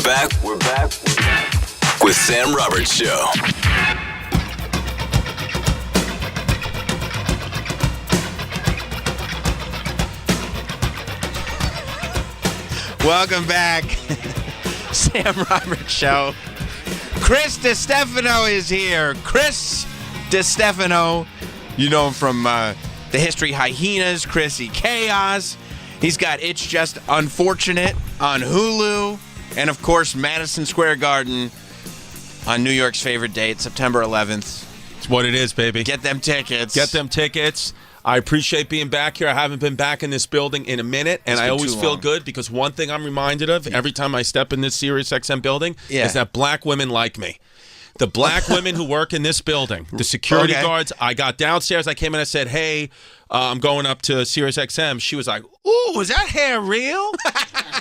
We're back. We're back. We're back with Sam Roberts Show. Welcome back. Sam Roberts Show. Chris DiStefano is here. Chris DiStefano. You know him from the History Hyenas, Chrissy Chaos. He's got It's Just Unfortunate on Hulu. And, of course, Madison Square Garden on New York's favorite date, September 11th. It's what it is, baby. Get them tickets. Get them tickets. I appreciate being back here. I haven't been back in this building in a minute, and I always feel good because one thing I'm reminded of every time I step in this Sirius XM building is that black women like me. The black women who work in this building, the security guards, I got downstairs, I came in, I said, hey, I'm going up to Sirius XM. She was like, ooh, is that hair real?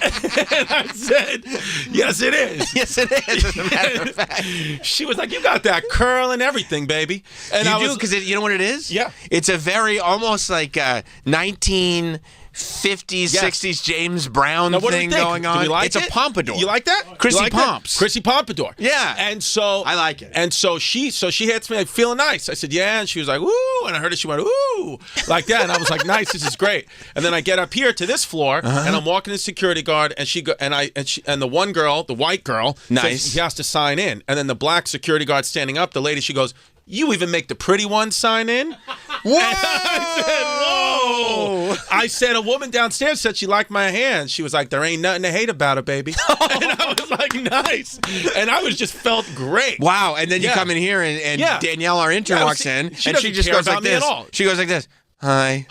And I said, yes, it is. Yes, it is, as a matter of fact. She was like, you got that curl and everything, baby. And you do, because you know what it is? Yeah. It's a very, almost like 1950s, 60s James Brown thing going on. Do you like it's a pompadour. You like that? Chrissy Pomps. Chrissy Pompadour. Yeah. And so I like it. And so she hits me like, feeling nice. I said, yeah. And she was like, ooh. And I heard it. She went, ooh, like that. And I was like, nice. This is great. And then I get up here to this floor, and I'm walking the security guard, and the one girl, the white girl, says he has to sign in. And then the black security guard standing up, the lady, she goes, you even make the pretty ones sign in? Whoa! I said, whoa! I said, a woman downstairs said she liked my hand. She was like, there ain't nothing to hate about it, baby. And I was like, nice. And I just felt great. Wow. And then you come in here, and Danielle, our intern, walks in, and she just goes like this. She goes like this. Hi.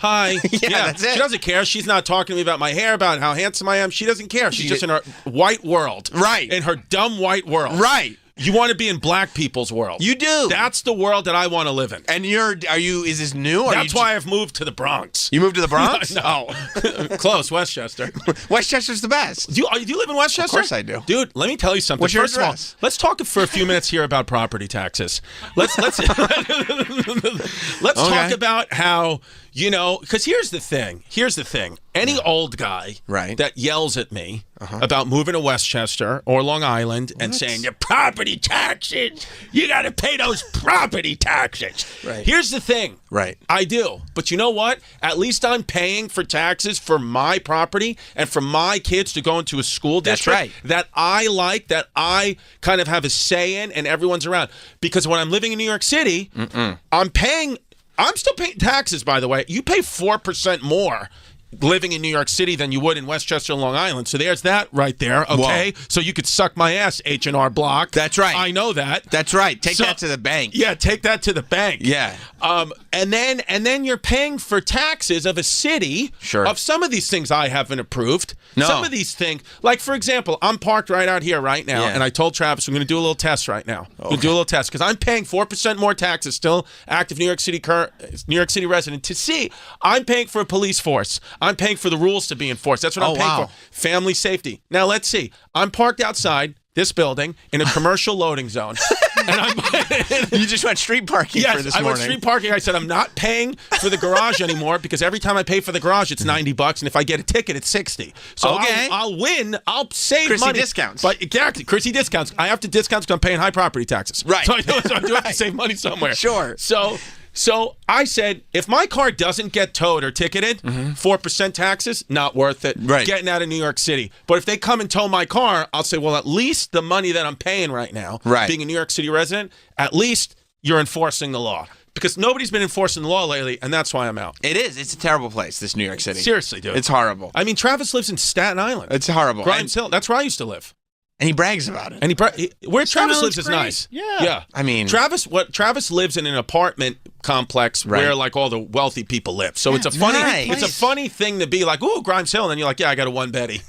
Yeah, that's it. She doesn't care. She's not talking to me about my hair, about how handsome I am. She doesn't care. She's just in her white world. Right. In her dumb white world. Right. You want to be in black people's world. You do. That's the world that I want to live in. And is this new? That's why I've moved to the Bronx. You moved to the Bronx? No. Close, Westchester. Westchester's the best. Do you live in Westchester? Of course I do. Dude, let me tell you something. What's your First of all, address? let's talk for a few minutes here about property taxes. Let's talk about how, because here's the thing. Any old guy that yells at me about moving to Westchester or Long Island and saying, your property taxes, you got to pay those property taxes. Right. Here's the thing. Right. I do. But you know what? At least I'm paying for taxes for my property and for my kids to go into a school district that I like, that I kind of have a say in, and everyone's around. Because when I'm living in New York City, I'm still paying taxes, by the way. You pay 4% more living in New York City than you would in Westchester, Long Island. So there's that right there, okay? Whoa. So you could suck my ass, H&R Block. That's right. I know that. That's right. Take that to the bank. Yeah, take that to the bank. Yeah. And then you're paying for taxes of a city of some of these things I haven't approved. No. Some of these things, like for example, I'm parked right out here right now, and I told Travis we're going to do a little test right now. Okay. We're going to do a little test because I'm paying 4% more taxes, still active New York City resident, to see. I'm paying for a police force. I'm paying for the rules to be enforced. That's what I'm paying for. Family safety. Now, let's see. I'm parked outside this building in a commercial loading zone. You just went street parking for this morning. I went street parking. I said, I'm not paying for the garage anymore because every time I pay for the garage, it's $90, and if I get a ticket, it's $60. So I'll win. I'll save Chrissy money. discounts. But exactly, Chrissy discounts. I have to discount because I'm paying high property taxes. Right. So I do have to save money somewhere. Sure. So I said, if my car doesn't get towed or ticketed, 4% taxes, not worth it. Right. Getting out of New York City. But if they come and tow my car, I'll say, well, at least the money that I'm paying right now, being a New York City resident, at least you're enforcing the law. Because nobody's been enforcing the law lately, and that's why I'm out. It is. It's a terrible place, this New York City. Seriously, dude. It's horrible. I mean, Travis lives in Staten Island. It's horrible. Grimes Hill. That's where I used to live. And he brags about it. And where Travis lives is nice. Yeah. I mean, Travis lives in an apartment complex where like all the wealthy people live. So it's a funny thing to be like, ooh, Grimes Hill, and then you're like, yeah, I got a one Betty.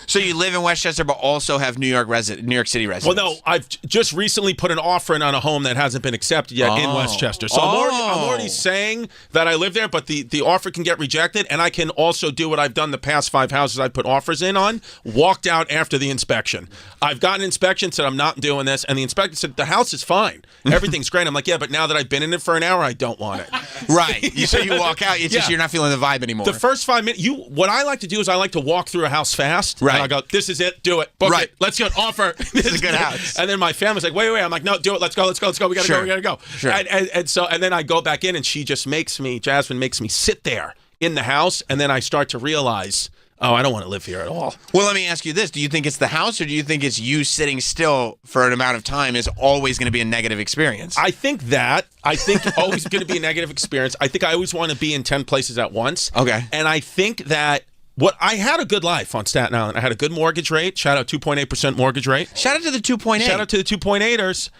So you live in Westchester, but also have New York City residents. Well, no, I've just recently put an offer in on a home that hasn't been accepted yet in Westchester. So I'm already saying that I live there, but the offer can get rejected, and I can also do what I've done the past 5 houses I put offers in on, walked out after the inspection. I've gotten an inspection, said I'm not doing this, and the inspector said the house is fine. Everything's great. I'm like, yeah, but now that I've been in it for an hour, I don't want it. Right. So you walk out, it's just you're not feeling the vibe anymore. The first 5 minutes, what I like to do is I like to to walk through a house fast. Right. And I go, this is it. Do it. Book Right. it. Let's go. Offer. This is a good house. And then my family's like, wait. I'm like, no, do it. Let's go. We got to go. Sure. And then I go back in and she just Jasmine makes me sit there in the house. And then I start to realize, oh, I don't want to live here at all. Well, let me ask you this. Do you think it's the house or do you think it's you sitting still for an amount of time is always going to be a negative experience? I think always going to be a negative experience. I think I always want to be in 10 places at once. Okay. And I think that I had a good life on Staten Island. I had a good mortgage rate. Shout out 2.8% mortgage rate. Shout out to the 2.8. Shout out to the 2.8ers.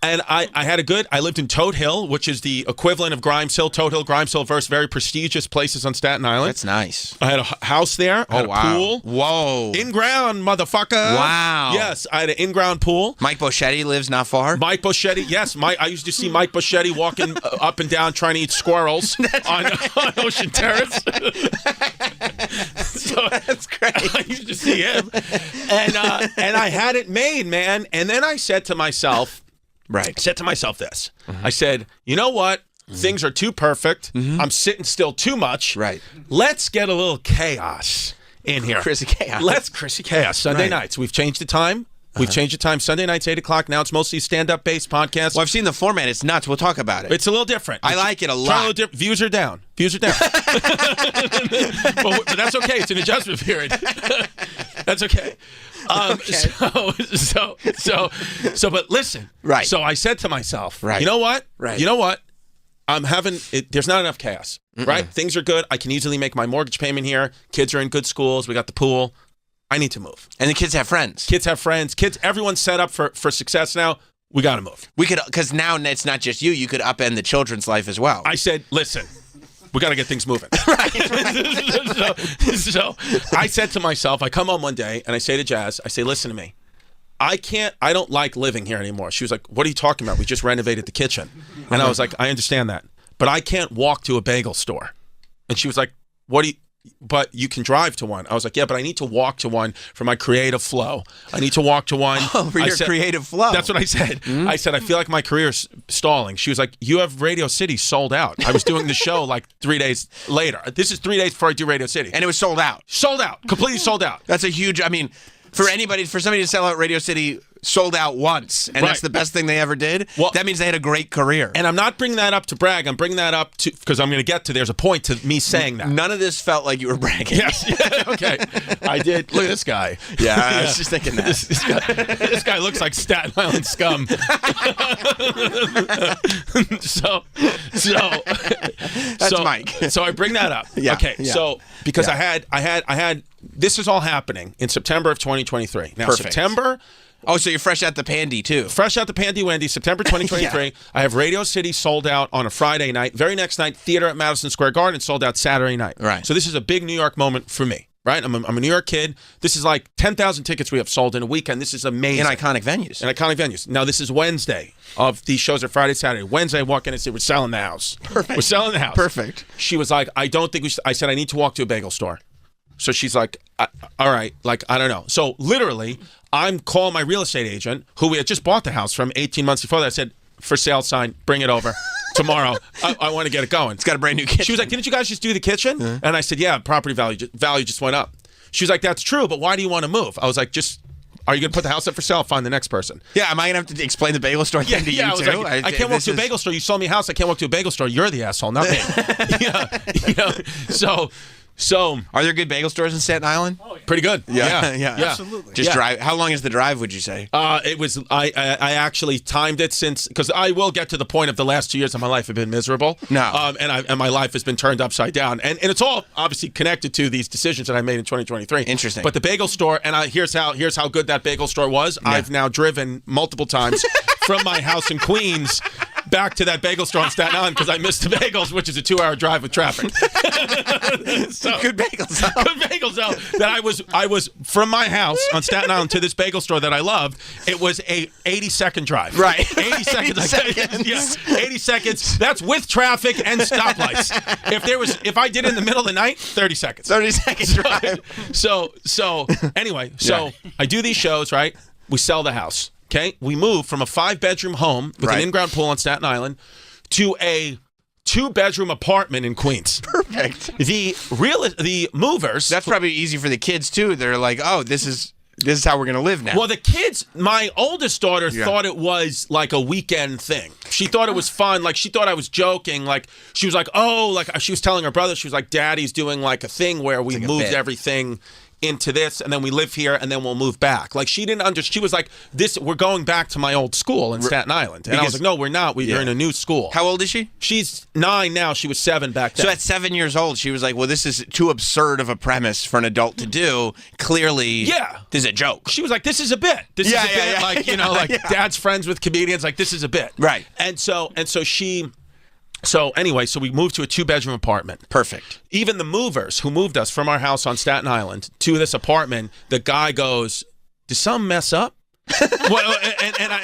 And I lived in Toad Hill, which is the equivalent of Grimes Hill. Toad Hill, Grimes Hill, very prestigious places on Staten Island. That's nice. I had a house there. I had a pool. Whoa. In-ground, motherfucker. Wow. Yes, I had an in-ground pool. Mike Boschetti lives not far. Mike Boschetti, yes. I used to see Mike Boschetti walking up and down trying to eat squirrels on Ocean Terrace. So That's great. I used to see him. And I had it made, man. And then I said to myself, this. I said, you know what? Things are too perfect. I'm sitting still too much. Right. Let's get a little chaos in here. Chrissy Chaos. Let's Chrissy Chaos. Sunday Right. nights. We've changed the time. We've changed the time. Sunday nights, 8 o'clock. Now it's mostly stand-up based podcast. Well, I've seen the format. It's nuts. We'll talk about it. It's a little different. I like it a Try lot. little different. Views are down. But that's okay. It's an adjustment period. That's okay. But listen. Right. So I said to myself, Right. you know what? Right. You know what? I'm having it. There's not enough chaos, right? Things are good. I can easily make my mortgage payment here. Kids are in good schools. We got the pool. I need to move. And the kids have friends. Kids have friends. Everyone's set up for success now. We got to move. We could, because now it's not just you. You could upend the children's life as well. I said, listen, we got to get things moving. So I said to myself, I come home one day and I say to Jazz, I say, listen to me. I don't like living here anymore. She was like, what are you talking about? We just renovated the kitchen. And I was like, I understand that. But I can't walk to a bagel store. And she was like, but you can drive to one. I was like, yeah, but I need to walk to one for my creative flow. I need to walk to one. Oh, for your creative flow. That's what I said. I said, I feel like my career's stalling. She was like, you have Radio City sold out. I was doing the show like 3 days later. This is 3 days before I do Radio City. And it was sold out. Sold out. Completely sold out. That's a huge, for somebody to sell out Radio City sold out once, and that's the best thing they ever did. Well, that means they had a great career. And I'm not bringing that up to brag. I'm bringing that up to because I'm going to get to. There's a point to me saying that. None of this felt like you were bragging. Yes. Okay. I did. Look at this guy. Yeah, I was just thinking that. This guy looks like Staten Island scum. That's Mike. So I bring that up. Yeah. Okay. Yeah. So because I had this is all happening in September of 2023. Now Perfect. September. Oh, so you're fresh out the pandy, too. Fresh out the pandy Wendy, September 2023. I have Radio City sold out on a Friday night. Very next night, theater at Madison Square Garden sold out Saturday night. Right. So this is a big New York moment for me, right? I'm a New York kid. This is like 10,000 tickets we have sold in a weekend. This is amazing. In iconic venues. Now, this is Wednesday of these shows are Friday, Saturday. Wednesday, I walk in and say, we're selling the house. Perfect. We're selling the house. Perfect. She was like, I don't think we should. I said, I need to walk to a bagel store. So she's like, all right, like, I don't know. So literally, I'm calling my real estate agent, who we had just bought the house from 18 months before that. I said, for sale sign, bring it over tomorrow. I want to get it going. It's got a brand new kitchen. She was like, didn't you guys just do the kitchen? And I said, yeah, property value just went up. She was like, that's true, but why do you want to move? I was like, are you going to put the house up for sale? I'll find the next person. Yeah, am I going to have to explain the bagel store thing to you, I was too? Like, I can't walk to a bagel store. You sold me a house. I can't walk to a bagel store. You're the asshole, not me. So are there good bagel stores in Staten Island? Pretty good. Yeah. Absolutely. Just drive. How long is the drive, would you say? It was. I actually timed it because I will get to the point of the last 2 years of my life have been miserable. No. And my life has been turned upside down, and it's all obviously connected to these decisions that I made in 2023. Interesting. But the bagel store, and here's how good that bagel store was. Yeah. I've now driven multiple times from my house in Queens back to that bagel store on Staten Island because I missed the bagels, which is a 2-hour drive with traffic. So, good bagels. Good bagels, though. That I was from my house on Staten Island to this bagel store that I loved. It was a 80-second drive. Right. 80 seconds. 80 seconds. Yeah, 80 seconds. That's with traffic and stoplights. If I did it in the middle of the night, 30 seconds. 30-second drive. So anyway, I do these shows, right? We sell the house. Okay, we moved from a 5-bedroom home with an in-ground pool on Staten Island to a 2-bedroom apartment in Queens. Perfect. The movers. That's probably easy for the kids too. They're like, oh, this is how we're gonna live now. Well, the kids, my oldest daughter thought it was like a weekend thing. She thought it was fun. Like, she thought I was joking. Like, she was like, oh, like she was telling her brother, she was like, Daddy's doing like a thing where we moved everything into this, and then we live here, and then we'll move back. Like, she didn't understand. She was like, we're going back to my old school in Staten Island. And I was like, no, we're not. We're in a new school. How old is she? She's 9 now. She was 7 back then. So at 7 years old, she was like, well, this is too absurd of a premise for an adult to do. Clearly, this is a joke. She was like, this is a bit. This is a bit. Like, you know, like Dad's friends with comedians. Like, this is a bit. Right. And so she... So anyway, so we moved to a 2-bedroom apartment. Perfect. Even the movers who moved us from our house on Staten Island to this apartment, the guy goes, did something mess up? Well,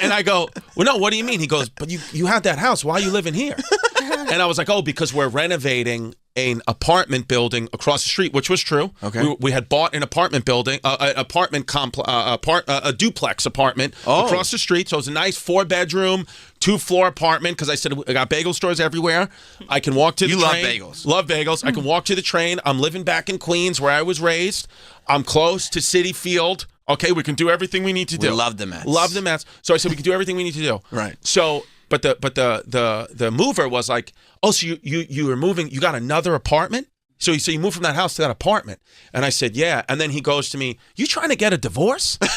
and I go, well, no, what do you mean? He goes, but you had that house. Why are you living here? And I was like, oh, because we're renovating an apartment building across the street, which was true. Okay. We had bought an apartment building, a duplex apartment across the street. So it was a nice 4-bedroom, 2-floor apartment, because I said I got bagel stores everywhere. I can walk to the train. You love bagels. Love bagels. I can walk to the train. I'm living back in Queens where I was raised. I'm close to Citi Field. Okay, we can do everything we need to do. We love the Mets. Love the Mets. So I said we can do everything we need to do. Right. So, but the mover was like, oh, so you were moving? You got another apartment? So you moved from that house to that apartment? And I said, yeah. And then he goes to me, you trying to get a divorce? And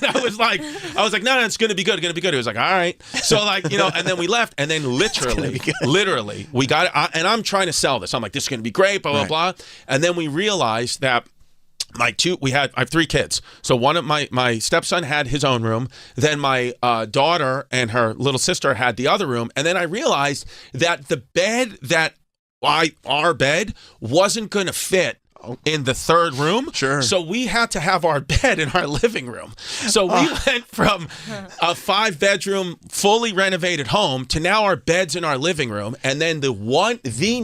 I was like, no, it's gonna be good. He was like, all right. So like, you know, and then we left, and then literally, we got it. And I'm trying to sell this. I'm like, this is gonna be great, blah blah blah. And then we realized that. I have 3 kids. So one of my stepson had his own room. Then my daughter and her little sister had the other room. And then I realized that the bed our bed wasn't going to fit in the 3rd room. Sure. So we had to have our bed in our living room. So we went from a 5-bedroom, fully renovated home to now our bed's in our living room. And then the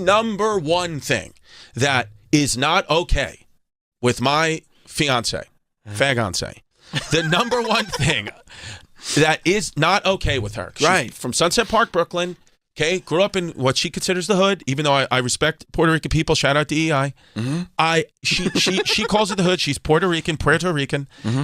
number one thing that is not okay with my fiance, the number one thing that is not okay with her. She's from Sunset Park, Brooklyn. Okay, grew up in what she considers the hood, even though I respect Puerto Rican people. Shout out to EI. Mm-hmm. She calls it the hood. She's Puerto Rican. Mm-hmm.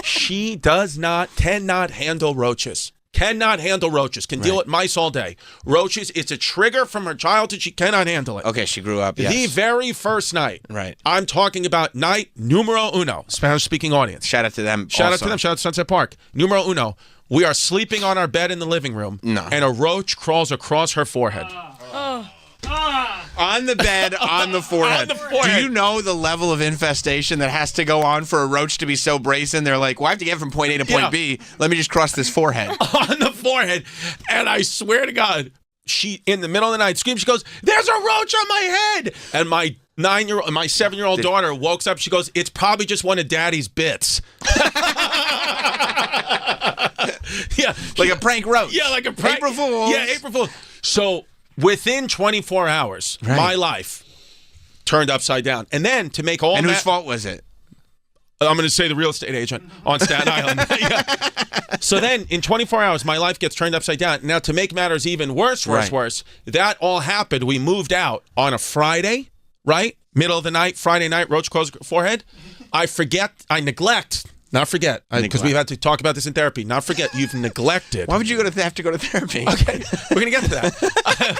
She cannot handle roaches. Cannot handle roaches. Can deal with mice all day. Roaches, it's a trigger from her childhood. She cannot handle it. Okay, she grew up, The very first night. Right. I'm talking about night numero uno. Spanish-speaking audience. Shout out to them. Shout out to Sunset Park. Numero uno. We are sleeping on our bed in the living room. No. And a roach crawls across her forehead. On the bed, on the forehead. On the forehead. Do you know the level of infestation that has to go on for a roach to be so brazen? They're like, well, I have to get from point A to point B. Let me just cross this forehead. On the forehead. And I swear to God, she, in the middle of the night, screams. She goes, there's a roach on my head. And my 7-year-old daughter woke up. She goes, it's probably just one of Daddy's bits. Yeah. Like a prank roach. Yeah, like a prank. April Fools. Yeah, April Fools. So within 24 hours, my life turned upside down. And then to make all And whose fault was it? I'm going to say the real estate agent on Staten Island. So then in 24 hours, my life gets turned upside down. Now, to make matters even worse, that all happened. We moved out on a Friday, right? Middle of the night, Friday night, roach crawls forehead. Because we've had to talk about this in therapy. Not forget, you've neglected. Why would you have to go to therapy? Okay, we're going to get to that.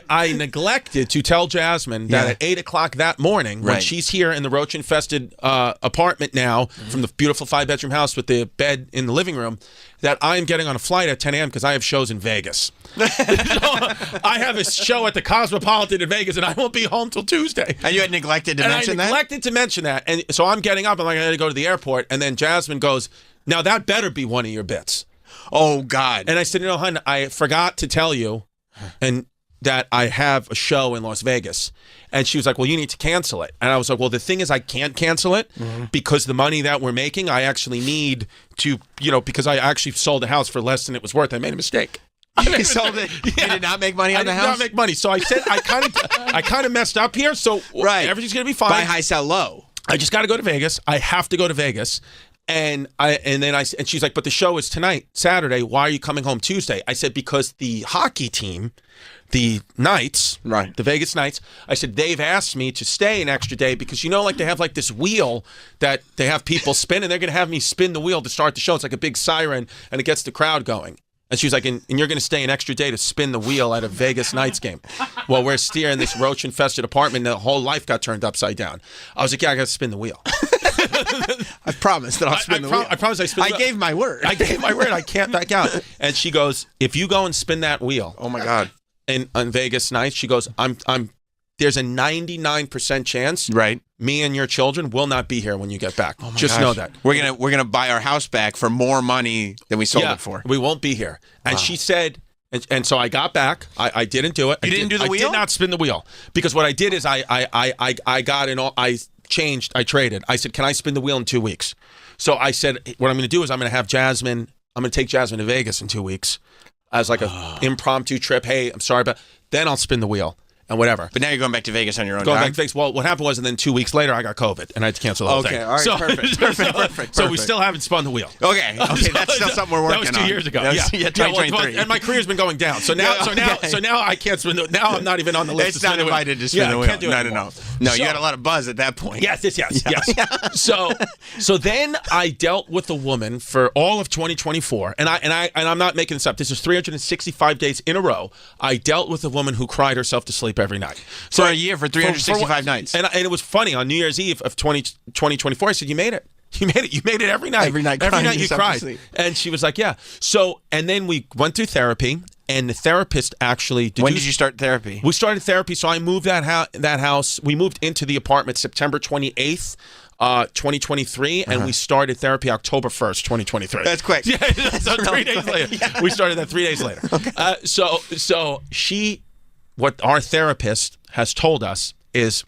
I neglected to tell Jasmine that at 8 o'clock that morning, when she's here in the roach-infested apartment now, from the beautiful 5-bedroom house with the bed in the living room, that I'm getting on a flight at 10 a.m. because I have shows in Vegas. So I have a show at the Cosmopolitan in Vegas, and I won't be home till Tuesday. And you had neglected to mention that? I neglected to mention that. And so I'm getting up. I'm like, I got to go to the airport. And then Jasmine goes, now that better be one of your bits. Oh, God. And I said, hon, I forgot to tell you and that I have a show in Las Vegas. And she was like, well, you need to cancel it. And I was like, well, the thing is I can't cancel it because the money that we're making, I actually need to, because I actually sold the house for less than it was worth. I made a mistake. You sold it. You did not make money on the house? I did not make money. So I said, I kind of messed up here. So everything's going to be fine. Buy high, sell low. I just got to go to Vegas. I have to go to Vegas. And she's like, but the show is tonight, Saturday. Why are you coming home Tuesday? I said, because the hockey team, the Knights, right, the Vegas Knights, I said, they've asked me to stay an extra day because, like they have like this wheel that they have people spin, and they're going to have me spin the wheel to start the show. It's like a big siren, and it gets the crowd going. And she was like, and you're going to stay an extra day to spin the wheel at a Vegas Knights game. Well, we're still in this roach-infested apartment, and the whole life got turned upside down. I was like, yeah, I got to spin the wheel. I promised that I'll spin the wheel. I promised I spin the wheel. I gave my word. I gave my word. I can't back out. And she goes, if you go and spin that wheel. Oh, my God. On Vegas Nights, she goes, there's a 99% chance me and your children will not be here when you get back. Oh my Just gosh. Know that. We're gonna buy our house back for more money than we sold it for. We won't be here. And she said, and so I got back. I didn't do it. You didn't do the wheel? I did not spin the wheel. Because what I did is I got in all, I traded. I said, can I spin the wheel in 2 weeks? So I said, what I'm going to do is I'm going to take Jasmine to Vegas in 2 weeks as like an impromptu trip. Hey, I'm sorry, but then I'll spin the wheel. And whatever. But now you're going back to Vegas on your own Going time? back to Vegas. Well, what happened was, and then 2 weeks later, I got COVID, and I had to cancel the whole thing. Okay, all right, perfect. So we still haven't spun the wheel. Okay, that's still something we're working on. That was 2 years ago. Yeah, 2023. And my career's been going down. So now, so now I can't spin the. Now I'm not even on the list. It's not invited to spin the wheel. Can't do it No. No, you had a lot of buzz at that point. Yes. So then I dealt with a woman for all of 2024, and I'm not making this up. This is 365 days in a row. I dealt with a woman who cried herself to sleep every night. For a year, for 365 nights. And it was funny. On New Year's Eve of 2024, I said, you made it. You made it. You made it every night. Every night you cried. And she was like, yeah. So, and then we went through therapy, and the therapist actually... When did you start therapy? We started therapy, so I moved that house. We moved into the apartment September 28th. 2023, and we started therapy October 1st, 2023. That's quick. Yeah, so 3 days later. Yeah. We started that 3 days later. Okay. So what our therapist has told us is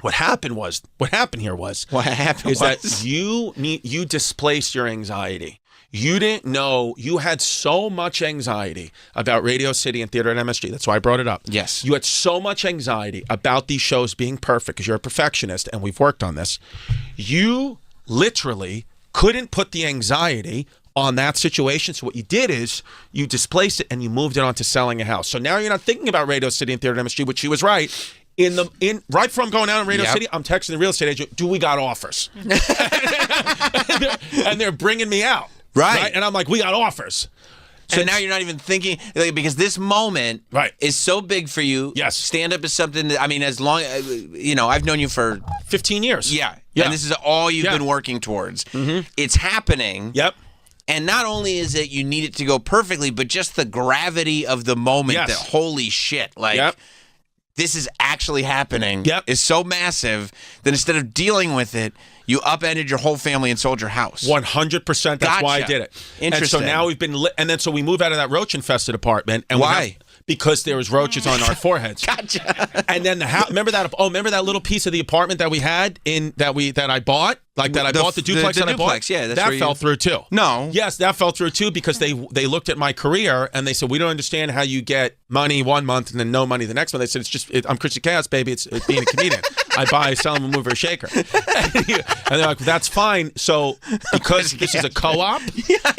what happened here was that you displaced your anxiety. You didn't know you had so much anxiety about Radio City and theater at MSG. That's why I brought it up. Yes. You had so much anxiety about these shows being perfect because you're a perfectionist, and we've worked on this. You literally couldn't put the anxiety on that situation. So what you did is you displaced it and you moved it onto selling a house. So now you're not thinking about Radio City and theater at MSG, which she was right. Right from going out in Radio City, I'm texting the real estate agent, do we got offers? and they're bringing me out. Right. And I'm like, we got offers. So now you're not even thinking, because this moment is so big for you. Yes. Stand-up is something that, as long, I've known you for 15 years. Yeah. And this is all you've been working towards. Mm-hmm. It's happening. Yep. And not only is it you need it to go perfectly, but just the gravity of the moment that, holy shit, this is actually happening is so massive that instead of dealing with it, you upended your whole family and sold your house. 100%. That's why I did it. Interesting. And so now we've been, so we move out of that roach-infested apartment. And why? Because there was roaches on our foreheads. Gotcha. And then remember that little piece of the apartment that we had that I bought? Like that I bought the duplex the that duplex, I bought? Yeah, that fell through too. No. Yes, that fell through too because they looked at my career and they said, we don't understand how you get money one month and then no money the next month. They said, I'm Christian Chaos, baby. It's being a comedian. I buy, sell, and mover, a shaker. And they're like, that's fine. So because this is a co-op,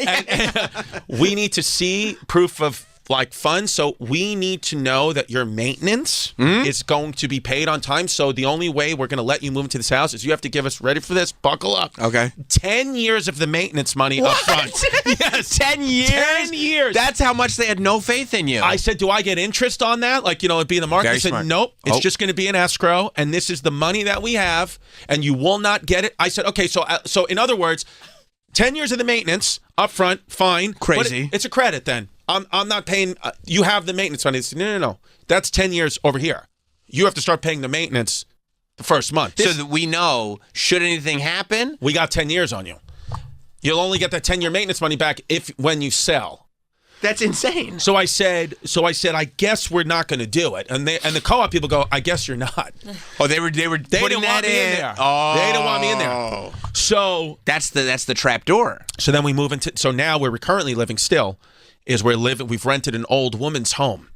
and we need to see proof of funds, so we need to know that your maintenance is going to be paid on time. So the only way we're going to let you move into this house is you have to give us, ready for this, buckle up. Okay. 10 years of the maintenance money up front. Yes. 10 years? 10 years. That's how much they had no faith in you. I said, do I get interest on that? It'd be in the market. Very I said, smart. nope. It's just going to be an escrow, and this is the money that we have, and you will not get it. I said, okay, so in other words, 10 years of the maintenance up front, fine. Crazy. It's a credit then. I'm not paying. You have the maintenance money. It's, no. That's 10 years over here. You have to start paying the maintenance the first month. So that we know, should anything happen, we got 10 years on you. You'll only get that 10-year maintenance money back when you sell. That's insane. So I said, I guess we're not going to do it. And the co-op people go, I guess you're not. Oh, they didn't want me in there. Oh, they didn't want me in there. So that's the trap door. So then we move into. So now where we're currently living still is we've rented an old woman's home.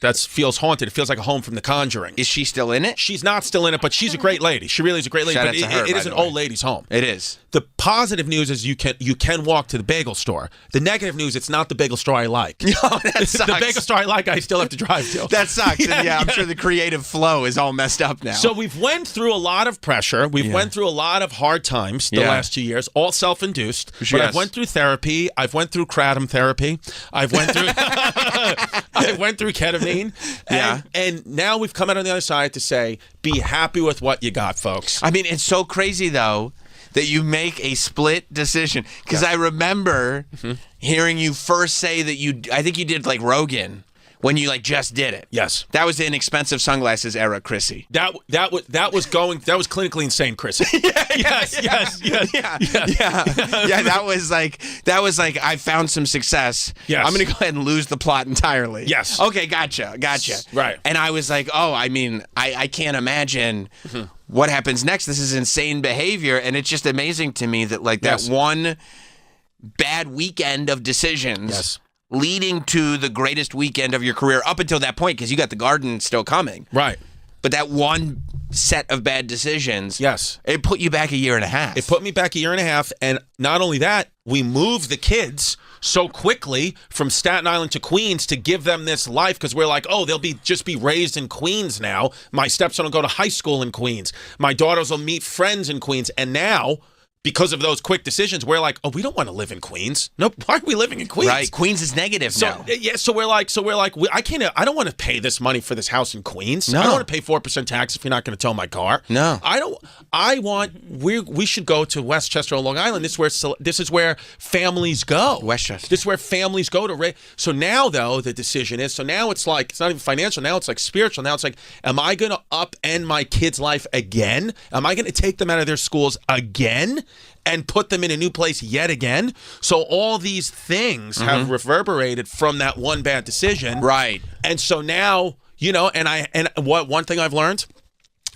that feels haunted. It feels like a home from The Conjuring. Is she still in it? She's not still in it, but she's a great lady. She really is a great lady. Shout But out to her, it by is the an way. old lady's home. It is. The positive news is you can walk to the bagel store. The negative news, it's not the bagel store I like. No, that sucks. The bagel store I like, I still have to drive to. That sucks. Yeah, I'm sure the creative flow is all messed up now. So we've went through a lot of pressure. We've went through a lot of hard times the last 2 years, all self-induced. But I've went through therapy. I've went through kratom therapy. I've went through I went through ketamine. And now we've come out on the other side to say, be happy with what you got, folks. I mean, it's so crazy, though, that you make a split decision. Because I remember hearing you first say that I think you did like Rogan when you like just did it. Yes. That was the inexpensive sunglasses era, Chrissy. That was clinically insane, Chrissy. Yes. Yeah, that was like I found some success. Yes. I'm gonna go ahead and lose the plot entirely. Yes. Okay, gotcha. Right. And I was like, oh, I mean, I can't imagine what happens next. This is insane behavior, and it's just amazing to me that like that one bad weekend of decisions leading to the greatest weekend of your career up until that point, because you got the garden still coming. Right. But that one set of bad decisions, it put you back a year and a half. It put me back a year and a half, and not only that, we moved the kids so quickly from Staten Island to Queens to give them this life, because we're like, oh, they'll just be raised in Queens now. My stepson will go to high school in Queens. My daughters will meet friends in Queens, and now, because of those quick decisions, we're like, oh, we don't want to live in Queens. Nope. Why are we living in Queens? Right. Queens is negative now. Yeah. So we're like, I can't. I don't want to pay this money for this house in Queens. No. I don't want to pay 4% tax if you're not going to tow my car. No. I don't. I want. We should go to Westchester on Long Island. This is where families go. Westchester. This is where families go to. So now though the decision is. So now it's like it's not even financial. Now it's like spiritual. Now it's like, am I going to upend my kid's life again? Am I going to take them out of their schools again? And put them in a new place yet again. So all these things have reverberated from that one bad decision. Right. And so now, one thing I've learned,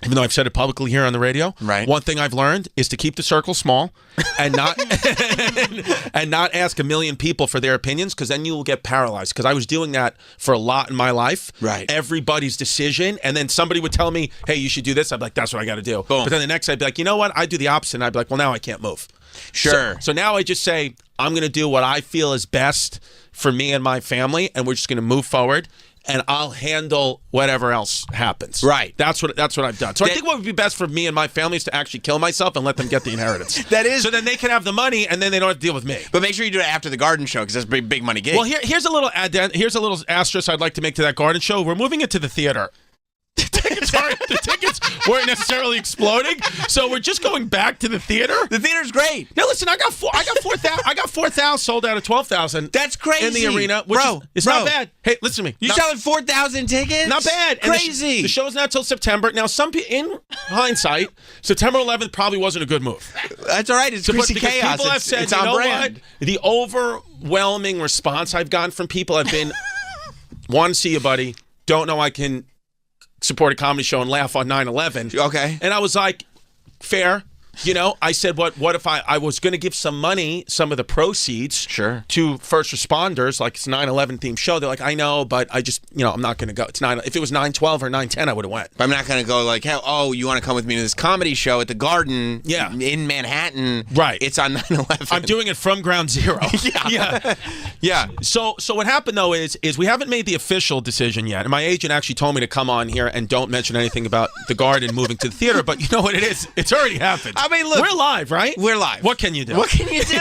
even though I've said it publicly here on the radio, one thing I've learned is to keep the circle small and not and not ask a million people for their opinions, because then you will get paralyzed. Because I was doing that for a lot in my life. Right. Everybody's decision, and then somebody would tell me, hey, you should do this. I'd be like, that's what I got to do. Boom. But then the next I'd be like, you know what? I do the opposite. And I'd be like, well, now I can't move. Sure. So now I just say, I'm going to do what I feel is best for me and my family, and we're just going to move forward. And I'll handle whatever else happens. Right. That's what I've done. So I think what would be best for me and my family is to actually kill myself and let them get the inheritance. That is. So then they can have the money, and then they don't have to deal with me. But make sure you do it after the garden show, because that's a big money gig. Well, here's a little asterisk I'd like to make to that garden show. We're moving it to the theater. The tickets weren't necessarily exploding, so we're just going back to the theater. The theater's great. Now listen, I got 4,000 sold out of 12,000. That's crazy in the arena, which is not bad. Hey, listen to me. You selling 4,000 tickets? Not bad. Crazy. And the show's not till September. Now, in hindsight, September 11th probably wasn't a good move. That's all right. It's Chrissy because Chaos. People have said, it's you on know brand. what? The overwhelming response I've gotten from people have been, want to see you, buddy. Don't know I can support a comedy show and laugh on 9/11. Okay. And I was like, fair. I said, what if I was going to give some of the proceeds to first responders, like it's a 9/11 themed show. They're like, I know, but I just, I'm not going to go. It's 9. If it was 9/12 or 9/10, I would have went. But I'm not going to go like, oh, you want to come with me to this comedy show at the Garden in Manhattan. Right. It's on 9/11. I'm doing it from ground zero. Yeah. So what happened, though, is we haven't made the official decision yet. And my agent actually told me to come on here and don't mention anything about the Garden moving to the theater. But you know what it is? It's already happened. I mean, look. We're live, right? We're live. What can you do? What can you do?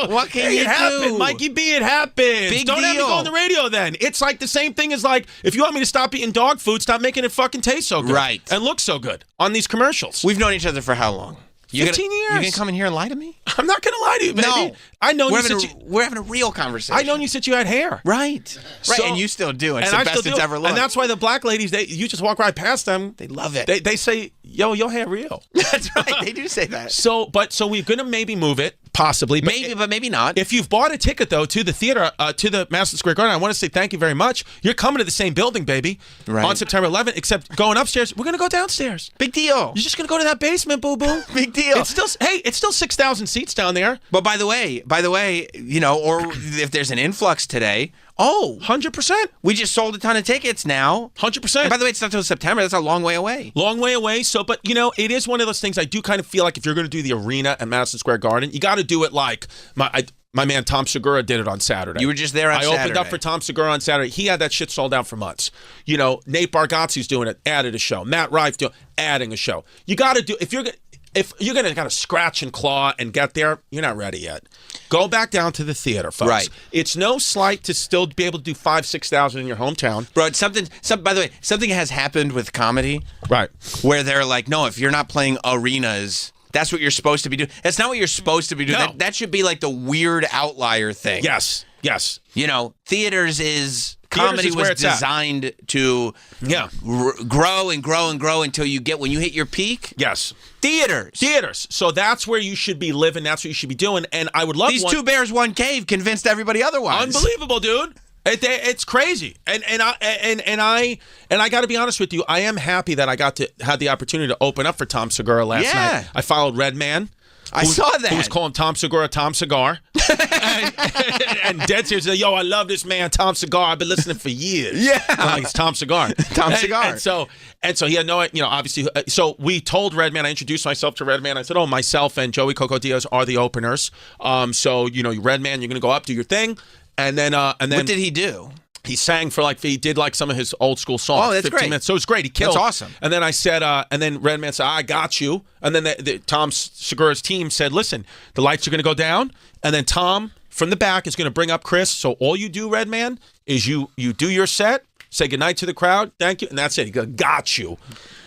What can you do? It happened, Mikey B. It happened. Big Don't deal. have me go on the radio then. It's like the same thing as like, if you want me to stop eating dog food, stop making it fucking taste so good. Right. And look so good on these commercials. We've known each other for how long? 15 years. You gonna come in here and lie to me? I'm not gonna lie to you, baby. No. I know we're having a real conversation. I known you since you had hair. Right. So, and you still do. It's and the best it's ever looked. And that's why the black ladies, you just walk right past them. They love it. They say, yo, your hair real. That's right. They do say that. So we're gonna maybe move it, possibly. But maybe not. If you've bought a ticket, though, to the theater, to the Madison Square Garden, I want to say thank you very much. You're coming to the same building, baby, on September 11th, except going upstairs. We're going to go downstairs. Big deal. You're just going to go to that basement, boo-boo. Big deal. It's still 6,000 seats down there. But by the way, or if there's an influx today, Oh, 100%. We just sold a ton of tickets now. 100%. And by the way, it's not until September. That's a long way away. Long way away. So, but you know, it is one of those things. I do kind of feel like if you're going to do the arena at Madison Square Garden, you got to do it like my man Tom Segura did it on Saturday. You were just there on Saturday. I opened up for Tom Segura on Saturday. He had that shit sold out for months. You know, Nate Bargatze's doing it, added a show. Matt Rife adding a show. You got to do if you're gonna kind of scratch and claw and get there, you're not ready yet. Go back down to the theater, folks. Right. It's no slight to still be able to do 5,000-6,000 in your hometown. Bro, by the way, something has happened with comedy. Right. Where they're like, no, if you're not playing arenas, that's what you're supposed to be doing. That's not what you're supposed to be doing. No. That should be like the weird outlier thing. Yes. Yes. You know, comedy was designed to grow and grow and grow until when you hit your peak. Yes. Theaters. So that's where you should be living. That's what you should be doing. And I would love These two bears, one cave convinced everybody otherwise. Unbelievable, dude. It's crazy. And I got to be honest with you. I am happy that I had the opportunity to open up for Tom Segura last night. I followed Redman. I saw that. Who was calling Tom Segura Tom Cigar. and dead serious, yo, I love this man, Tom Cigar. I've been listening for years. Yeah. Like, it's Tom Cigar. Tom Cigar. And so he had no, obviously, so we told Redman, I introduced myself to Redman. I said, myself and Joey Coco Diaz are the openers. So, Redman, you're going to go up, do your thing. And then what did he do? He sang for he did some of his old school songs. Oh, that's 15 great. minutes. So it was great. He killed. That's awesome. And then I said, and then Redman said, I got you. And then Tom Segura's team said, listen, the lights are going to go down. And then Tom from the back is going to bring up Chris. So all you do, Redman, is you do your set, say goodnight to the crowd, thank you, and that's it. He goes, got you.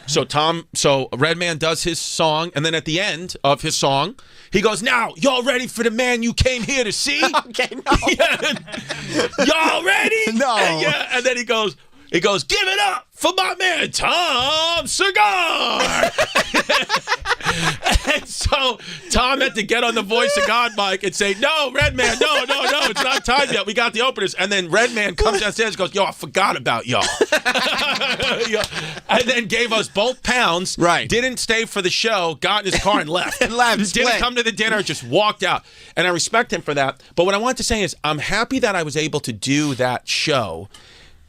So Redman does his song, and then at the end of his song, he goes, now, y'all ready for the man you came here to see? Okay, no. Y'all ready? No. And then he goes, give it up for my man, Tom Cigar. And so Tom had to get on the Voice of God mic and say, no, Redman, no, it's not time yet. We got the openers. And then Redman comes downstairs and goes, yo, I forgot about y'all. And then gave us both pounds. Right. Didn't stay for the show, got in his car and left. Didn't come to the dinner, just walked out. And I respect him for that. But what I want to say is I'm happy that I was able to do that show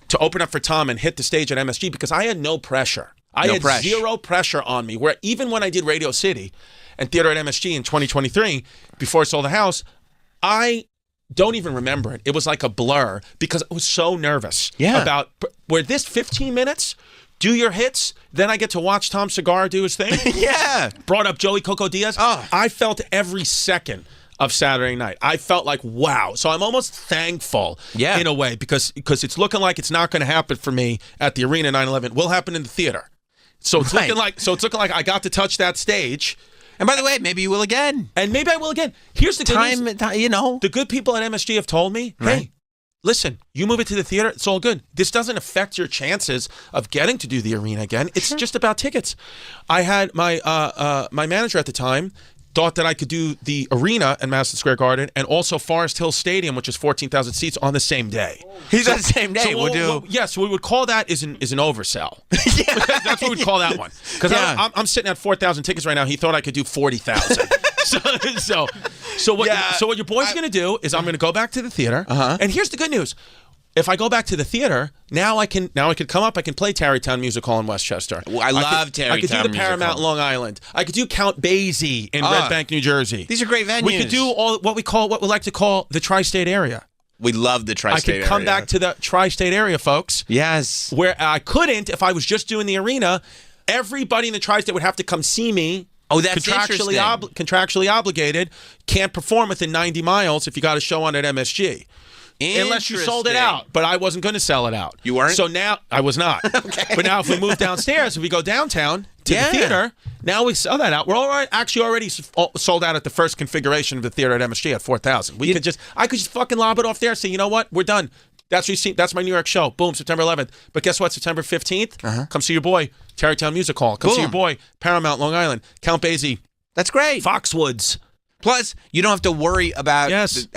to open up for Tom and hit the stage at MSG because I had no pressure. I had zero pressure on me. Where even when I did Radio City and theater at MSG in 2023, before I sold the house, I don't even remember it. It was like a blur because I was so nervous about where this 15 minutes, do your hits, then I get to watch Tom Cigar do his thing. Yeah. Brought up Joey Coco Diaz. Oh. I felt every second of Saturday night. I felt like, wow. So I'm almost thankful in a way because it's looking like it's not going to happen for me at the arena 9/11. Will happen in the theater. So it's looking like I got to touch that stage. And by the way, maybe you will again. And maybe I will again. Here's the good news. The good people at MSG have told me, hey, listen, you move it to the theater, it's all good. This doesn't affect your chances of getting to do the arena again. It's just about tickets. I had my manager at the time thought that I could do the arena at Madison Square Garden and also Forest Hill Stadium, which is 14,000 seats, on the same day. He's on the same day. So we would call that is an oversell. That's what we'd call that one. Because I'm sitting at 4,000 tickets right now. He thought I could do 40,000. So what your boy's going to do is I'm going to go back to the theater. And here's the good news. If I go back to the theater, now I can come up. I can play Tarrytown Music Hall in Westchester. I love Tarrytown. I could do the Paramount in Long Island. I could do Count Basie in Red Bank, New Jersey. These are great venues. We could do all what we like to call the tri-state area. We love the tri-state area. I could come back to the tri-state area, folks. Yes. Where I couldn't if I was just doing the arena. Everybody in the tri-state would have to come see me. Oh, that's interesting. Contractually obligated. Can't perform within 90 miles if you got a show on at MSG. Unless you sold it out. But I wasn't going to sell it out. You weren't? So now, I was not. Okay. But now if we move downstairs, if we go downtown to the theater, now we sell that out. We're already sold out at the first configuration of the theater at MSG at 4,000. I could just fucking lob it off there and say, you know what? We're done. That's what you see. That's my New York show. Boom, September 11th. But guess what? September 15th, come see your boy, Tarrytown Music Hall. Come see your boy, Paramount, Long Island, Count Basie. That's great. Foxwoods. Plus, you don't have to worry about... Yes.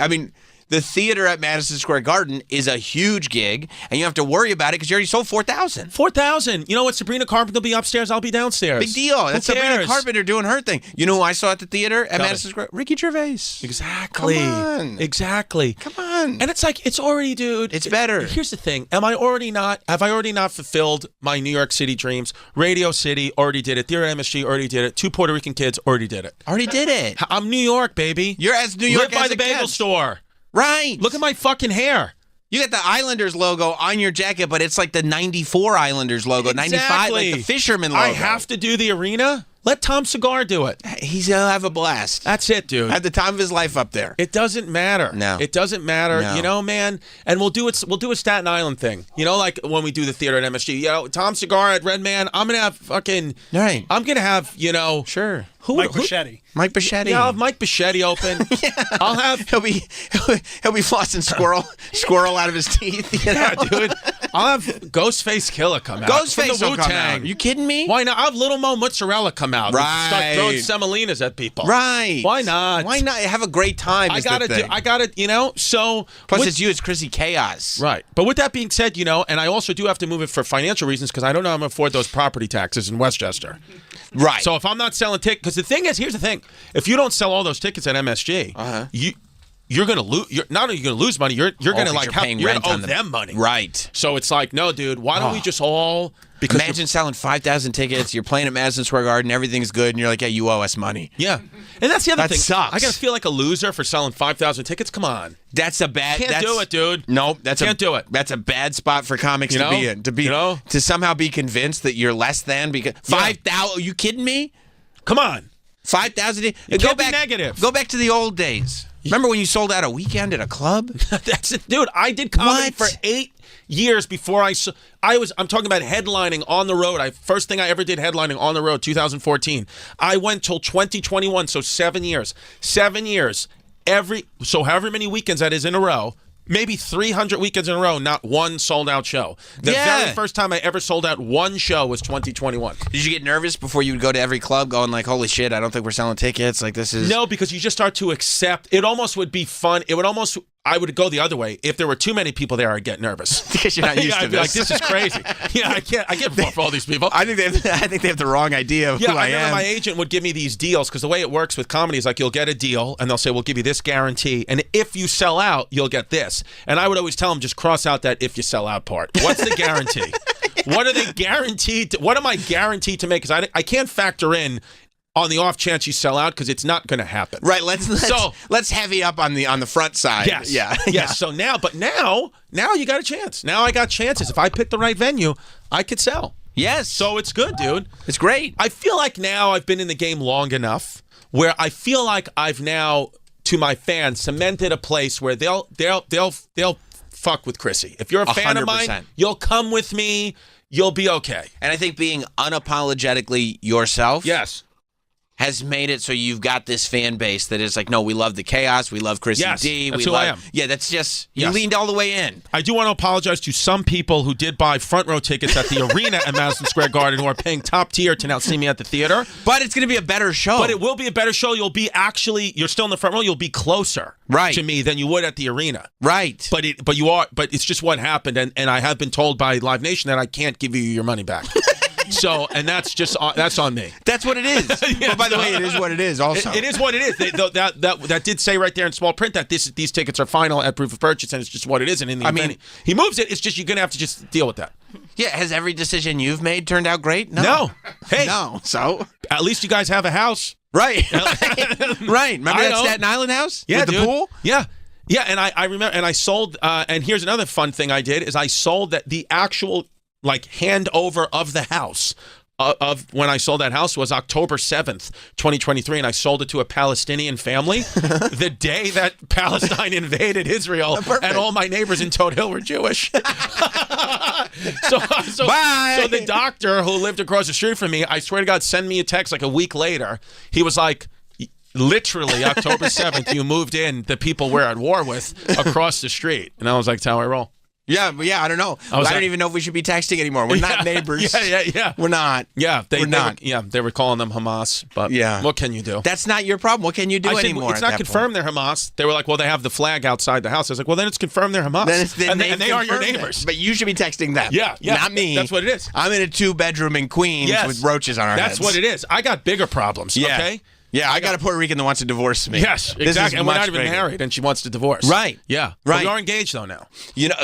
the theater at Madison Square Garden is a huge gig, and you have to worry about it because you already sold 4,000. 4,000. You know what? Sabrina Carpenter will be upstairs. I'll be downstairs. Big deal. That's Sabrina Carpenter doing her thing. You know who I saw at the theater at Madison Square? Ricky Gervais. Exactly. Come on. Exactly. Come on. And it's like, it's already, dude. It's better. Here's the thing. Have I already not fulfilled my New York City dreams? Radio City already did it. Theater MSG already did it. 2 Puerto Rican kids already did it. Already did it. I'm New York, baby. You're as New York Live by as the it bagel gets. store. Right. Look at my fucking hair. You got the Islanders logo on your jacket, but it's like the 94 Islanders logo. Exactly. 95, like the Fisherman logo. I have to do the arena? Let Tom Segura do it. He'll have a blast. That's it, dude. At the time of his life up there. It doesn't matter. No. It doesn't matter. No. You know, man. And we'll do a Staten Island thing. You know, like when we do the theater at MSG. You know, Tom Segura at Red Man. I'm gonna have fucking. Right. I'm gonna have, you know. Sure. Mike Bichetti. Mike Bichetti. Yeah, I'll have Mike Bichetti open. Yeah. I'll have. He'll be flossing squirrel out of his teeth. You know? Yeah, dude. I'll have Ghostface Killer come out. Ghostface from will the come Wu-Tang. out. You kidding me? Why not? I'll have Little Mo Mozzarella come out. Right. Start throwing semolinas at people. Right. Why not? Why not? Have a great time. I gotta, you know, so. Plus, it's you, it's Chrissy Chaos. Right. But with that being said, you know, and I also do have to move it for financial reasons because I don't know how I'm going to afford those property taxes in Westchester. Right. So if I'm not selling tickets, because the thing is, here's the thing: if you don't sell all those tickets at MSG, you're going to lose. You're not only going to lose money, you're going to like owe them money. Right. So it's like, no, dude, why don't we just all? Because imagine selling 5,000 tickets. You're playing at Madison Square Garden. Everything's good, and you're like, "Yeah, you owe us money." Yeah, and that's the other thing. Sucks. I gotta feel like a loser for selling 5,000 tickets. Come on, that's a bad. Can't do it, dude. Nope, can't do it. That's a bad spot for comics You to know? be in. To somehow be convinced that you're less than because 5,000. Are you kidding me? Come on, 5,000. Go back. Negative. Go back to the old days. Remember when you sold out a weekend at a club? That's it, dude. I did comedy for 8 years before I'm talking about headlining on the road. First thing I ever did headlining on the road, 2014. I went till 2021, so 7 years. 7 years. However many weekends that is in a row. Maybe 300 weekends in a row, not one sold-out show. The very first time I ever sold out one show was 2021. Did you get nervous before you would go to every club going like, holy shit, I don't think we're selling tickets? Like, this is... No, because you just start to accept. It almost would be fun. I would go the other way. If there were too many people there, I'd get nervous. Because you're not used to I'd be this. like, this is crazy. Yeah, I can't perform for all these people. I think they have the wrong idea of who I remember am. My agent would give me these deals because the way it works with comedy is like you'll get a deal and they'll say, we'll give you this guarantee. And if you sell out, you'll get this. And I would always tell them, just cross out that if you sell out part. What's the guarantee? What are they guaranteed? What am I guaranteed to make? Because I can't factor in on the off chance you sell out because it's not going to happen. Right. Let's heavy up on the front side. Yes. Yeah. Yes. So now you got a chance. Now I got chances. If I pick the right venue, I could sell. Yes. So it's good, dude. It's great. I feel like now I've been in the game long enough where I feel like I've now, to my fans, cemented a place where they'll fuck with Chrissy. If you're a fan 100%. of mine, you'll come with me. You'll be okay. And I think being unapologetically yourself. Yes. Has made it so you've got this fan base that is like, no, we love the chaos, we love Chrissy D. That's who I am. Yeah, that's just, you leaned all the way in. I do want to apologize to some people who did buy front row tickets at the arena at Madison Square Garden who are paying top tier to now see me at the theater. But it's going to be a better show. But it will be a better show. You're still in the front row, you'll be closer to me than you would at the arena. Right. But it's just what happened, and I have been told by Live Nation that I can't give you your money back. So, and that's on me. That's what it is. Yeah, but by the way, it is what it is also. It is what it is. That did say right there in small print that these tickets are final at proof of purchase, and it's just what it is. And in the event he moves it, it's just you're going to have to just deal with that. Yeah, has every decision you've made turned out great? No. Hey. No. So? At least you guys have a house. Right. Right. Remember that Staten Island house? Yeah, with the pool? Yeah. Yeah, and I remember, and I sold, and here's another fun thing I did, is I sold the actual handover of the house of when I sold that house was October 7th, 2023, and I sold it to a Palestinian family the day that Palestine invaded Israel, and all my neighbors in Toad Hill were Jewish. So the doctor who lived across the street from me, I swear to God, sent me a text like a week later. He was like, literally October 7th, you moved in the people we're at war with across the street. And I was like, that's how I roll. Yeah, I don't know. I don't even know if we should be texting anymore. We're not neighbors. Yeah. We're not. Yeah, they were calling them Hamas, but what can you do? That's not your problem. What can you do anymore? It's not confirmed they're Hamas. They were like, well, they have the flag outside the house. I was like, well, then it's confirmed they're Hamas. And they are your neighbors. But you should be texting them. Yeah. Not me. That's what it is. I'm in a 2-bedroom in Queens with roaches on our heads. That's what it is. I got bigger problems, okay? Yeah, I got a Puerto Rican that wants to divorce me. Yes, exactly. And we're not even married, and she wants to divorce. Right. Yeah. Right. But we are engaged, though, now.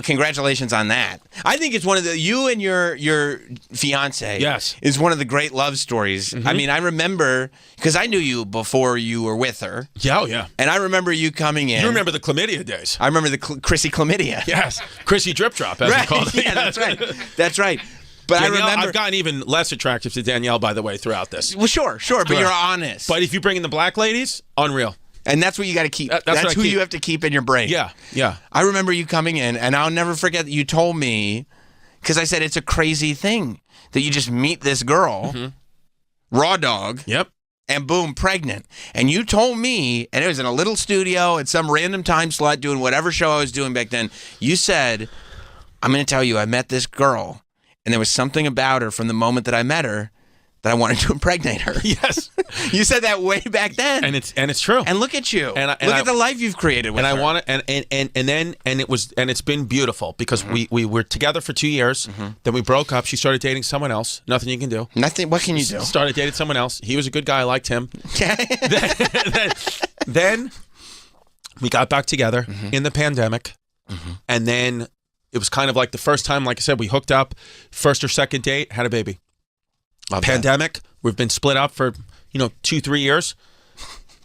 Congratulations on that. I think it's one of you and your fiance is one of the great love stories. Mm-hmm. I mean, I remember, because I knew you before you were with her. Yeah. And I remember you coming in. You remember the chlamydia days. I remember the Chrissy chlamydia. Yes. Chrissy drip drop, as we called it. Yeah, that's right. That's right. But Danielle, I remember, I've gotten even less attractive to Danielle, by the way, throughout this. Well, sure, but you're honest. But if you bring in the black ladies, unreal. And that's what you got to keep. That's who you have to keep in your brain. Yeah. I remember you coming in, and I'll never forget that you told me, because I said it's a crazy thing that you just meet this girl, raw dog. Yep. And boom, pregnant. And you told me, and it was in a little studio at some random time slot doing whatever show I was doing back then. You said, I'm going to tell you, I met this girl. And there was something about her from the moment that I met her that I wanted to impregnate her. Yes, you said that way back then, and it's true. And look at you, look at the life you've created with her. And I want it, and it's been beautiful because we were together for 2 years. Then we broke up. She started dating someone else. Nothing you can do. Nothing. What can you do? Started dating someone else. He was a good guy. I liked him. then we got back together in the pandemic, and then. It was kind of like the first time, like I said, we hooked up, first or second date, had a baby. Pandemic, we've been split up for, 2-3 years.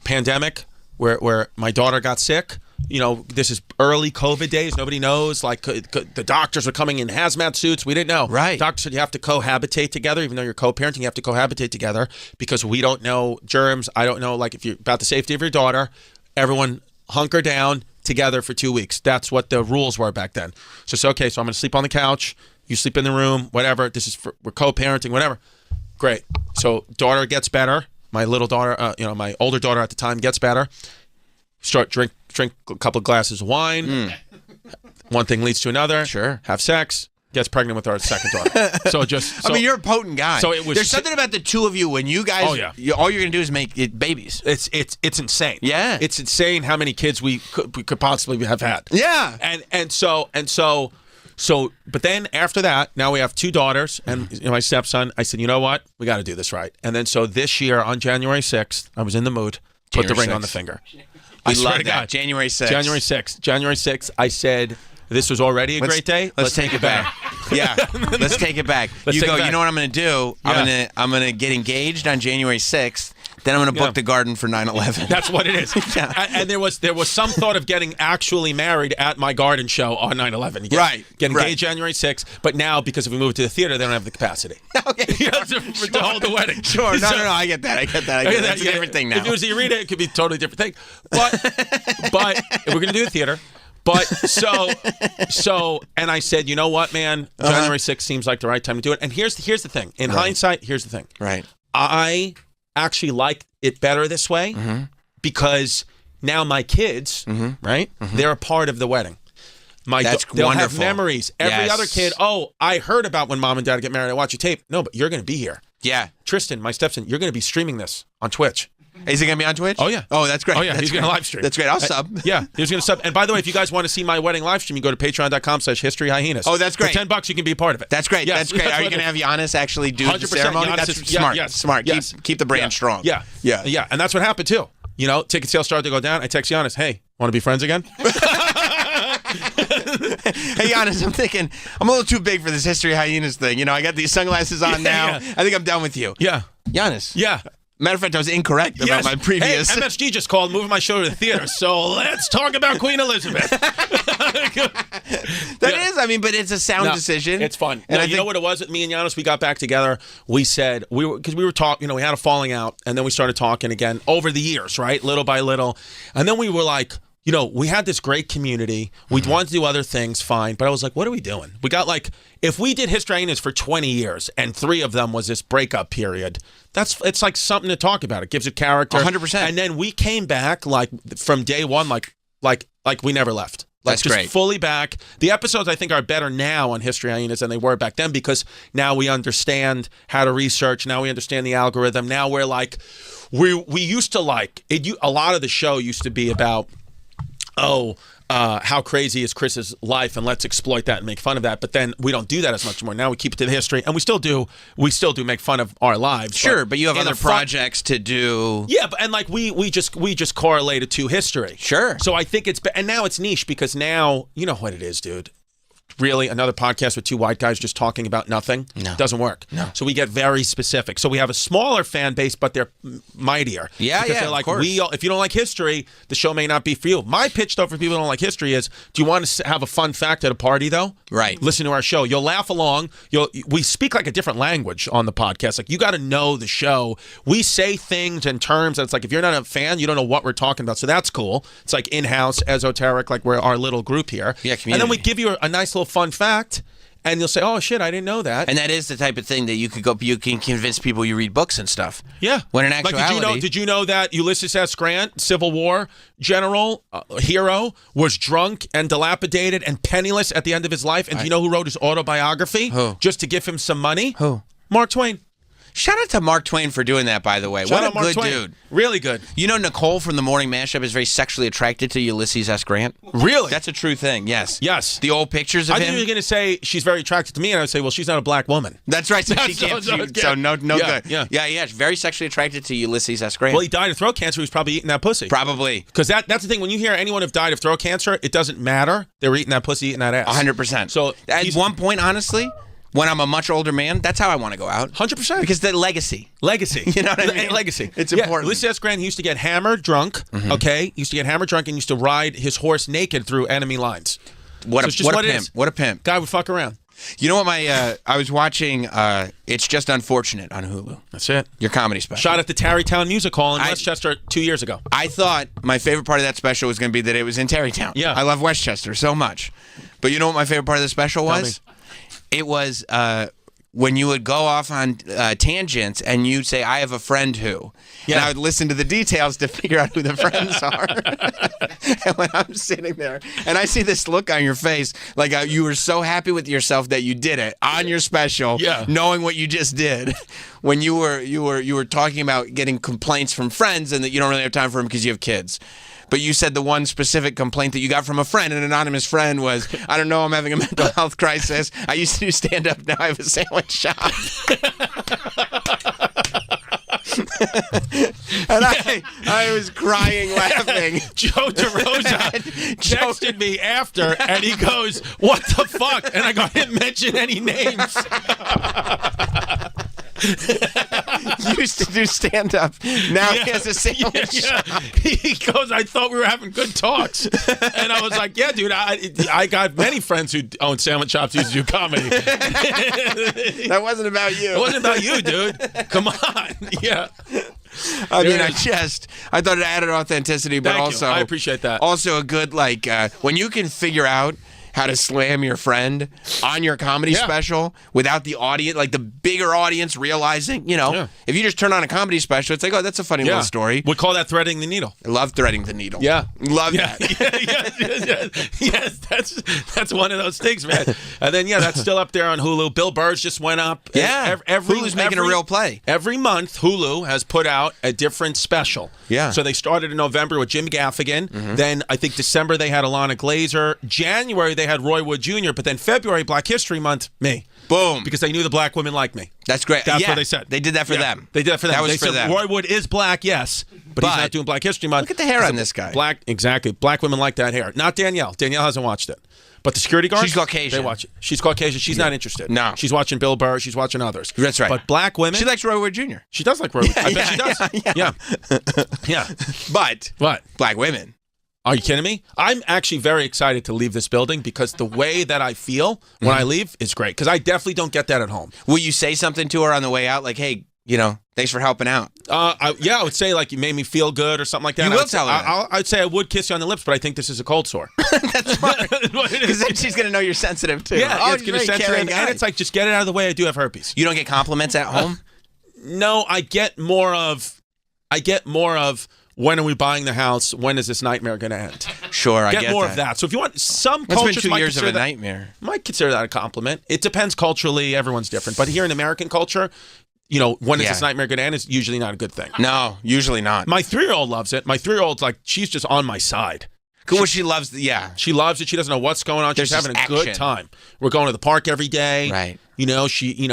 Pandemic, where my daughter got sick. This is early COVID days. Nobody knows. Like the doctors were coming in hazmat suits. We didn't know. Right. Doctor said you have to cohabitate together, even though you're co-parenting. You have to cohabitate together because we don't know germs. I don't know, like if you're about the safety of your daughter. Everyone hunker down. Together for 2 weeks. That's what the rules were back then. So it's okay. So I'm going to sleep on the couch. You sleep in the room. Whatever. We're co-parenting. Whatever. Great. So daughter gets better. My little daughter, my older daughter at the time gets better. Start drink a couple of glasses of wine. One thing leads to another. Sure. Have sex. Gets pregnant with our second daughter. I mean, you're a potent guy. So it was. There's something about the two of you when you guys. Oh yeah. All you're gonna do is make babies. It's insane. Yeah. It's insane how many kids we could possibly have had. Yeah. And so. But then after that, now we have 2 daughters and my stepson. I said, you know what? We got to do this right. And then so this year on January 6th, I was in the mood. Put the ring on the finger. I love that. January 6th. January 6th. I said. This was already a great day. Let's take it back. Yeah, let's take it back. You know what I'm going to do? Yeah. I'm going to get engaged on January 6th. Then I'm going to book the garden for 9/11. That's what it is. And there was some thought of getting actually married at my garden show on 9/11. Get engaged January 6th. But now, because if we move to the theater, they don't have the capacity. Okay. To hold the wedding. Sure. No. I get that. That's a different thing now. If it was the arena, it could be a totally different thing. But we're going to do the theater. But so, and I said, you know what, man? January 6th seems like the right time to do it. And here's the thing. In hindsight, here's the thing. Right. I actually like it better this way because now my kids, right? They're a part of the wedding. They'll have memories. Every other kid, I heard about when mom and dad get married. I watch your tape. No, but you're going to be here. Yeah. Tristan, my stepson, you're going to be streaming this on Twitch. Is he going to be on Twitch? Oh, yeah. Oh, that's great. Oh, yeah. He's going to live stream. That's great. I'll sub. Yeah. He's going to sub. And by the way, if you guys want to see my wedding live stream, you go to patreon.com/historyhyenas. Oh, that's great. For $10, you can be a part of it. That's great. Yes. That's great. Are you going to have Giannis actually do the ceremony? Giannis That's is, smart. Yes. Smart. Yes. Keep the brand strong. Yeah. And that's what happened, too. Ticket sales started to go down. I text Giannis, hey, want to be friends again? Hey, Giannis, I'm thinking I'm a little too big for this History Hyenas thing. I got these sunglasses on now. I think I'm done with you. Yeah. Giannis. Yeah. Matter of fact, I was incorrect about my previous. Hey, MSG just called, moving my show to the theater. So let's talk about Queen Elizabeth. That is, but it's a sound decision. It's fun. And you know what it was with me and Giannis? We got back together. We said because we were talking. We had a falling out, and then we started talking again over the years, right, little by little, and then we were like. We had this great community. We wanted to do other things, fine. But I was like, what are we doing? We got if we did History Hyenas for 20 years and 3 of them was this breakup period, it's like something to talk about. It gives it character. 100%. And then we came back from day one, like we never left. That's just great. fully back. The episodes, I think, are better now on History Hyenas than they were back then because now we understand how to research. Now we understand the algorithm. Now we're like, we used to like it. A lot of the show used to be about, how crazy is Chris's life, and let's exploit that and make fun of that. But then we don't do that as much more. Now we keep it to the history, and we still do make fun of our lives. Sure, but you have other projects to do. Yeah, and like we just correlate it to history. Sure. So I think and now it's niche because now you know what it is, dude. Really, another podcast with two white guys just talking about nothing? No. Doesn't work. No. So we get very specific. So we have a smaller fan base, but they're mightier. Yeah, because yeah, they're like, of course. if you don't like history, the show may not be for you. My pitch, though, for people who don't like history is, do you want to have a fun fact at a party, though? Right. Listen to our show. You'll laugh along. We speak like a different language on the podcast. Like, you got to know the show. We say things and terms that it's like, if you're not a fan, you don't know what we're talking about. So that's cool. It's like in-house, esoteric, like we're our little group here. Yeah, community. And then we give you a nice little fun fact. And you'll say, "Oh shit, I didn't know that." And that is the type of thing that you can convince people you read books and stuff. Yeah. When in actuality, like, did you know that Ulysses S. Grant, Civil War general, hero, was drunk and dilapidated and penniless at the end of his life? And do you know who wrote his autobiography? Who? Just to give him some money? Who? Mark Twain. Shout out to Mark Twain for doing that, by the way. Shout what out a Mark good Twain. dude. Really good. You know, Nicole from the Morning Mashup is very sexually attracted to Ulysses S. Grant? Really? That's a true thing, yes. Yes. The old pictures of I him. think you were going to say she's very attracted to me, and I would say, well, she's not a black woman. That's right. So she can't. So no Yeah, good. yeah. Yeah. She's very sexually attracted to Ulysses S. Grant. Well, he died of throat cancer. He was probably eating that pussy. Probably. Because that's the thing. When you hear anyone have died of throat cancer, it doesn't matter. They were eating that pussy, eating that ass. 100%. So at one point, honestly, when I'm a much older man, that's how I want to go out. 100%. Because the legacy. You know what I mean? Legacy. It's important. Ulysses S. Grant, he used to get hammered drunk, okay? He used to get hammered drunk and used to ride his horse naked through enemy lines. What So a it's just what it pimp. is. What a pimp. Guy would fuck around. You know what I was watching It's Just Unfortunate on Hulu. That's it. Your comedy special. Shot at the Tarrytown Music Hall in Westchester 2 years ago. I thought my favorite part of that special was going to be that it was in Tarrytown. Yeah. I love Westchester so much. But you know what my favorite part of the special Tell was? It was when you would go off on tangents and you'd say, I have a friend who. Yeah. And I would listen to the details to figure out who the friends are. And when I'm sitting there and I see this look on your face, like you were so happy with yourself that you did it on your special, knowing what you just did. When you were talking about getting complaints from friends and that you don't really have time for them because you have kids. But you said the one specific complaint that you got from a friend, an anonymous friend, was, I don't know, I'm having a mental health crisis. I used to do stand-up, now I have a sandwich shop. And I was crying laughing. Joe DeRosa texted me after, and he goes, what the fuck? And I go, I didn't mention any names. Used to do stand-up. Now he has a sandwich shop. He goes, I thought we were having good talks. And I was like, yeah, dude, I got many friends who own sandwich shops who used to do comedy. That wasn't about you. It wasn't about you, dude. Come on. Yeah. I mean, I thought it added authenticity, but Thank you. I appreciate that. Also a good, when you can figure out how to slam your friend on your comedy special without the audience, like the bigger audience realizing, if you just turn on a comedy special, it's like, oh, that's a funny little story. We call that threading the needle. I love threading the needle. Yeah. Love that. Yes, that's one of those things, man. And then, that's still up there on Hulu. Bill Burr's just went up. Yeah. Hulu's making a real play. Every month, Hulu has put out a different special. Yeah. So they started in November with Jim Gaffigan. Then I think December they had Alana Glazer. January they had Roy Wood Jr., but then February, Black History Month, me. Boom. Because they knew the black women liked me. That's great. That's what they said. They did that for them. They did that for them. That was they for said them. Roy Wood is black, yes, but he's not doing Black History Month. Look at the hair on this guy. Exactly. Black women like that hair. Not Danielle. Danielle hasn't watched it. But the security guard, she's Caucasian. They watch it. She's Caucasian. She's not interested. No. She's watching Bill Burr. She's watching others. That's right. But black women. She likes Roy Wood Jr. She does like Roy Wood. I bet she does. Yeah. But what? Black women. Are you kidding me? I'm actually very excited to leave this building because the way that I feel when I leave is great. Because I definitely don't get that at home. Will you say something to her on the way out? Like, hey, thanks for helping out. I would say like you made me feel good or something like that. You will tell her that. I'd say I would kiss you on the lips, but I think this is a cold sore. That's smart. Because then she's going to know you're sensitive too. Yeah, it's going to sensitive. And it's like, just get it out of the way. I do have herpes. You don't get compliments at home? No, I get more of, when are we buying the house? When is this nightmare going to end? Sure, I get more that. of that. So if you want some It's cultures, been 2 might years of consider a that- nightmare. Might consider that a compliment. It depends culturally. Everyone's different. But here in American culture, you know, when is this nightmare going to end? It's usually not a good thing. No, usually not. My 3-year-old loves it. My 3-year-old's like, she's just on my side. Well, she loves She loves it. She doesn't know what's going on. She's There's having just a good action. time. We're going to the park every day. Right. You know,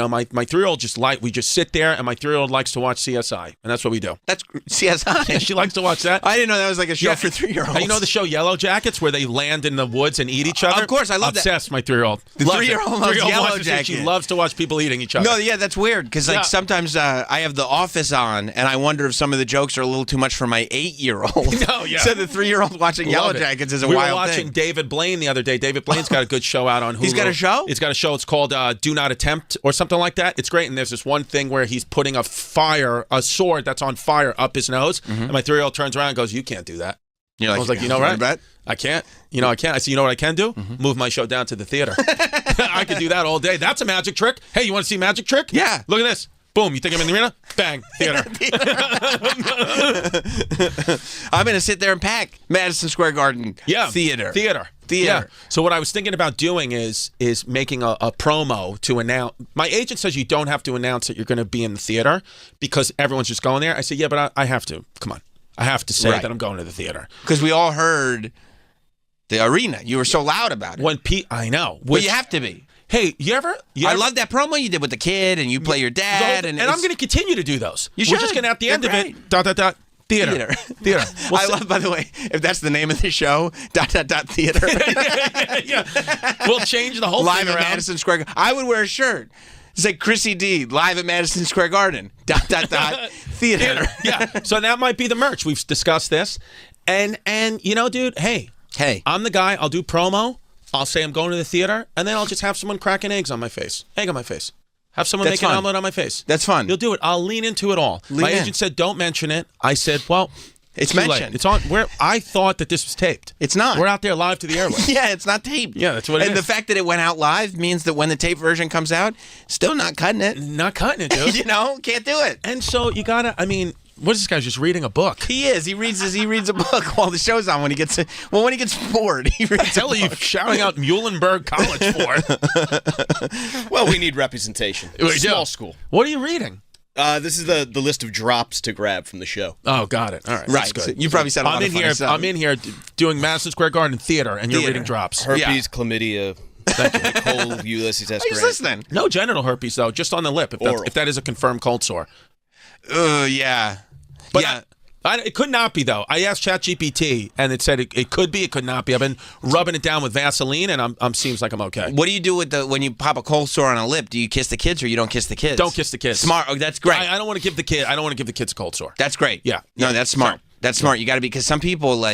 my 3-year-old we just sit there, and my 3-year-old likes to watch CSI, and that's what we do. That's CSI. She likes to watch that. I didn't know that was like a show for 3-year-olds. You know the show Yellow Jackets, where they land in the woods and eat each other? Of course, I love that. Obsessed, my 3-year-old. The 3-year-old loves Yellow Jackets. She loves to watch people eating each other. No, yeah, that's weird because like sometimes I have The Office on, and I wonder if some of the jokes are a little too much for my 8-year-old. No, yeah. So the 3-year-old watching Yellow Jackets is a we wild were watching thing. David Blaine the other day. David Blaine's got a good show out on Hulu. He's got a show? He's got a show. It's called Do Not Attempt or something like that. It's great. And there's this one thing where he's putting a sword that's on fire up his nose. And my 3-year-old turns around and goes, "You can't do that." You're I was like, you know what? Bet? I can't. You know, I can't. I said, you know what I can do? Move my show down to the theater. I could do that all day. That's a magic trick. Hey, you want to see magic trick? Yeah. Look at this. Boom. You think I'm in the arena? Bang. Theater. I'm going to sit there and pack Madison Square Garden Theater. Yeah. So what I was thinking about doing is making a promo to announce. My agent says you don't have to announce that you're going to be in the theater because everyone's just going there. I said, yeah, but I have to. Come on. I have to say that I'm going to the theater. Because we all heard the arena. You were so loud about it. I know. Well, you have to be. Hey, you ever? I love that promo you did with the kid, and you play your dad, and I'm going to continue to do those. You We're should. just going to at the end They're of it. Theater. I love, by the way, if that's the name of the show, theater. We'll change the whole live thing at around. Madison Square Garden. I would wear a shirt. It's like Chrissy D, live at Madison Square Garden. Theater. Yeah. So that might be the merch. We've discussed this. And you know, dude, hey, I'm the guy. I'll do promo. I'll say I'm going to the theater, and then I'll just have someone cracking egg on my face. Have someone make an omelet on my face. That's fun. You'll do it. I'll lean into it all. My agent said, don't mention it. I said, well, it's too late. mentioned. It's on. I thought that this was taped. It's not. We're out there live to the airwaves. Yeah, it's not taped. Yeah, that's what it is. And the fact that it went out live means that when the tape version comes out, still not cutting it. Not cutting it, dude. You know, can't do it. And so you gotta. I mean, what is this guy just reading a book? He is. He reads a book while the show's on. When he gets bored, he reads. Hell, are you shouting out Muhlenberg College for? Well, we need representation. It's a small school. What are you reading? This is the list of drops to grab from the show. Oh, got it. All right, right. That's good. So you probably said a lot of funny stuff. I'm in here doing Madison Square Garden Theater, and you're reading drops. Herpes, chlamydia, cold Ulysses S. He's Grant. listening. No genital herpes though, just on the lip. If that is a confirmed cold sore. Yeah. But yeah. it could not be though. I asked ChatGPT, and it said it could be, it could not be. I've been rubbing it down with Vaseline, and I'm seems like I'm okay. What do you do with when you pop a cold sore on a lip? Do you kiss the kids or you don't kiss the kids? Don't kiss the kids. Smart. Oh, that's great. I don't want to give the kid. I don't want to give the kids a cold sore. That's great. Yeah. No, that's smart. That's smart. You got to be, because some people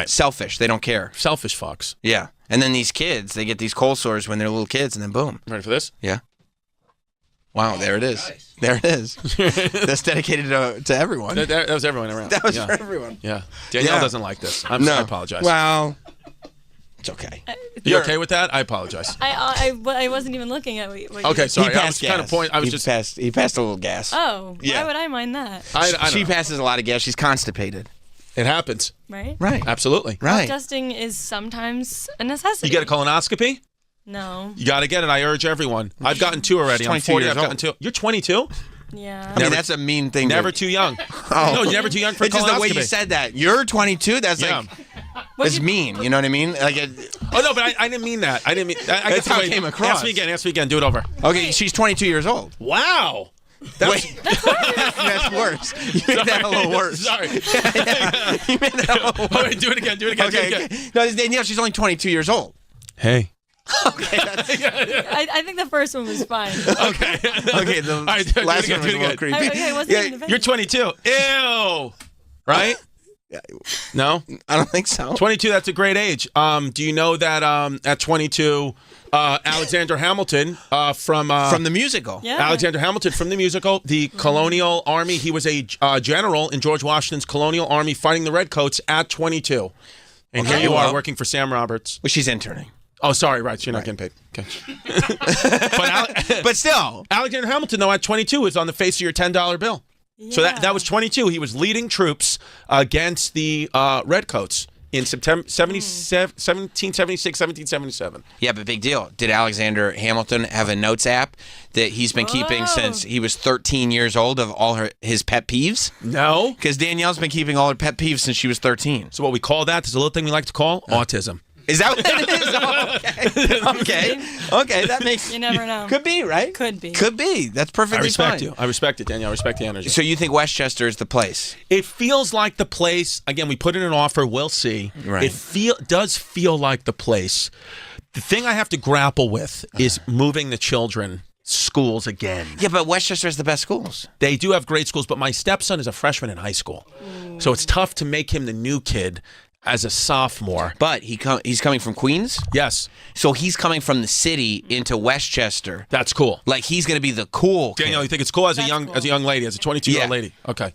selfish. They don't care. Selfish fucks. Yeah. And then these kids, they get these cold sores when they're little kids, and then boom. Ready for this? Yeah. Wow, there it is. Nice. There it is. That's dedicated to everyone. That was everyone around. That was for everyone. Yeah. Danielle doesn't like this. I apologize. Well, it's okay. You okay with that? I apologize. I wasn't even looking at what Okay, sorry. I was kind of he passed a little gas. Oh, why would I mind that? She passes a lot of gas. She's constipated. It happens. Right? Right. Absolutely. Right. Adjusting is sometimes a necessity. You get a colonoscopy? No. You got to get it. I urge everyone. I've gotten 2 already. I'm 40. I've gotten 2. You're 22? Yeah. I mean, that's a mean thing. Never too young. No, you're never too young for a colonoscopy. It's just the way you said that. You're 22? That's it's mean. You know what I mean? Oh, no, but I didn't mean that. I didn't mean that. That's how it came across. Ask me again. Do it over. Okay, she's 22 years old. Wow. Wait, that's worse. You made that a little worse. Sorry. You made that a little worse. All right, do it again. Okay. No, this is Danielle. She's only 22 years old. Hey. Okay. I think the first one was fine. Okay. Okay. The last one was a little creepy. I wasn't even offended. You're 22. Ew. Right? No? I don't think so. 22, that's a great age. Do you know that at 22, Alexander Hamilton from the musical. Yeah. Alexander Hamilton from the musical, the Colonial Army. He was a general in George Washington's Colonial Army fighting the Redcoats at 22. And here you are working for Sam Roberts. Well, she's interning. Oh, sorry, right. So you're not getting paid. Okay. But still. Alexander Hamilton, though, at 22 is on the face of your $10 bill. Yeah. So that was 22. He was leading troops against the Redcoats in September 1776, 1777. Yeah, but big deal. Did Alexander Hamilton have a notes app that he's been keeping since he was 13 years old of all his pet peeves? No. Because Danielle's been keeping all her pet peeves since she was 13. So what we call that, there's a little thing we like to call autism. Is that what it is? Oh, okay. Okay, that makes... You never know. Could be, right? Could be. Could be. That's I perfectly respect fine. you. I respect it, Danielle. I respect the energy. So you think Westchester is the place? It feels like the place. Again, we put in an offer. We'll see. Right. It does feel like the place. The thing I have to grapple with is moving the children schools again. Yeah, but Westchester has the best schools. They do have great schools, but my stepson is a freshman in high school. So it's tough to make him the new kid as a sophomore. But he's coming from Queens? Yes. So he's coming from the city into Westchester. That's cool. Like he's going to be the cool kid. Danielle, you think it's cool as a young lady, as a 22-year-old Yeah. lady? Okay.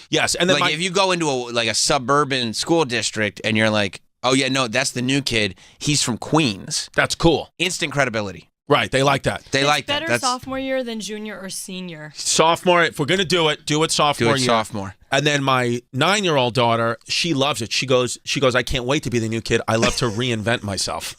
Yes, and then Like if you go into a suburban school district and you're like, oh yeah, no, that's the new kid. He's from Queens. that's cool. Instant credibility. Right, they like that. They like that. Better That's sophomore year than junior or senior. Sophomore, if we're going to do it sophomore year. sophomore. And then my 9-year-old daughter, she loves it. She goes, I can't wait to be the new kid. I love to reinvent myself.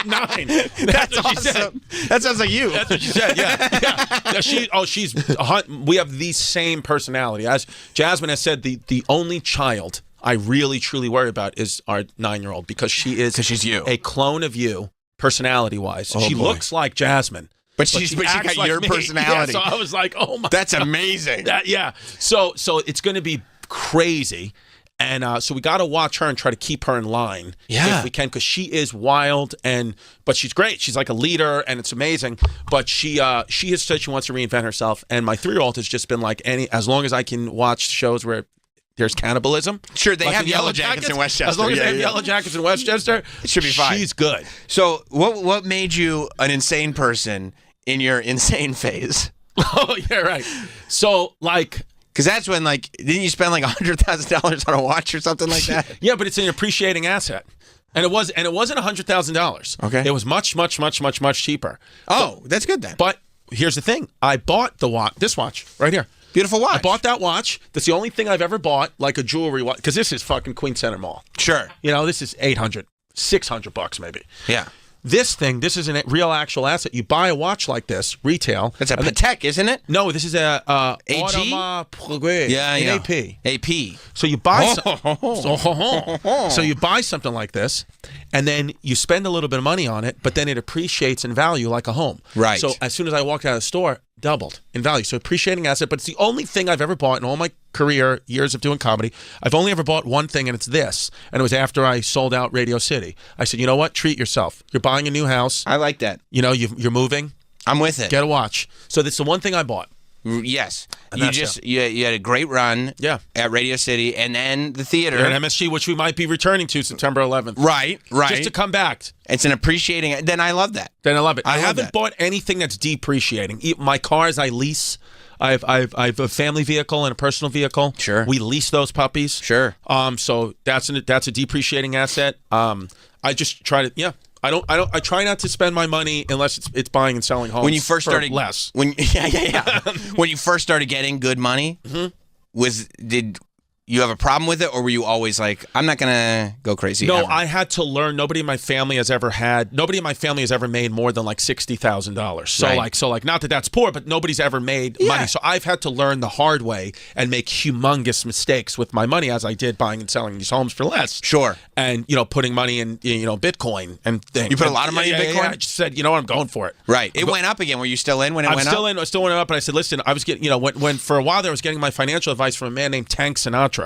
9. That's what she said. That sounds like you. That's what she said. Yeah. We have the same personality. As Jasmine has said, the only child I really truly worry about is our 9-year-old because she's you. a clone of you, personality-wise. Oh, she boy. looks like Jasmine. But she acts got like your me. personality. Yeah, so I was like, oh my. That's amazing. Yeah. So it's going to be crazy. And so we got to watch her and try to keep her in line if we can, because she is wild, but she's great. She's like a leader, and it's amazing. But she has said she wants to reinvent herself, and my 3-year-old has just been like, as long as I can watch shows where there's cannibalism. Sure, they like have Yellow Jackets in Westchester. As long as they have Yellow Jackets in Westchester, it should be fine. She's good. So what made you an insane person in your insane phase? Oh, yeah, right. So, like... Because that's when, like, didn't you spend like $100,000 on a watch or something like that? Yeah, but it's an appreciating asset. And it wasn't $100,000. Okay. It was much cheaper. Oh, that's good then. But here's the thing. I bought this watch right here. Beautiful watch. I bought that watch. That's the only thing I've ever bought, like a jewelry watch, because this is fucking Queen Center Mall. Sure. You know, this is $800, $600 maybe. Yeah. This is a real actual asset. You buy a watch like this, retail. That's a Patek, isn't it? No, this is a AG? Audemars Piguet. Yeah. AP. AP. So you buy so you buy something like this, and then you spend a little bit of money on it, but then it appreciates in value like a home. Right. So as soon as I walked out of the store, doubled in value. So appreciating asset, but it's the only thing I've ever bought in all my career, years of doing comedy. I've only ever bought one thing, and it's this. And it was after I sold out Radio City. I said, you know what? Treat yourself. You're buying a new house. I like that. You know, you're moving. I'm with it. Get a watch. So that's the one thing I bought. Yes. And You that's just you had a great run at Radio City and then the theater. At MSG, which we might be returning to September 11th. Right. Just to come back. It's an appreciating. Then I love that. Then I love it. I love haven't that. bought anything that's depreciating. My cars I lease. I've a family vehicle and a personal vehicle. Sure. We lease those puppies. Sure. So that's a depreciating asset. I just try to I try not to spend my money unless it's buying and selling homes. When you first for started less. when you first started getting good money, did you have a problem with it, or were you always like, I'm not gonna go crazy? No, ever? I had to learn. Nobody in my family has ever made more than like $60,000. So like not that that's poor, but nobody's ever made money. So I've had to learn the hard way and make humongous mistakes with my money, as I did buying and selling these homes for less. Sure. And putting money in Bitcoin and things. You put a lot of money in Bitcoin? Yeah, I just said, you know what, I'm going for it. Right. It went up again. Were you still in when it went up? I still went up, and I said, listen, I was getting, when for a while there I was getting my financial advice from a man named Tank Sinatra.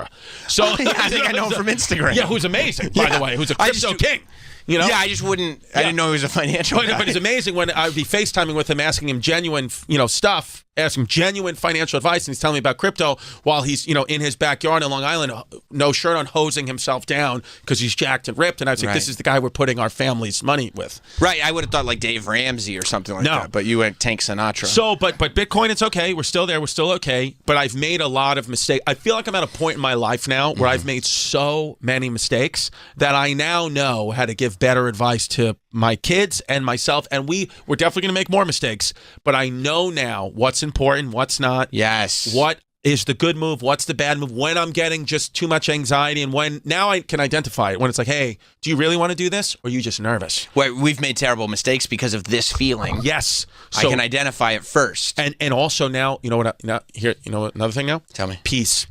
So I think I know him from Instagram. Yeah, who's amazing, by the way, who's a crypto king. Yeah, I just wouldn't. I didn't know he was a financial guy. But it's amazing when I would be FaceTiming with him, asking him genuine, stuff, asking genuine financial advice, and he's telling me about crypto while he's, in his backyard in Long Island, no shirt on, hosing himself down because he's jacked and ripped. And I was like, this is the guy we're putting our family's money with. Right. I would have thought like Dave Ramsey or something like that. But you went Tank Sinatra. So, but Bitcoin, it's okay. We're still there. We're still okay. But I've made a lot of mistakes. I feel like I'm at a point in my life now where I've made so many mistakes that I now know how to give better advice to my kids and myself. And we're definitely going to make more mistakes. But I know now what's important, what's not. Yes. What is the good move? What's the bad move? When I'm getting just too much anxiety, and when now I can identify it. When it's like, hey, do you really want to do this, or are you just nervous? Well, we've made terrible mistakes because of this feeling. Yes, I can identify it first. And also now, you know what? Now here, you know what? Another thing now. Tell me. Peace.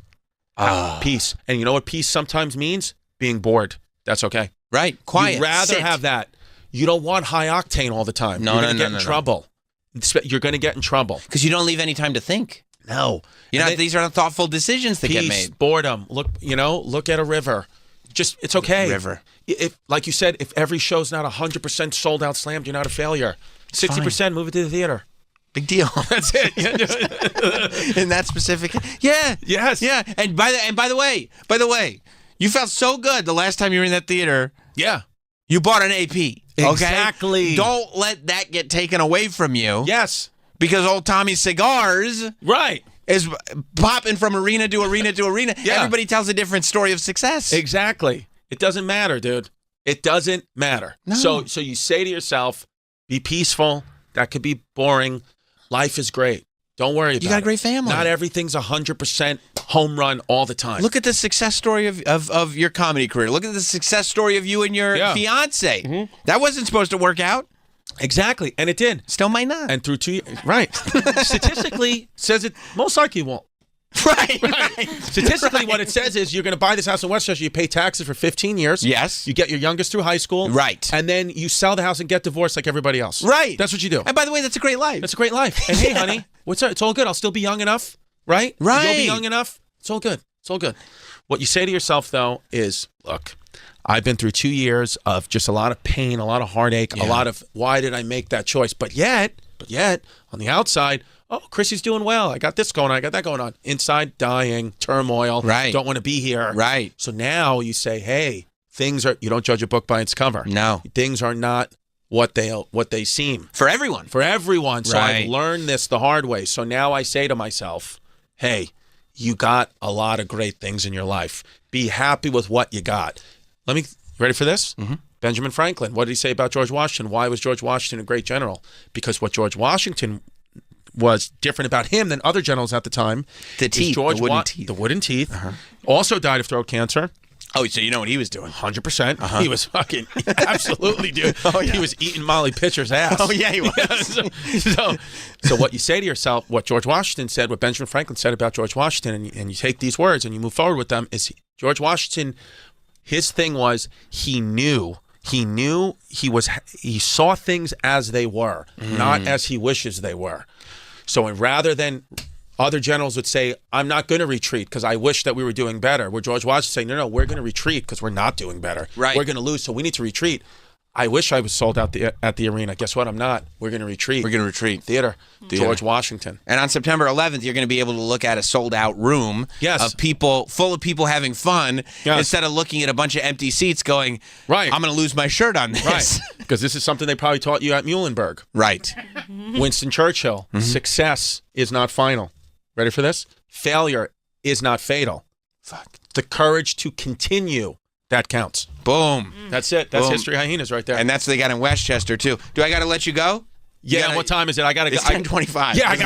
Peace. And you know what peace sometimes means? Being bored. That's okay. Right. Quiet. You'd rather have that. You don't want high octane all the time. No, You're going to get in trouble. You're going to get in trouble. Because you don't leave any time to think. No. These are not thoughtful decisions that get made. Boredom. Look at a river. Just, it's okay. River. If, like you said, if every show's not 100% sold out slammed, you're not a failure. 60%, move it to the theater. Big deal. That's it. In that specific. Yeah. Yes. Yeah. And by the way, you felt so good the last time you were in that theater. Yeah. You bought an AP. Okay? Exactly. Don't let that get taken away from you. Yes. Because old Tommy Cigars is popping from arena to arena to arena. Yeah. Everybody tells a different story of success. Exactly. It doesn't matter, dude. It doesn't matter. No. So you say to yourself, be peaceful. That could be boring. Life is great. Don't worry about it. You got a great family. Not everything's 100% home run all the time. Look at the success story of your comedy career. Look at the success story of you and your fiance. Mm-hmm. That wasn't supposed to work out. Exactly. And it did. Still might not. And through 2 years. Right. Statistically, says it most likely won't. Right. Statistically, what it says is you're going to buy this house in Westchester, you pay taxes for 15 years. Yes. You get your youngest through high school. Right. And then you sell the house and get divorced like everybody else. Right. That's what you do. And by the way, that's a great life. That's a great life. And hey, honey, what's up? It's all good. I'll still be young enough, right? Right. You'll be young enough. It's all good. It's all good. What you say to yourself, though, is, look, I've been through 2 years of just a lot of pain, a lot of heartache, a lot of why did I make that choice? But yet, on the outside, oh, Chrissy's doing well. I got this going on. I got that going on. Inside, dying, turmoil. Right. Don't want to be here. Right. So now you say, hey, you don't judge a book by its cover. No. Things are not what they seem. For everyone. For everyone. So Right. I've learned this the hard way. So now I say to myself, hey, you got a lot of great things in your life. Be happy with what you got. Ready for this? Mm-hmm. Benjamin Franklin. What did he say about George Washington? Why was George Washington a great general? Because what George Washington was different about him than other generals at the time. The teeth, George the wooden teeth. The wooden teeth. Also died of throat cancer. Oh, so you know what he was doing. 100%. He was fucking, absolutely, dude. Oh, yeah. He was eating Molly Pitcher's ass. Oh, yeah, he was. So what you say to yourself, what George Washington said, what Benjamin Franklin said about George Washington, and you take these words and you move forward with them, is George Washington, his thing was he saw things as they were, not as he wishes they were. So rather than other generals would say, I'm not going to retreat because I wish that we were doing better, where George Washington saying, no, we're going to retreat because we're not doing better. Right. We're going to lose, so we need to retreat. I wish I was sold out at the arena. Guess what? I'm not. We're going to retreat. We're going to retreat. Theater. George Washington. And on September 11th, you're going to be able to look at a sold-out room of people, full of people having fun, instead of looking at a bunch of empty seats going, right, I'm going to lose my shirt on this. Right. Because this is something they probably taught you at Muhlenberg. Right. Winston Churchill. Success is not final. Ready for this? Failure is not fatal. Fuck. The courage to continue, that counts. Boom. That's it. That's Boom. History Hyenas right there. And that's what they got in Westchester, too. Do I got to let you go? Yeah, what time is it? I got to go. It's 10:25. Yeah, I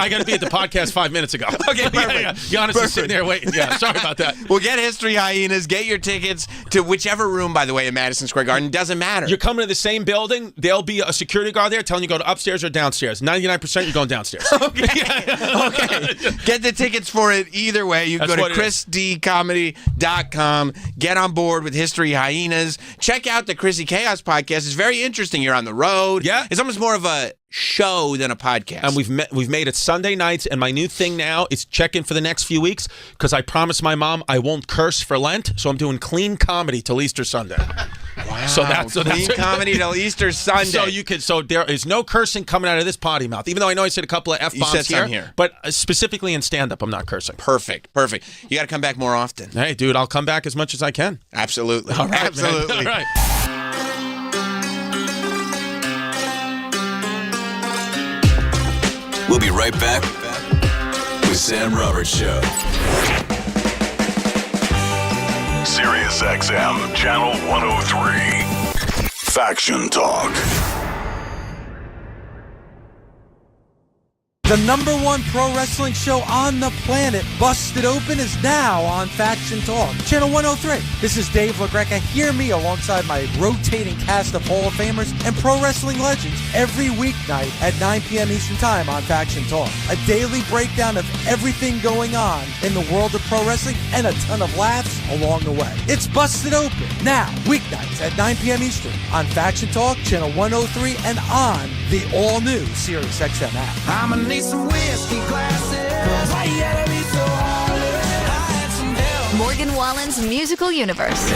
got to be at the podcast 5 minutes ago. Okay, perfect. Yeah. Giannis is sitting there waiting. Yeah, sorry about that. Well, get History Hyenas. Get your tickets to whichever room, by the way, in Madison Square Garden. Doesn't matter. You're coming to the same building. There'll be a security guard there telling you to go to upstairs or downstairs. 99% you're going downstairs. Okay. Okay. Get the tickets for it either way. You can go to chrisdcomedy.com. Get on board with History Hyenas. Check out the Chrissy Chaos podcast. It's very interesting. You're on the road. Yeah. It's almost more of a show than a podcast. And we've made it Sunday nights, and my new thing now is check in for the next few weeks because I promised my mom I won't curse for Lent, so I'm doing clean comedy till Easter Sunday. Wow. So that's clean comedy till Easter Sunday. So there is no cursing coming out of this potty mouth, even though I know I said a couple of F-bombs here. But specifically in stand-up, I'm not cursing. Perfect. You got to come back more often. Hey, dude, I'll come back as much as I can. Absolutely. All right, absolutely. All right. We'll be right back with Sam Roberts Show. Sirius XM, Channel 103. Faction Talk. The #1 pro wrestling show on the planet, Busted Open, is now on Faction Talk, Channel 103. This is Dave LaGreca. Hear me alongside my rotating cast of Hall of Famers and pro wrestling legends every weeknight at 9 p.m. Eastern Time on Faction Talk. A daily breakdown of everything going on in the world of pro wrestling and a ton of laughs along the way. It's Busted Open, now, weeknights at 9 p.m. Eastern on Faction Talk, Channel 103, and on the all-new SiriusXM app. I'ma need some whiskey glasses. Why you gotta be so hard? I had some help. Morgan Wallen's musical universe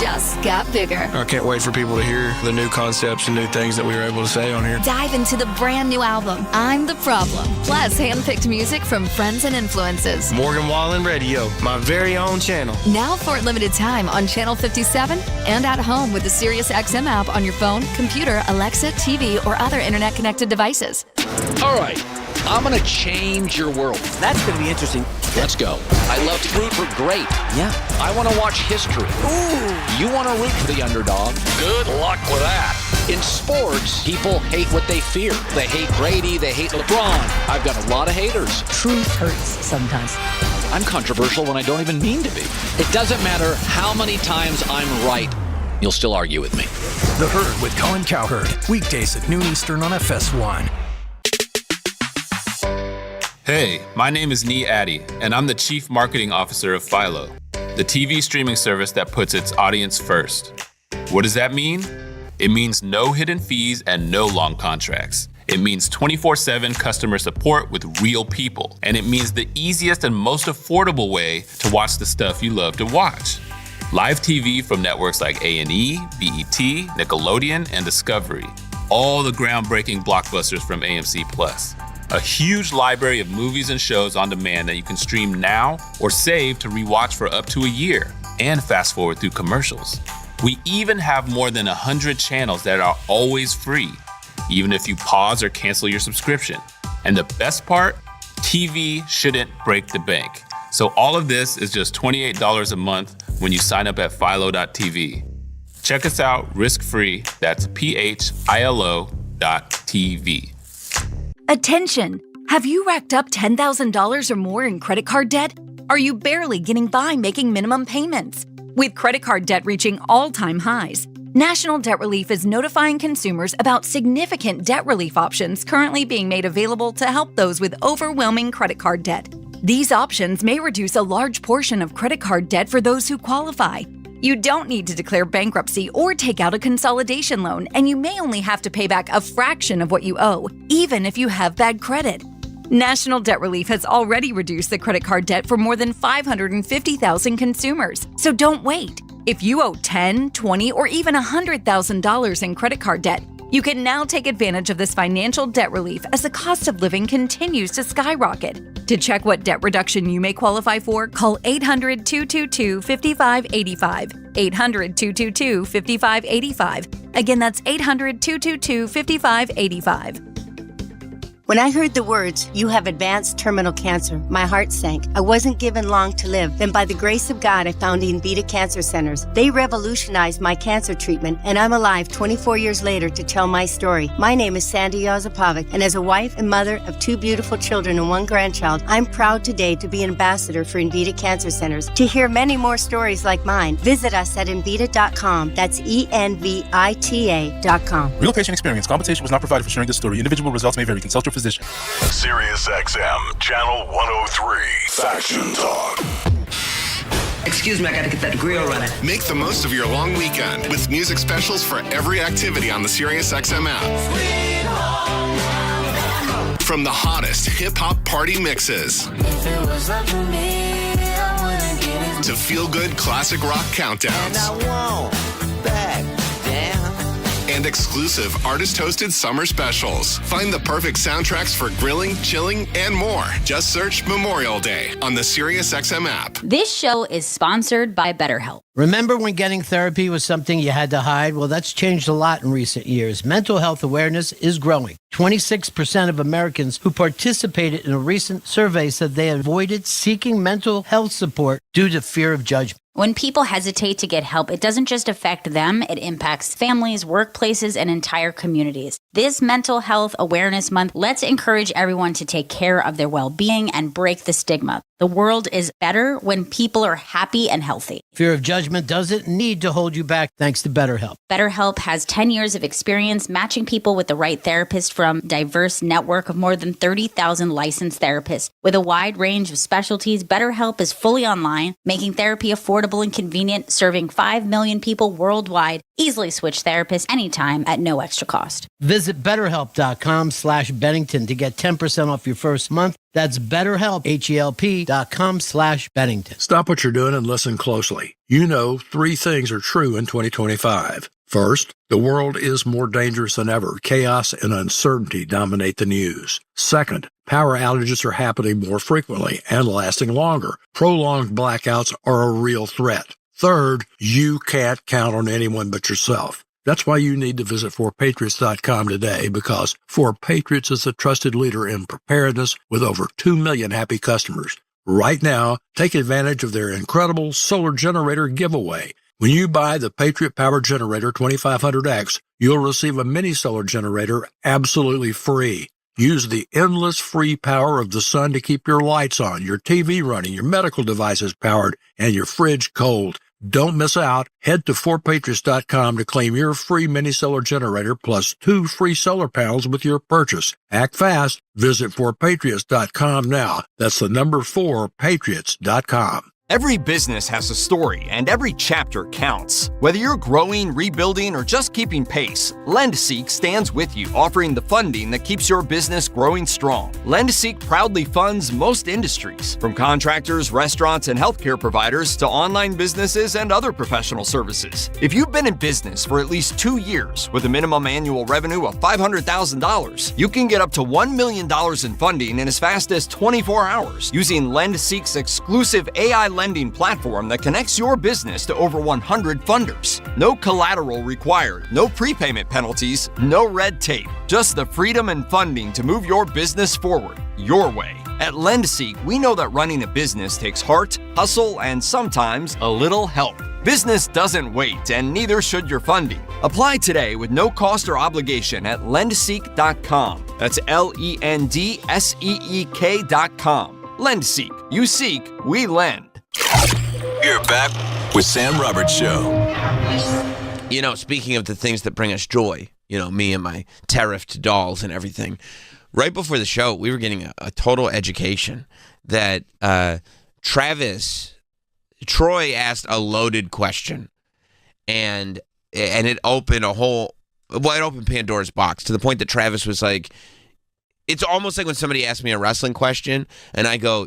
just got bigger. I can't wait for people to hear the new concepts and new things that we were able to say on here. Dive into the brand new album, I'm the Problem. Plus, handpicked music from friends and influences. Morgan Wallen Radio, my very own channel. Now for a limited time on Channel 57 and at home with the SiriusXM app on your phone, computer, Alexa, TV, or other internet-connected devices. All right, I'm going to change your world. That's going to be interesting. Let's go. I love to root for great. Yeah. I want to watch history. Ooh. You want to root for the underdog. Good luck with that. In sports, people hate what they fear. They hate Brady. They hate LeBron. I've got a lot of haters. Truth hurts sometimes. I'm controversial when I don't even mean to be. It doesn't matter how many times I'm right. You'll still argue with me. The Herd with Colin Cowherd. Weekdays at noon Eastern on FS1. Hey, my name is Nee Addy, and I'm the Chief Marketing Officer of Philo, the TV streaming service that puts its audience first. What does that mean? It means no hidden fees and no long contracts. It means 24/7 customer support with real people. And it means the easiest and most affordable way to watch the stuff you love to watch. Live TV from networks like A&E, BET, Nickelodeon, and Discovery. All the groundbreaking blockbusters from AMC+. A huge library of movies and shows on demand that you can stream now or save to rewatch for up to a year and fast forward through commercials. We even have more than 100 channels that are always free, even if you pause or cancel your subscription. And the best part, TV shouldn't break the bank. So all of this is just $28 a month when you sign up at philo.tv. Check us out risk-free. That's philo.tv. Attention! Have you racked up $10,000 or more in credit card debt? Are you barely getting by making minimum payments? With credit card debt reaching all-time highs, National Debt Relief is notifying consumers about significant debt relief options currently being made available to help those with overwhelming credit card debt. These options may reduce a large portion of credit card debt for those who qualify. You don't need to declare bankruptcy or take out a consolidation loan, and you may only have to pay back a fraction of what you owe, even if you have bad credit. National Debt Relief has already reduced the credit card debt for more than 550,000 consumers, so don't wait. If you owe $10,000, $20,000, or even $100,000 in credit card debt, you can now take advantage of this financial debt relief as the cost of living continues to skyrocket. To check what debt reduction you may qualify for, call 800-222-5585. 800-222-5585. Again, that's 800-222-5585. When I heard the words, "You have advanced terminal cancer," my heart sank. I wasn't given long to live. Then by the grace of God, I found Invita Cancer Centers. They revolutionized my cancer treatment, and I'm alive 24 years later to tell my story. My name is Sandy Yozapovic, and as a wife and mother of 2 beautiful children and 1 grandchild, I'm proud today to be an ambassador for Invita Cancer Centers. To hear many more stories like mine, visit us at Invita.com. That's ENVITA.com. Real patient experience. Compensation was not provided for sharing this story. Individual results may vary. Consult your physician. SiriusXM, Channel 103. Faction Talk. Excuse me, I gotta get that grill running. Make the most of your long weekend with music specials for every activity on the SiriusXM app. From the hottest hip-hop party mixes to feel-good classic rock countdowns. And exclusive artist-hosted summer specials. Find the perfect soundtracks for grilling, chilling, and more. Just search Memorial Day on the SiriusXM app. This show is sponsored by BetterHelp. Remember when getting therapy was something you had to hide? Well, that's changed a lot in recent years. Mental health awareness is growing. 26% of Americans who participated in a recent survey said they avoided seeking mental health support due to fear of judgment. When people hesitate to get help, it doesn't just affect them, it impacts families, workplaces, and entire communities. This Mental Health Awareness Month, let's encourage everyone to take care of their well-being and break the stigma. The world is better when people are happy and healthy. Fear of judgment doesn't need to hold you back thanks to BetterHelp. BetterHelp has 10 years of experience matching people with the right therapist from a diverse network of more than 30,000 licensed therapists. With a wide range of specialties, BetterHelp is fully online, making therapy affordable and convenient, serving 5 million people worldwide. Easily switch therapists anytime at no extra cost. Visit BetterHelp.com/Bennington to get 10% off your first month. That's BetterHelp, HELP.com/Bennington. Stop what you're doing and listen closely. You know 3 things are true in 2025. First, the world is more dangerous than ever. Chaos and uncertainty dominate the news. Second, power outages are happening more frequently and lasting longer. Prolonged blackouts are a real threat. Third, you can't count on anyone but yourself. That's why you need to visit forpatriots.com today, because For Patriots is the trusted leader in preparedness with over 2 million happy customers. Right now, take advantage of their incredible solar generator giveaway. When you buy the Patriot Power Generator 2500X, you'll receive a mini solar generator absolutely free. Use the endless free power of the sun to keep your lights on, your TV running, your medical devices powered, and your fridge cold. Don't miss out. Head to forpatriots.com to claim your free mini solar generator plus 2 free solar panels with your purchase. Act fast. Visit forpatriots.com now. That's the number 4patriots.com. Every business has a story, and every chapter counts. Whether you're growing, rebuilding, or just keeping pace, LendSeek stands with you, offering the funding that keeps your business growing strong. LendSeek proudly funds most industries, from contractors, restaurants, and healthcare providers to online businesses and other professional services. If you've been in business for at least 2 years with a minimum annual revenue of $500,000, you can get up to $1 million in funding in as fast as 24 hours using LendSeek's exclusive AI lending platform that connects your business to over 100 funders. No collateral required, no prepayment penalties, no red tape. Just the freedom and funding to move your business forward, your way. At LendSeek, we know that running a business takes heart, hustle, and sometimes a little help. Business doesn't wait, and neither should your funding. Apply today with no cost or obligation at lendseek.com. That's LENDSEEK.com. LendSeek. You seek, we lend. You're back with Sam Roberts Show. You know, speaking of the things that bring us joy, you know, me and my tariffed dolls and everything, right before the show, we were getting a total education that Troy asked a loaded question, and it opened it opened Pandora's box to the point that Travis was like, it's almost like when somebody asks me a wrestling question, and I go,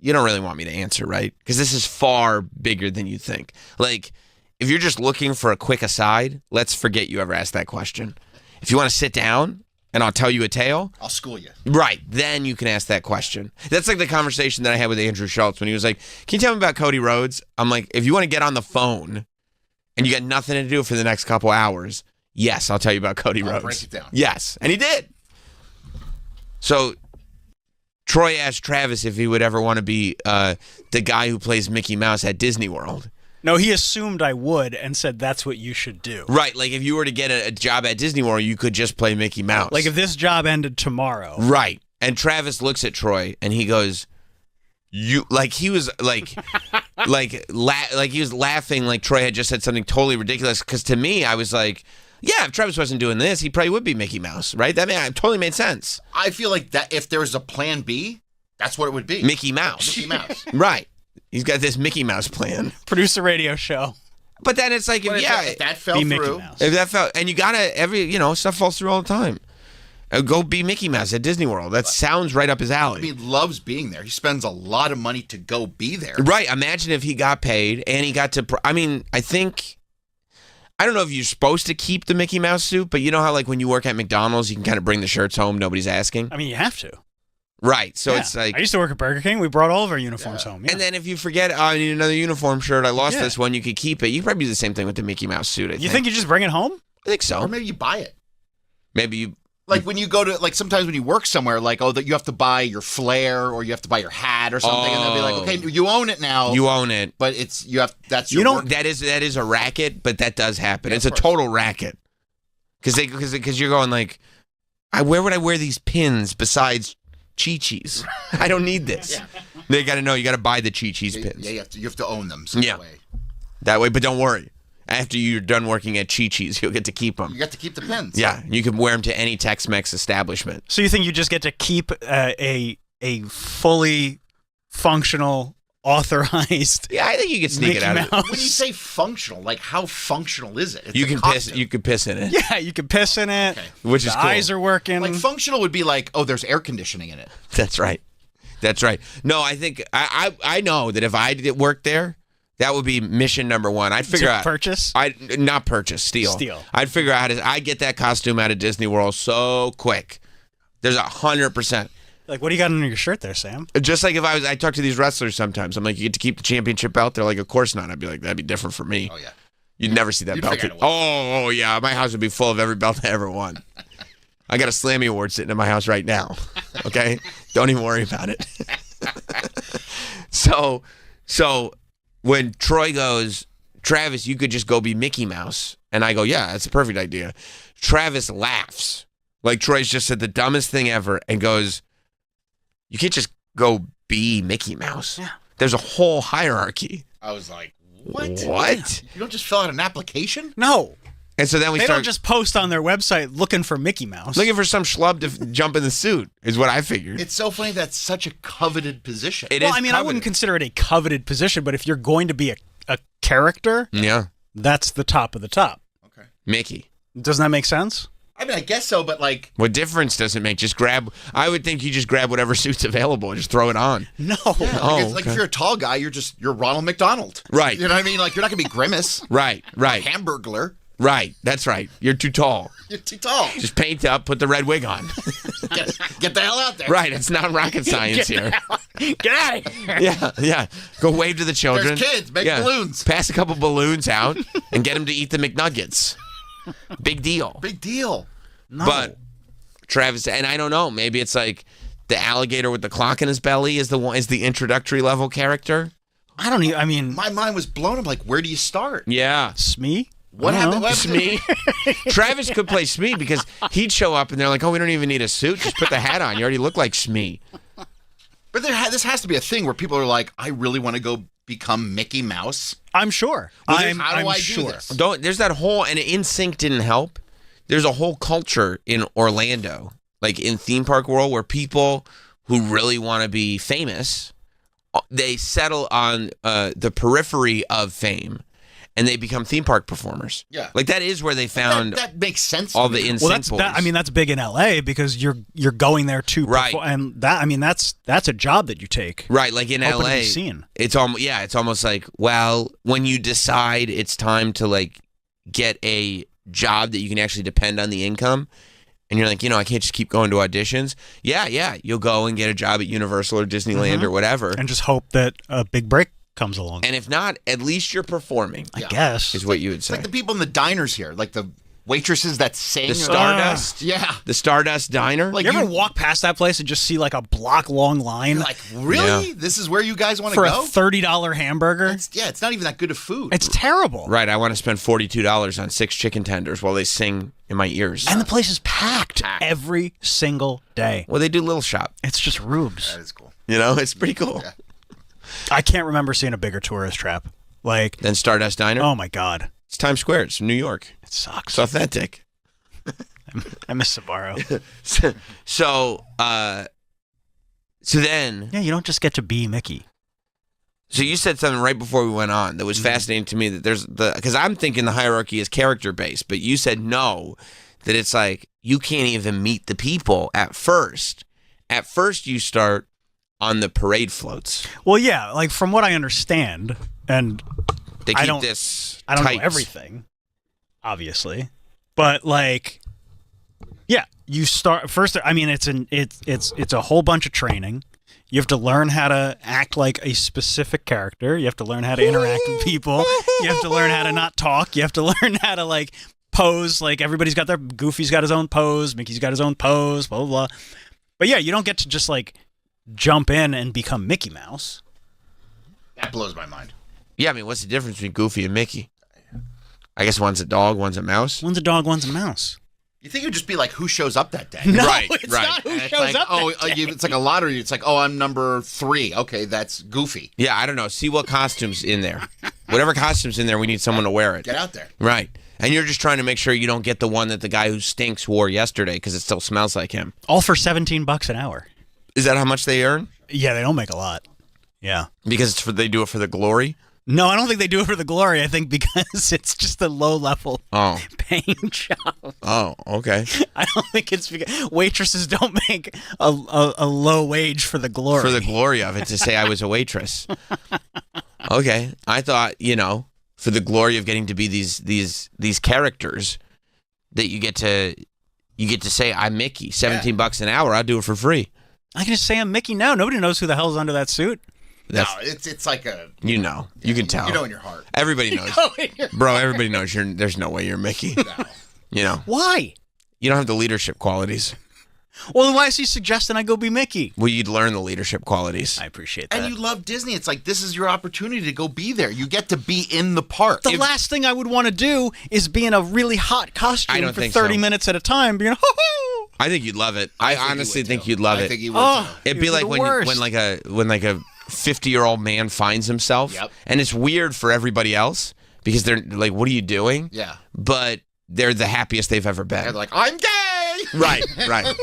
you don't really want me to answer, right? Because this is far bigger than you think. Like, if you're just looking for a quick aside, let's forget you ever asked that question. If you want to sit down and I'll tell you a tale, I'll school you. Right, then you can ask that question. That's like the conversation that I had with Andrew Schultz when he was like, can you tell me about Cody Rhodes? I'm like, if you want to get on the phone and you got nothing to do for the next couple hours, yes, I'll tell you about Cody Rhodes. Break it down. Yes, and he did. So Troy asked Travis if he would ever want to be the guy who plays Mickey Mouse at Disney World. No, he assumed I would and said that's what you should do. Right, like if you were to get a job at Disney World, you could just play Mickey Mouse. Like if this job ended tomorrow. Right. And Travis looks at Troy and he goes, "You," like he was like he was laughing like Troy had just said something totally ridiculous, because to me I was like, yeah, if Travis wasn't doing this, he probably would be Mickey Mouse, right? That totally made sense. I feel like that if there was a plan B, that's what it would be. Mickey Mouse. Mickey Mouse. Right. He's got this Mickey Mouse plan. Produce a radio show. But then it's like, if that fell through. If that fell, and you gotta, stuff falls through all the time. Go be Mickey Mouse at Disney World. That sounds right up his alley. He loves being there. He spends a lot of money to go be there. Right. Imagine if he got paid and he got to, I don't know if you're supposed to keep the Mickey Mouse suit, but you know how like when you work at McDonald's, you can kind of bring the shirts home, nobody's asking? I mean, you have to. Right, so it's like... I used to work at Burger King. We brought all of our uniforms home. Yeah. And then if you forget, I need another uniform shirt, I lost this one, you could keep it. You could probably do the same thing with the Mickey Mouse suit, I think. You think you just bring it home? I think so. Or maybe you buy it. Maybe you... Like when you go to, like sometimes when you work somewhere, like, that you have to buy your flare or you have to buy your hat or something, and they'll be like, okay, you own it now. You own it. But that's your work. That is a racket, but that does happen. Yeah, it's a total racket. Because you're going like, where would I wear these pins besides Chi-Chi's? I don't need this. Yeah. They got to know you got to buy the Chi-Chi's pins. Yeah, you have to own them. So that way. But don't worry. After you're done working at Chi-Chi's, you'll get to keep them. You get to keep the pins. Yeah, you can wear them to any Tex-Mex establishment. So you think you just get to keep a fully functional, authorized? Yeah, I think you can sneak it out. When you say functional, like how functional is it? It's you can piss. You could piss in it. Yeah, you can piss in it. Okay. Which is the cool. eyes are working. Like functional would be like, oh, there's air conditioning in it. That's right. That's right. No, I think I know that if I did work there, that would be mission number one. I'd figure out purchase. Not purchase, steal. I'd figure out how to. I get that costume out of Disney World so quick. There's 100%. Like, what do you got under your shirt there, Sam? Just like if I talk to these wrestlers sometimes. I'm like, you get to keep the championship belt. They're like, of course not. I'd be like, that'd be different for me. Oh yeah. You'd never see that belt. Oh yeah, my house would be full of every belt I ever won. I got a Slammy Award sitting in my house right now. Okay, don't even worry about it. So when Troy goes, Travis, you could just go be Mickey Mouse, and I go, yeah, that's a perfect idea. Travis laughs like Troy's just said the dumbest thing ever, and goes, you can't just go be Mickey Mouse. Yeah. There's a whole hierarchy. I was like, what? What? You don't just fill out an application? No. And so then they don't just post on their website looking for Mickey Mouse. Looking for some schlub to jump in the suit is what I figured. It's so funny that's such a coveted position. I mean, I wouldn't consider it a coveted position, but if you're going to be a character, that's the top of the top. Okay. Mickey. Doesn't that make sense? I mean, I guess so, but like... What difference does it make? Just grab... I would think you just grab whatever suit's available and just throw it on. No. Yeah, like if you're a tall guy, you're Ronald McDonald. Right. You know what I mean? Like, you're not going to be Grimace. Right. Hamburglar. Right, that's right. You're too tall. You're too tall. Just paint up, put the red wig on. Get the hell out there. Right, it's not rocket science here. Get out of here. Yeah. Go wave to the children. There's kids, make balloons. Pass a couple balloons out and get them to eat the McNuggets. Big deal. Big deal. No. But Travis, and I don't know, maybe it's like the alligator with the clock in his belly is the introductory level character. I mean, my mind was blown. I'm like, where do you start? Yeah. Smee? What happened? Smee? Travis could play Smee because he'd show up and they're like, oh, we don't even need a suit. Just put the hat on. You already look like Smee. But this has to be a thing where people are like, I really want to go become Mickey Mouse. I'm sure. How do I sure. do this? There's that whole, and NSYNC didn't help. There's a whole culture in Orlando, like in theme park world, where people who really want to be famous, they settle on the periphery of fame. And they become theme park performers. Yeah, like that is where they found that makes sense. All the NSYNC boys. That's big in LA because you're going there to perform, and that's a job that you take. Right, like in Open LA, to be seen. It's almost like, well, when you decide it's time to like get a job that you can actually depend on the income, and you're like, I can't just keep going to auditions. Yeah, you'll go and get a job at Universal or Disneyland or whatever, and just hope that a big break comes along. And if not, at least you're performing. I guess is what you would say. Like the people in the diners here, like the waitresses that sing. The Stardust? Yeah. The Stardust Diner? Like, you ever walk past that place and just see like a block-long line? You're like, really? Yeah. This is where you guys want to go? For a $30 hamburger? It's not even that good of food. It's terrible. Right, I want to spend $42 on 6 chicken tenders while they sing in my ears. And the place is packed every single day. Well, they do Little Shop. It's just rubes. That is cool. It's pretty cool. Yeah. I can't remember seeing a bigger tourist trap. Than Stardust Diner? Oh, my God. It's Times Square. It's New York. It sucks. It's authentic. I miss Sbarro. So then... Yeah, you don't just get to be Mickey. So you said something right before we went on that was fascinating to me, that there's because I'm thinking the hierarchy is character-based, but you said no, that it's like you can't even meet the people at first. At first you start on the parade floats. Well, yeah, like from what I understand, and they keep this I don't tight. know everything, obviously, but like, yeah, you start first. I mean, it's a whole bunch of training. You have to learn how to act like a specific character. You have to learn how to interact with people. You have to learn how to not talk. You have to learn how to like pose. Like everybody's got Goofy's got his own pose. Mickey's got his own pose. Blah blah blah. But yeah, you don't get to just like jump in and become Mickey Mouse. That blows my mind. Yeah, I mean, what's the difference between Goofy and Mickey? I guess one's a dog, one's a mouse. One's a dog, one's a mouse. You think it would just be like who shows up that day? No, right, it's right. not who And it's shows like, up oh, that day. it's like a lottery. It's like, oh, I'm number 3. Okay, that's Goofy. Yeah, I don't know. See what costume's in there. Whatever costume's in there, we need someone to wear it. Get out there. Right. And you're just trying to make sure you don't get the one that the guy who stinks wore yesterday because it still smells like him. All for $17 an hour. Is that how much they earn? Yeah, they don't make a lot. Yeah. Because they do it for the glory? No, I don't think they do it for the glory. I think because it's just a low-level paying job. Oh, okay. I don't think it's because waitresses don't make a low wage for the glory. For the glory of it, to say I was a waitress. Okay. I thought, for the glory of getting to be these characters that you get to say I'm Mickey, $17 an hour, I'll do it for free. I can just say I'm Mickey now. Nobody knows who the hell's under that suit. No, it's like a... You know. You can tell. You know in your heart. Everybody knows. Bro, everybody knows there's no way you're Mickey. No. Why? You don't have the leadership qualities. Well, then why is he suggesting I go be Mickey? Well, you'd learn the leadership qualities. I appreciate that. And you love Disney. It's like, this is your opportunity to go be there. You get to be in the park. The last thing I would want to do is be in a really hot costume for 30 minutes at a time being, ho-ho! I think you'd love it. I honestly think you'd love it. I think you would, too. It'd be like when like a 50-year-old man finds himself, and it's weird for everybody else because they're like, "What are you doing?" Yeah, but they're the happiest they've ever been. They're like, "I'm gay." Right.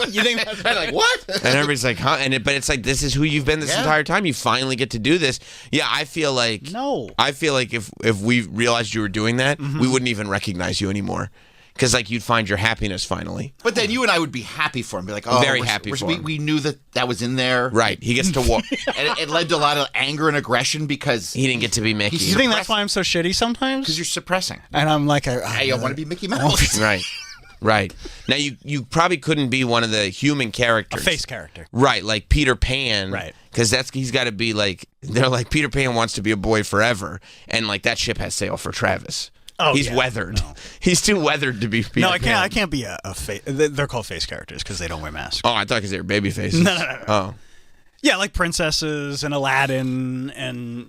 You think that's like what? And everybody's like, "Huh?" But it's like, this is who you've been this entire time. You finally get to do this. Yeah, I feel like if we realized you were doing that, we wouldn't even recognize you anymore. Because you'd find your happiness finally. But then you and I would be happy for him. Be like, oh, very happy for him. We knew that was in there. Right. He gets to walk. And it led to a lot of anger and aggression because he didn't get to be Mickey. You think that's why I'm so shitty sometimes? Because you're suppressing. And I'm like, I want to be Mickey Mouse. Right. Now, you probably couldn't be one of the human characters. A face character. Right, like Peter Pan. Right. Because he's got to be like, they're like, Peter Pan wants to be a boy forever. And that ship has sailed for Travis. Oh, he's weathered. No. He's too weathered to be Peter Pan. No, I can't be a face. They're called face characters because they don't wear masks. Oh, I thought because they were baby faces. No. Oh. Yeah, like princesses and Aladdin and,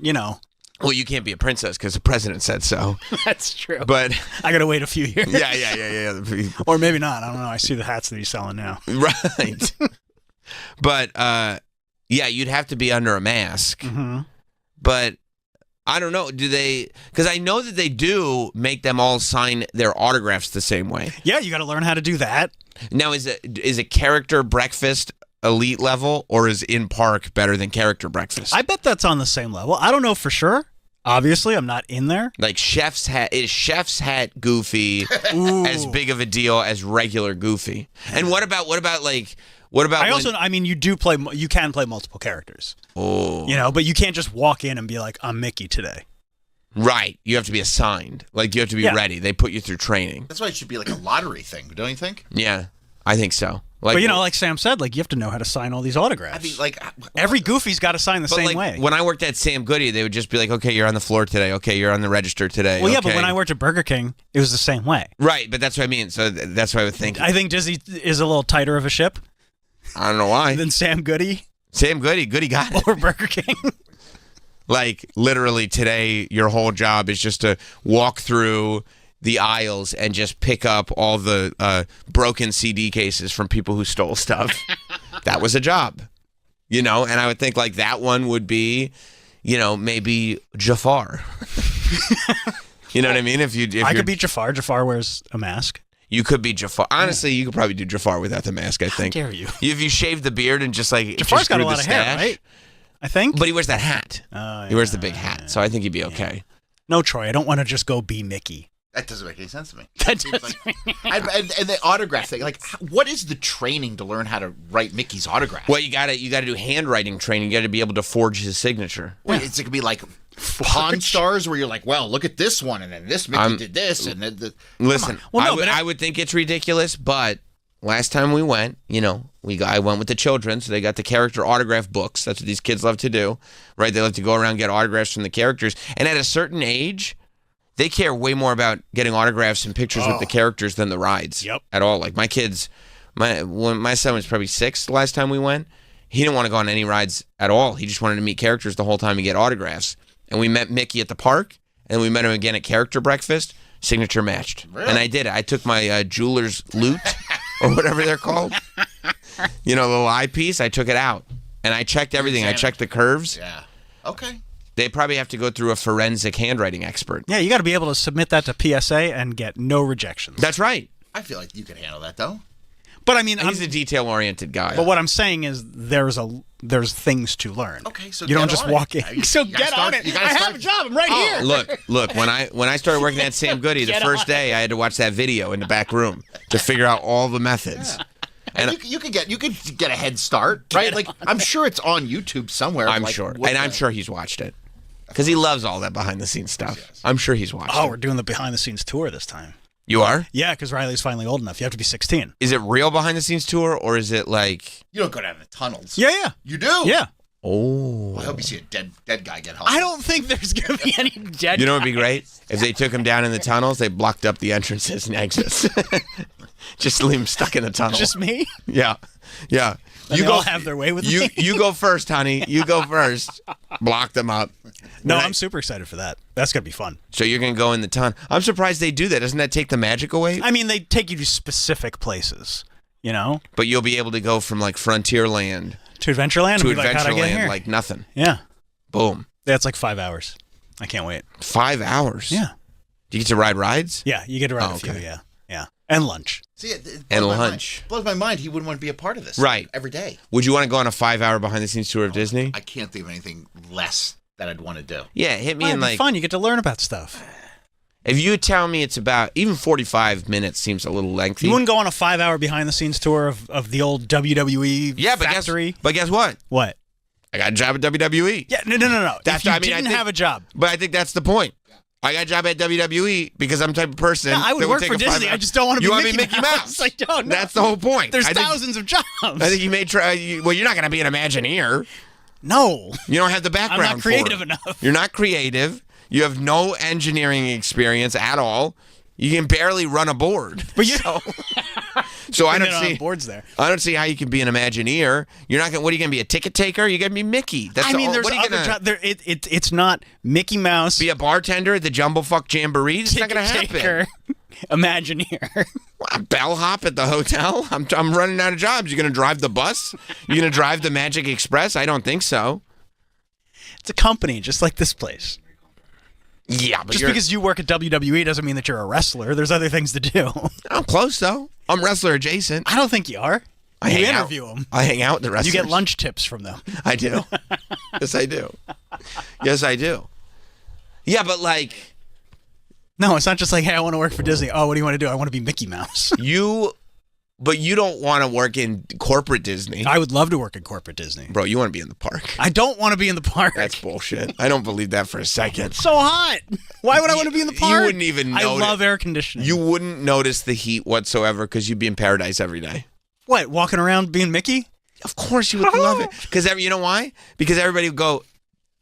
Well, you can't be a princess because the president said so. That's true. But I got to wait a few years. Yeah. Or maybe not. I don't know. I see the hats that he's selling now. Right. But, you'd have to be under a mask. Mm-hmm. But I don't know. Do they? Because I know that they do make them all sign their autographs the same way. Yeah, you got to learn how to do that. Now, is it character breakfast elite level, or is in park better than character breakfast? I bet that's on the same level. I don't know for sure. Obviously, I'm not in there. Like Chef's Hat, is Chef's Hat Goofy as big of a deal as regular Goofy? And what about you can play multiple characters. Oh. But you can't just walk in and be like, I'm Mickey today. Right. You have to be assigned. You have to be ready. They put you through training. That's why it should be like a lottery thing, don't you think? Yeah, I think so. But like Sam said, you have to know how to sign all these autographs. I mean, every Goofy's got to sign the same way. When I worked at Sam Goody, they would just be like, okay, you're on the floor today. Okay, you're on the register today. Well, yeah, okay. but when I worked at Burger King, it was the same way. Right, but that's what I mean. So that's what I would think. I think Disney is a little tighter of a ship. I don't know why. Than Sam Goody. Sam Goody got it. Or Burger King. Literally today, your whole job is just to walk through the aisles and just pick up all the broken CD cases from people who stole stuff. That was a job, and I would think that one would be, maybe Jafar. You know what I mean? I could be Jafar. Jafar wears a mask. You could be Jafar. Honestly, you could probably do Jafar without the mask, I think. How dare you? If you shave the beard and just Jafar's got a lot of hair, right? I think. But he wears that hat. He wears the big hat, so I think he'd be okay. No, Troy, I don't want to just go be Mickey. That doesn't make any sense to me. That doesn't and the autograph thing, what is the training to learn how to write Mickey's autograph? Well, you gotta do handwriting training. You gotta be able to forge his signature. Wait, it could be like Pawn Stars, where you're like, well, look at this one, and then this Mickey did this, and then listen. I would think it's ridiculous, but last time we went, I went with the children, so they got the character autograph books. That's what these kids love to do, right? They love to go around and get autographs from the characters, and at a certain age, they care way more about getting autographs and pictures with the characters than the rides at all. Like my kids, when my son was probably 6 the last time we went, he didn't want to go on any rides at all. He just wanted to meet characters the whole time and get autographs. And we met Mickey at the park, and we met him again at character breakfast. signature matched. Really? And I did it. I took my jeweler's lute, or whatever they're called. You know, the little eyepiece. I took it out. And I checked everything. I checked the curves. Yeah. Okay. They probably have to go through a forensic handwriting expert. Yeah, you got to be able to submit that to PSA and get no rejections. That's right. I feel like you can handle that, though. But I mean, he's a detail-oriented guy. But what I'm saying is, there's things to learn. Okay, so you don't get just on walk it. in. So get on it. I have a job. I'm right here. Look. When I started working at Sam Goody, the first day I had to watch that video in the back room to figure out all the methods. Yeah. And you could get a head start, right? Like I'm sure it's on YouTube somewhere. I'm sure, and I'm sure he's watched it because he loves all that behind-the-scenes stuff. Yes. I'm sure he's watched it. Oh, we're doing the behind-the-scenes tour this time. You are? Yeah, because Riley's finally old enough. You have to be 16. Is it real behind-the-scenes tour, or is it like... You don't go down the tunnels. Yeah. You do? Yeah. Oh. Well, I hope you see a dead guy get home. I don't think there's going to be any dead You know what would be great? If they took him down in the tunnels, they blocked up the entrances and exits. Just leave him stuck in the tunnel. Just me? Yeah. Yeah. You all have their way with me. You go first, honey. You go first. Block them up. No, I'm super excited for that. That's going to be fun. So you're going to go in the tunnel. I'm surprised they do that. Doesn't that take the magic away? I mean, they take you to specific places, you know? But you'll be able to go from like Frontierland to Adventureland? To and be like, how'd I get here? like nothing. Yeah. Boom. That's like 5 hours. I can't wait. 5 hours? Yeah. Do you get to ride rides? Yeah, you get to ride a few, yeah. And lunch. See, it and lunch. Blows my mind. He wouldn't want to be a part of this. Right. Every day. Would you want to go on a 5-hour behind-the-scenes tour of Disney? I can't think of anything less that I'd want to do. Yeah, hit me Well, in it'd be like... fun. You get to learn about stuff. If you tell me it's about... Even 45 minutes seems a little lengthy. You wouldn't go on a 5-hour behind-the-scenes tour of the old WWE factory? But guess what? What? I got a job at WWE. Yeah, no. That's, if you I mean, didn't I think, have a job. But I think that's the point. I got a job at WWE because I'm the type of person. Yeah, I would that work take for a Disney. 5 hour. I just don't want to You be want Mickey, to be Mickey Mouse. I don't know. That's the whole point. There's thousands of jobs. I think you may try. Well, you're not going to be an Imagineer. No. You don't have the background. I'm not creative for it. enough. You're not creative. You have no engineering experience at all. You can barely run a board. But you so I don't see boards there. I don't see how you can be an Imagineer. You're not going. What are you going to be, a ticket taker? You're going to be Mickey. That's there's other jobs. It's not Mickey Mouse. Be a bartender at the Jumblefuck Jamboree. It's not going to happen. Imagineer. Bellhop at the hotel. I'm running out of jobs. You're going to drive the bus? You're going to drive the Magic Express? I don't think so. It's a company, just like this place. Yeah, but just because you work at WWE doesn't mean that you're a wrestler. There's other things to do. I'm close, though. I'm wrestler adjacent. I don't think you are. You interview them. I hang out with the wrestlers. You get lunch tips from them. I do. Yes, I do. Yes, I do. Yeah, but like... No, it's not just like, hey, I want to work for Disney. Oh, what do you want to do? I want to be Mickey Mouse. But you don't want to work in corporate Disney. I would love to work in corporate Disney. Bro, you want to be in the park. I don't want to be in the park. That's bullshit. I don't believe that for a second. It's so hot. Why would I want to be in the park? You wouldn't even notice. I love air conditioning. You wouldn't notice the heat whatsoever because you'd be in paradise every day. What, walking around being Mickey? Of course you would love it. Because you know why? Because everybody would go,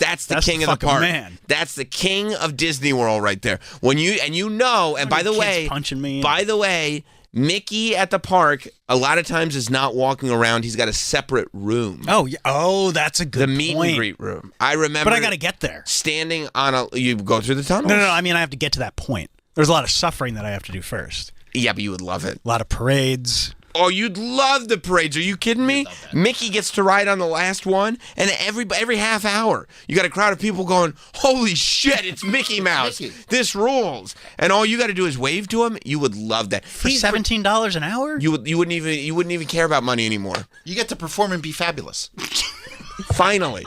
that's the king of the park. Man. That's the king of Disney World right there. When you know, and by the way, punching me. By the way, Mickey at the park a lot of times is not walking around. He's got a separate room. Oh, yeah. Oh, that's a good point. The meet and greet room. I remember. But I got to get there. Standing on you go through the tunnels. No. I mean, I have to get to that point. There's a lot of suffering that I have to do first. Yeah, but you would love it. A lot of parades. Oh, you'd love the parades. Are you kidding me? Mickey gets to ride on the last one, and every half hour, you got a crowd of people going, holy shit, it's Mickey Mouse. This rules. And all you got to do is wave to him. You would love that. For $17 an hour? You wouldn't even care about money anymore. You get to perform and be fabulous. Finally.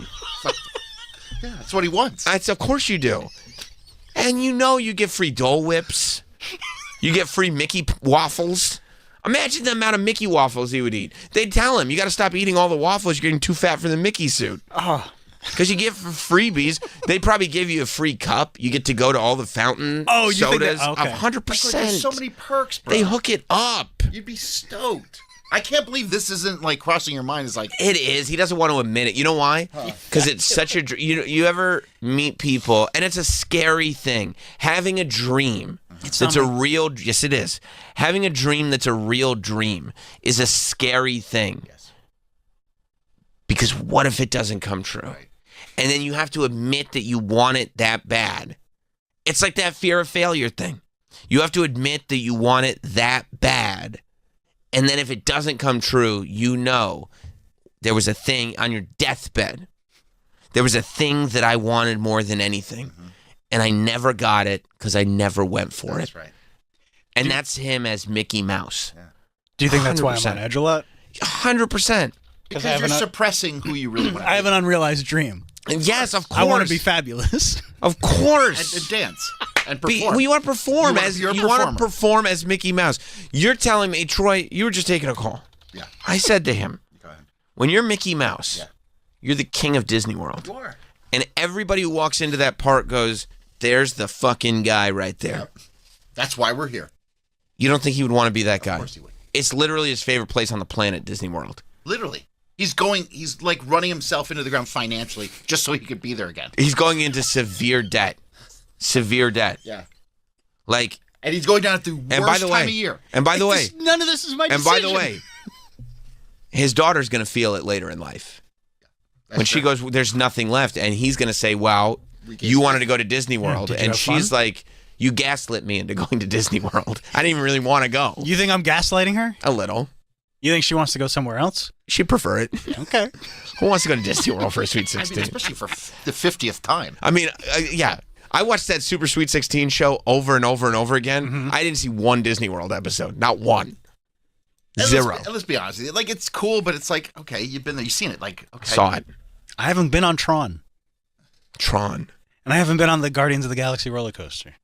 Yeah, that's what he wants. Of course you do. And you get free Dole Whips. You get free Mickey waffles. Imagine the amount of Mickey waffles he would eat. They'd tell him, you got to stop eating all the waffles. You're getting too fat for the Mickey suit. Oh. Because you get freebies. They'd probably give you a free cup. You get to go to all the fountain sodas. 100%. There's so many perks, bro. They hook it up. You'd be stoked. I can't believe this isn't like crossing your mind. It's like it is. He doesn't want to admit it. You know why? Because it's such a you ever meet people and it's a scary thing. Having a dream that's a real. Yes, it is. Having a dream that's a real dream is a scary thing. Yes. Because what if it doesn't come true? Right. And then you have to admit that you want it that bad. It's like that fear of failure thing. You have to admit that you want it that bad. And then if it doesn't come true, you know there was a thing on your deathbed. There was a thing that I wanted more than anything. And I never got it because I never went for it. That's right. And that's him as Mickey Mouse. Yeah. Do you think that's why I'm 100%. on edge a lot? 100%. Because you're suppressing who you really want to be. I have an unrealized dream. Yes, of course. I want to be fabulous. Of course. And dance. And perform. You want to perform You want to perform as Mickey Mouse. You're telling me, Troy, you were just taking a call. Yeah. I said to him, when you're Mickey Mouse, Yeah. you're the king of Disney World. You are. And everybody who walks into that park goes, there's the fucking guy right there. Yep. That's why we're here. You don't think he would want to be that guy? Of course he would. It's literally his favorite place on the planet, Disney World. Literally. He's like running himself into the ground financially just so he could be there again. He's going into severe debt. Severe debt. Yeah. Like, and he's going down at the worst time of year. And by the way, none of this is my decision. And by the way, his daughter's going to feel it later in life. When she goes, there's nothing left. And he's going to say, wow, you wanted to go to Disney World. Did you And have she's fun? like, you gaslit me into going to Disney World. I didn't even really want to go. You think I'm gaslighting her? A little. You think she wants to go somewhere else? She'd prefer it. Okay. Who wants to go to Disney World for a Sweet 16? I mean, especially for the 50th time. I mean, yeah. I watched that Super Sweet 16 show over and over and over again. I didn't see one Disney World episode. Not one. And Zero. Let's be honest with you. Like, it's cool, but it's like, okay, you've been there. You've seen it. Like, okay. Saw it. I haven't been on Tron. Tron. And I haven't been on the Guardians of the Galaxy roller coaster.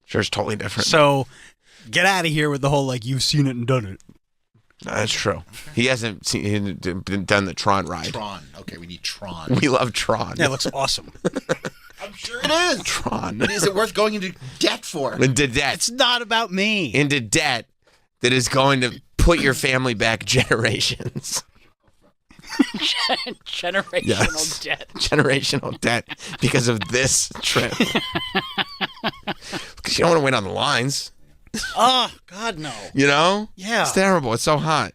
Sure, it's totally different. So get out of here with the whole, like, you've seen it and done it. No, that's true. He hasn't done the Tron ride. Tron. Okay, we need Tron. We love Tron. Yeah, it looks awesome. I'm sure it is. Tron. But is it worth going into debt for? Into debt. It's not about me. Into debt that is going to put your family back generations. Generational debt. Generational debt because of this trip. Because you don't want to wait on the lines. Oh, God, no. You know? Yeah. It's terrible. It's so hot.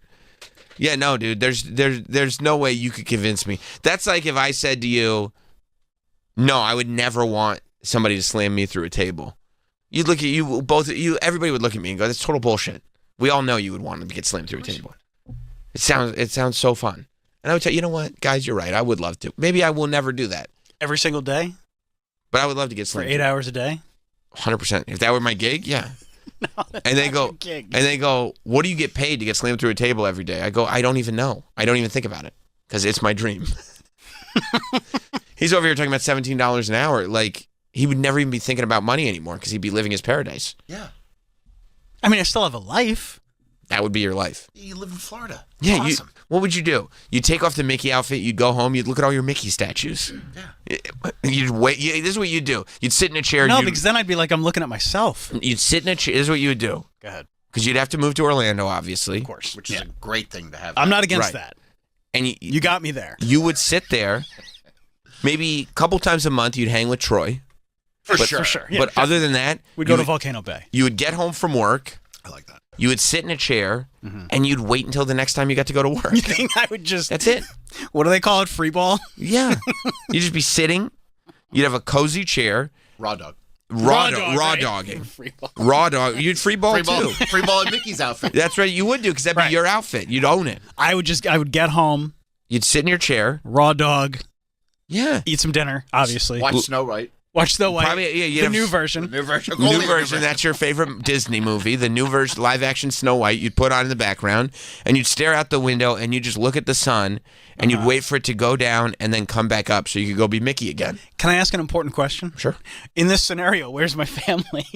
Yeah, no, dude. There's no way you could convince me. That's like if I said to you, no, I would never want somebody to slam me through a table. You'd look at you both. Everybody would look at me and go, "That's total bullshit." We all know you would want them to get slammed through a table. It sounds so fun. And I would tell you, you know what, guys, you're right. I would love to. Maybe I will never do that. Every single day? But I would love to get For slammed 8 hours a day? 100%. If that were my gig, yeah. No, that's And they not go, your gig. and they go, what do you get paid to get slammed through a table every day? I go, I don't even know. I don't even think about it because it's my dream. He's over here talking about $17 an hour. Like, he would never even be thinking about money anymore because he'd be living his paradise. Yeah. I mean, I still have a life. That would be your life. You live in Florida. Yeah, Awesome. what would you do? You'd take off the Mickey outfit, you'd go home, you'd look at all your Mickey statues. Yeah. You'd wait. This is what you'd do. You'd sit in a chair. No, because then I'd be like, I'm looking at myself. You'd sit in a chair. This is what you would do. Go ahead. Because you'd have to move to Orlando, obviously. Of course. Which is a great thing to have. I'm not against Right. that. And You got me there. you would sit there. Maybe a couple times a month, you'd hang with Troy. For But- sure. For sure. Yeah, but other than that, We'd you go to would- Volcano Bay. You would get home from work. I like that. You would sit in a chair, and you'd wait until the next time you got to go to work. You think I would just... That's it. What do they call it? Free ball? Yeah. You'd just be sitting. You'd have a cozy chair. Raw dog. Raw right? dogging. Free ball. Raw dog. You'd free ball Free ball. too. Free ball in Mickey's outfit. That's right. You would do because that'd be Right. your outfit. You'd own it. I would get home, You'd sit in your chair. raw dog, Yeah. eat some dinner, obviously. Watch Snow White. Watch Snow White. Probably, yeah, you'd the have- new version. New version. New version. That's your favorite Disney movie. The new version, live action Snow White. You'd put on in the background, and you'd stare out the window, and you'd just look at the sun, and you'd wait for it to go down and then come back up, so you could go be Mickey again. Can I ask an important question? Sure. In this scenario, where's my family?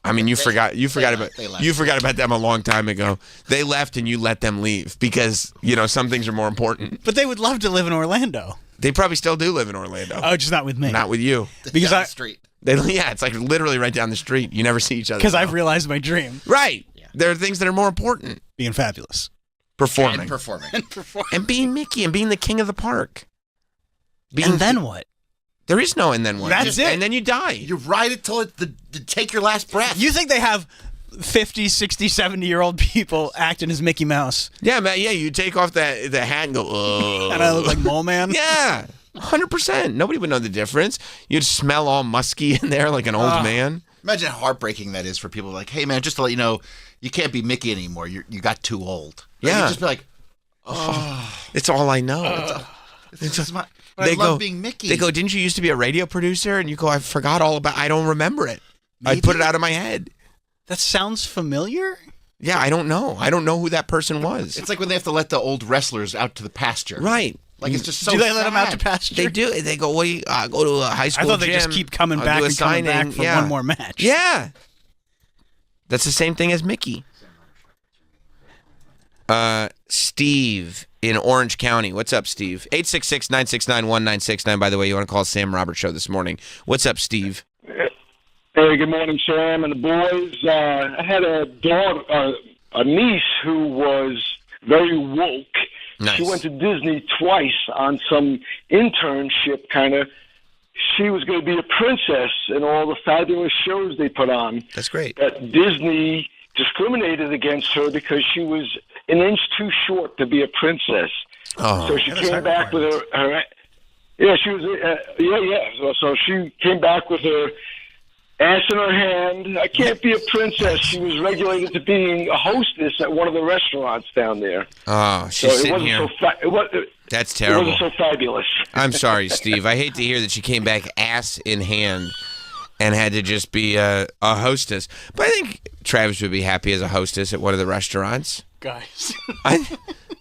I mean, you forgot about they left. you forgot about them a long time ago. They left, and you let them leave because some things are more important. But they would love to live in Orlando. They probably still do live in Orlando. Oh, just not with me. Not with you. Because Down I- the street. Yeah, it's like literally right down the street. You never see each other. Because now. I've realized my dream. Right. There are things that are more important. Being fabulous. Performing. And performing. And being Mickey and being the king of the park. And then what? There is no and then what. That's it. And then you die. You ride it till to take your last breath. You think they have 50, 60, 70-year-old people acting as Mickey Mouse? Yeah, man. Yeah, you take off the hat and go, oh. And I look like Mole Man? Yeah. 100%. Nobody would know the difference. You'd smell all musky in there like an old man. Imagine how heartbreaking that is for people. Like, hey man, just to let you know, you can't be Mickey anymore. You got too old. Like, Yeah. you'd just be like, oh, it's all I know. I love being Mickey. They go, didn't you used to be a radio producer? And you go, I forgot all about. I don't remember it. I put it out of my head. That sounds familiar. Yeah, I don't know. I don't know who that person was. It's like when they have to let the old wrestlers out to the pasture. Right. Like it's just so. Do they let sad. them out to pasture? They do. They go, well, go to a high school I thought gym. they just keep coming back do a and coming back for yeah. one more match. Yeah. That's the same thing as Mickey. Steve in Orange County. What's up, Steve? 866-969-1969. By the way, you want to call Sam Roberts Show this morning. What's up, Steve? Hey, good morning, Sam and the boys. I had a daughter, a niece who was very woke. Nice. She went to Disney twice on some internship kind of. She was going to be a princess in all the fabulous shows they put on. That's great. That Disney discriminated against her because she was an inch too short to be a princess. Oh, so she came back with her yeah, she was, So she came back with her ass in her hand. I can't be a princess. She was regulated to being a hostess at one of the restaurants down there. Oh, she's so sitting here. That's terrible. It wasn't so fabulous. I'm sorry, Steve. I hate to hear that she came back ass in hand and had to just be a hostess. But I think Travis would be happy as a hostess at one of the restaurants. Guys. I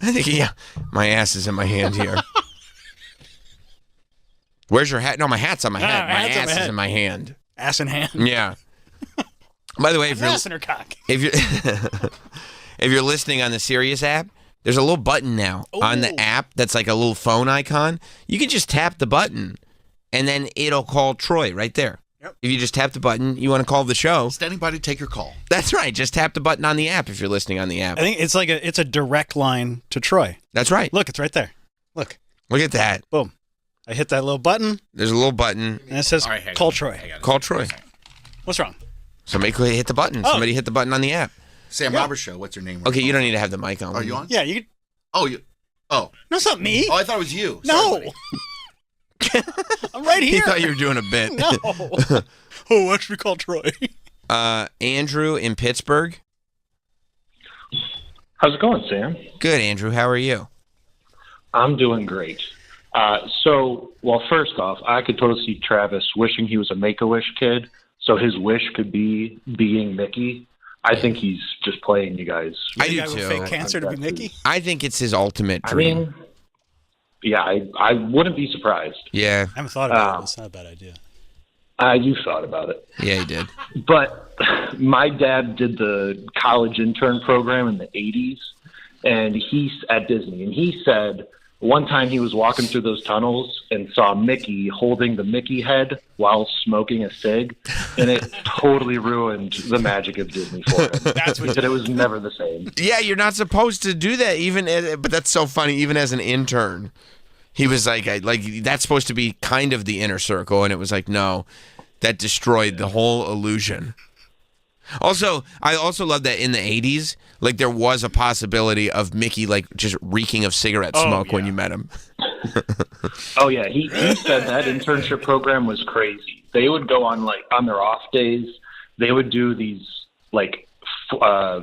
think, yeah, my ass is in my hand here. Where's your hat? No, my hat's on my head. My ass is in my hand. Ass in hand. Yeah. By the way, if ass in her cock. if you're listening on the Sirius app, there's a little button now on the app that's like a little phone icon. You can just tap the button, and then it'll call Troy right there. Yep. If you just tap the button, you want to call the show. Standing by to take your call. That's right. Just tap the button on the app if you're listening on the app. I think it's like it's a direct line to Troy. That's right. Look, it's right there. Look at that. Boom. I hit that little button. There's a little button. And it says, call Troy. Call Troy. What's wrong? Somebody hit the button. Oh. Somebody hit the button on the app. Sam Roberts Show. What's your name? Okay, you don't need to have the mic on. Are you on? Yeah, you could. Oh, you. Oh. No, it's not me. Oh, I thought it was you. No. I'm right here. He thought you were doing a bit. No. Oh, why should we call Troy? Andrew in Pittsburgh. How's it going, Sam? Good, Andrew. How are you? I'm doing great. Well, first off, I could totally see Travis wishing he was a Make-A-Wish kid, so his wish could be being Mickey. I think he's just playing you guys. I do too. Fake cancer to be Mickey? I think it's his ultimate dream. I mean, yeah, I wouldn't be surprised. Yeah. I haven't thought about it. It's not a bad idea. You thought about it. Yeah, he did. But my dad did the college intern program in the 80s, and he's at Disney, and he said one time he was walking through those tunnels and saw Mickey holding the Mickey head while smoking a cig, and it totally ruined the magic of Disney for him. He said it was never the same. Yeah, you're not supposed to do that, but that's so funny, even as an intern. He was like that's supposed to be kind of the inner circle, and it was like, no, that destroyed the whole illusion. Also, I also love that in the 80s, like there was a possibility of Mickey like just reeking of cigarette smoke when you met him. Oh yeah, he said that internship program was crazy. They would go on on their off days, they would do these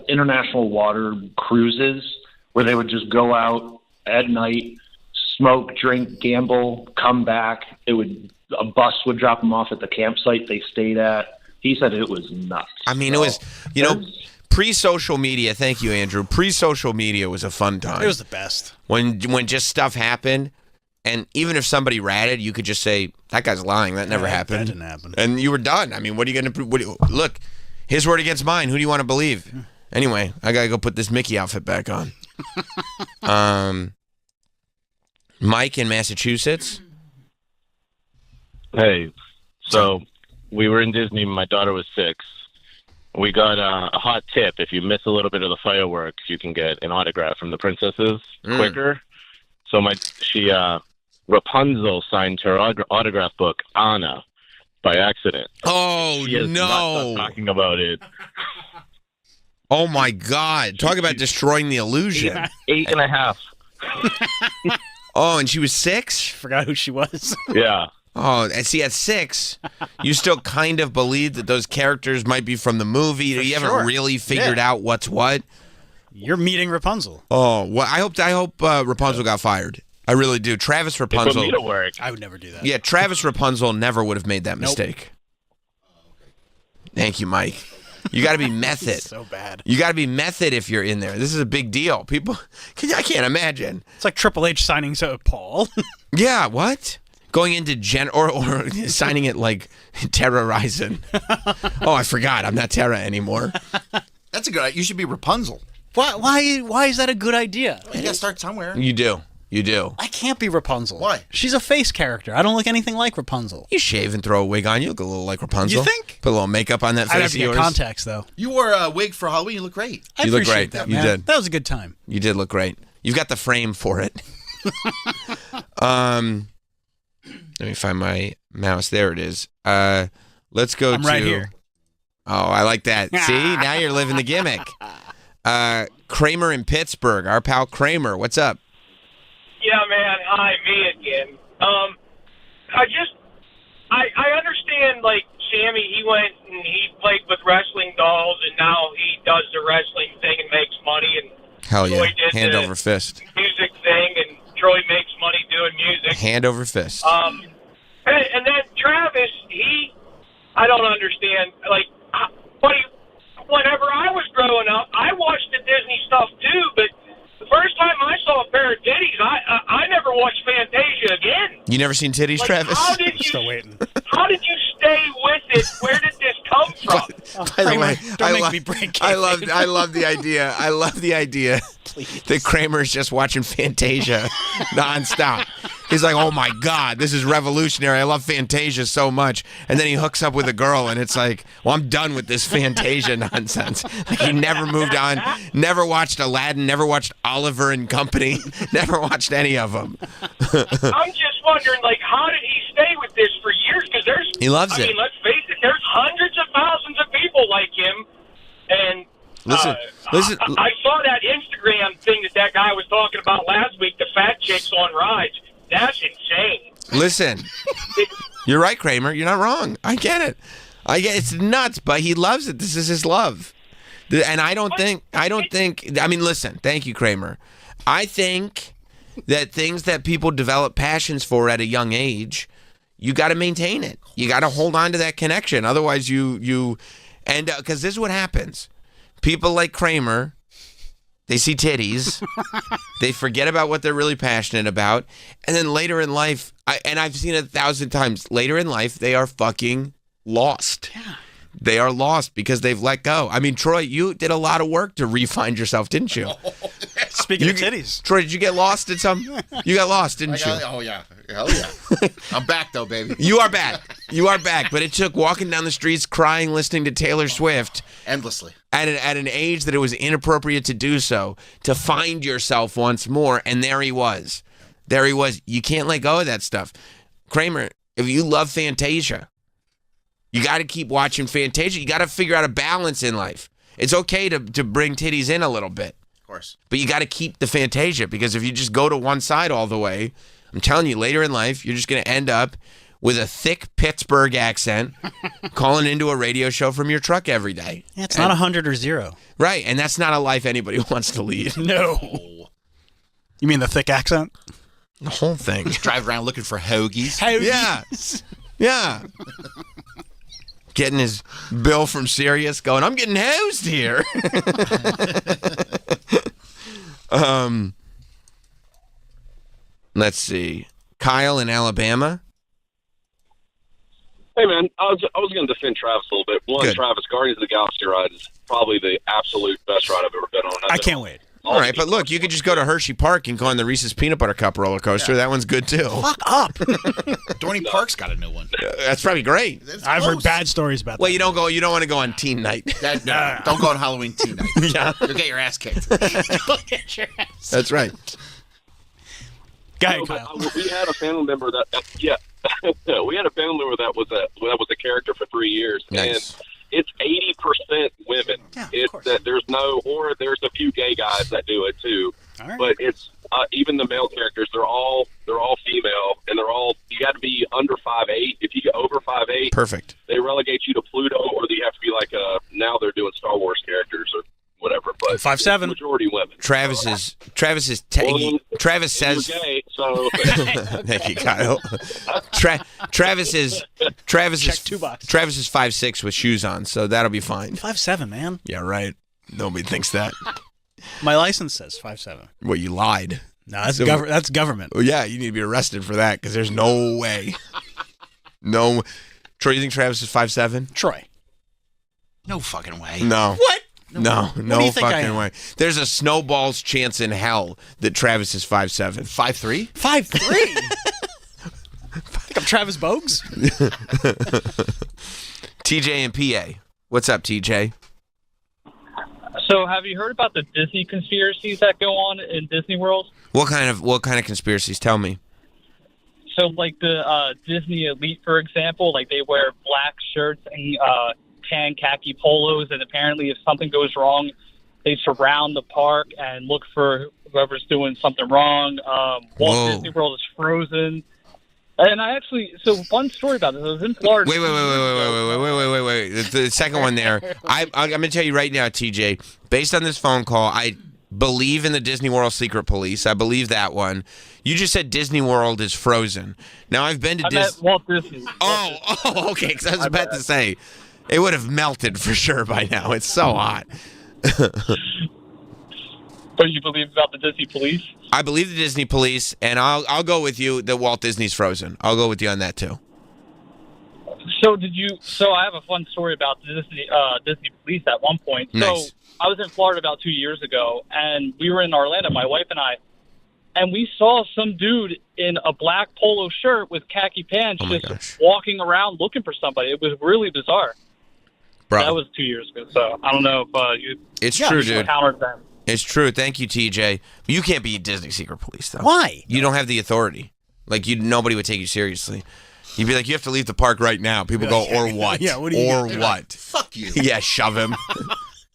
international water cruises where they would just go out at night, smoke, drink, gamble, come back. A bus would drop them off at the campsite they stayed at. He said it was nuts. I mean, it was, pre-social media. Thank you, Andrew. Pre-social media was a fun time. It was the best. When just stuff happened, and even if somebody ratted, you could just say, that guy's lying. That never happened. That didn't happen. And you were done. I mean, what are you going to look, his word against mine. Who do you want to believe? Anyway, I got to go put this Mickey outfit back on. Mike in Massachusetts. Hey, so we were in Disney when my daughter was 6. We got a hot tip. If you miss a little bit of the fireworks, you can get an autograph from the princesses quicker. So Rapunzel signed her autograph book, Anna, by accident. Oh, she is no. not talking about it. Oh, my God. Talk about destroying the illusion. 8.5. Oh, and she was 6? Forgot who she was. Yeah. Oh, and see, at 6, you still kind of believe that those characters might be from the movie. You haven't really figured out what's what. You're meeting Rapunzel. Oh, well, I hope Rapunzel got fired. I really do. Travis Rapunzel. It work. I would never do that. Yeah, Travis Rapunzel never would have made that mistake. Thank you, Mike. You got to be method. So bad. You got to be method if you're in there. This is a big deal. People, I can't imagine. It's like Triple H signing Paul. Yeah, what? Going into or signing it like Terra Ryzen. Oh, I forgot. I'm not Terra anymore. That's a good idea. You should be Rapunzel. Why is that a good idea? You got to start somewhere. You do. You do. I can't be Rapunzel. Why? She's a face character. I don't look anything like Rapunzel. You shave and throw a wig on. You look a little like Rapunzel. You think? Put a little makeup on that face I'd have to of yours. get contacts, though. You wore a wig for Halloween. You look great. I You look appreciate great. That, You man. did. That was a good time. You did look great. You've got the frame for it. Let me find my mouse. There it is. Let's go I'm to... right here. Oh, I like that. See? Now you're living the gimmick. Kramer in Pittsburgh. Our pal Kramer. What's up? Yeah, man. Hi, me again. I understand, like, Sammy, he went and he played with wrestling dolls, and now he does the wrestling thing and makes money. And Hell yeah. Troy did Hand the over fist. music thing, and Troy makes money doing music. Hand over fist. And then Travis, I don't understand. Like, buddy, whenever I was growing up, I watched the Disney stuff too, but the first time I saw a pair of titties, I never watched Fantasia again. You never seen titties, Like, Travis? How did you, Still waiting. How did you stay with it? Where did this come from? By the way, don't make me break I love the idea. I love the idea that Kramer's just watching Fantasia nonstop. He's like, oh my God, this is revolutionary. I love Fantasia so much. And then he hooks up with a girl, and it's like, well, I'm done with this Fantasia nonsense. Like, he never moved on, never watched Aladdin, never watched Oliver and Company, never watched any of them. I'm just wondering, like, how did he stay with this for years? Because He loves it. I mean, let's face it, there's hundreds of thousands of people like him. And Listen. I saw that Instagram thing that guy was talking about last week, the fat chicks on rides. That's insane. Listen, you're right, Kramer. You're not wrong. I get it. It's nuts, but he loves it. This is his love. And I mean, listen, thank you, Kramer. I think that things that people develop passions for at a young age, you got to maintain it. You got to hold on to that connection. Otherwise, because this is what happens. People like Kramer, they see titties, they forget about what they're really passionate about, and then later in life, and I've seen it 1,000 times, later in life, they are fucking lost. Yeah. They are lost because they've let go. I mean, Troy, you did a lot of work to re-find yourself, didn't you? Speaking of titties. Troy, did you get lost in some? You got lost, didn't you? Oh, yeah. Hell yeah. I'm back, though, baby. You are back. You are back. But it took walking down the streets crying, listening to Taylor Swift. Endlessly. At an age that it was inappropriate to do so, to find yourself once more. And there he was. There he was. You can't let go of that stuff. Kramer, if you love Fantasia, you got to keep watching Fantasia. You got to figure out a balance in life. It's okay to bring titties in a little bit. Of course. But you got to keep the Fantasia, because if you just go to one side all the way, I'm telling you, later in life, you're just going to end up with a thick Pittsburgh accent calling into a radio show from your truck every day. Yeah, it's not 100 or 0. Right, and that's not a life anybody wants to lead. No. You mean the thick accent? The whole thing. Just drive around looking for hoagies. Yeah. Yeah. Getting his bill from Sirius going, I'm getting housed here. Let's see. Kyle in Alabama. Hey, man, I was going to defend Travis a little bit. One, Good. Travis, Guardians of the Galaxy ride is probably the absolute best ride I've ever been on. I can't wait. All right, but look, you could just go to Hershey Park and go on the Reese's Peanut Butter Cup roller coaster. Yeah. That one's good, too. Fuck up. Dorney Park's got a new one. That's probably great. I've heard bad stories about that. Well, you don't want to go on teen night. Don't go on Halloween teen night. Yeah. You'll get your ass kicked. Get your ass. That's right. Go ahead, Kyle. We had a family member that we had a family member that was a character for 3 years. Nice. And it's 80% women. Yeah, it's that there's a few gay guys that do it too. All right. But it's even the male characters. They're all female, and you got to be under 5'8" Perfect. They relegate you to Pluto, or you have to be like now they're doing Star Wars characters or whatever. But 5'7". Majority women. Travis says. Travis says. You're gay, so Thank you, Kyle. Travis is Check 2 box. Travis is 5'6" with shoes on, so that'll be fine. 5'7", man. Yeah, right. Nobody thinks that. My license says 5'7". Well, you lied. No, that's government. Well, yeah, you need to be arrested for that because there's no way. No. Troy, you think Travis is 5'7"? Troy. No fucking way. No. What? No do you think I fucking am? way. There's a snowball's chance in hell that Travis is 5'7". 5'3"? 5'3"? Think I'm Travis Bogues? TJ and PA. What's up, TJ? So, have you heard about the Disney conspiracies that go on in Disney World? What kind of conspiracies? Tell me. So, like the Disney elite, for example, like they wear black shirts and tan khaki polos, and apparently, if something goes wrong, they surround the park and look for whoever's doing something wrong. Walt Disney World is frozen. And one story about this. I was in Florida. Wait. The second one there. I'm going to tell you right now, TJ, based on this phone call, I believe in the Disney World Secret Police. I believe that one. You just said Disney World is frozen. Now, I've been to Disney. Walt Disney. Oh, okay, because I was about to say, it would have melted for sure by now. It's so hot. But you believe about the Disney police? I believe the Disney police, and I'll go with you that Walt Disney's frozen. I'll go with you on that too. So I have a fun story about the Disney police at one point. Nice. So I was in Florida about 2 years ago, and we were in Orlando, my wife and I, and we saw some dude in a black polo shirt with khaki pants walking around looking for somebody. It was really bizarre. Bro. That was 2 years ago, so I don't know if you true, dude. encountered them. It's true. Thank you, TJ. You can't be Disney Secret Police, though. Why? You don't have the authority. Like, nobody would take you seriously. You'd be like, you have to leave the park right now. People go, or what? Yeah, what do you Or do? what? Fuck you. Yeah, shove him.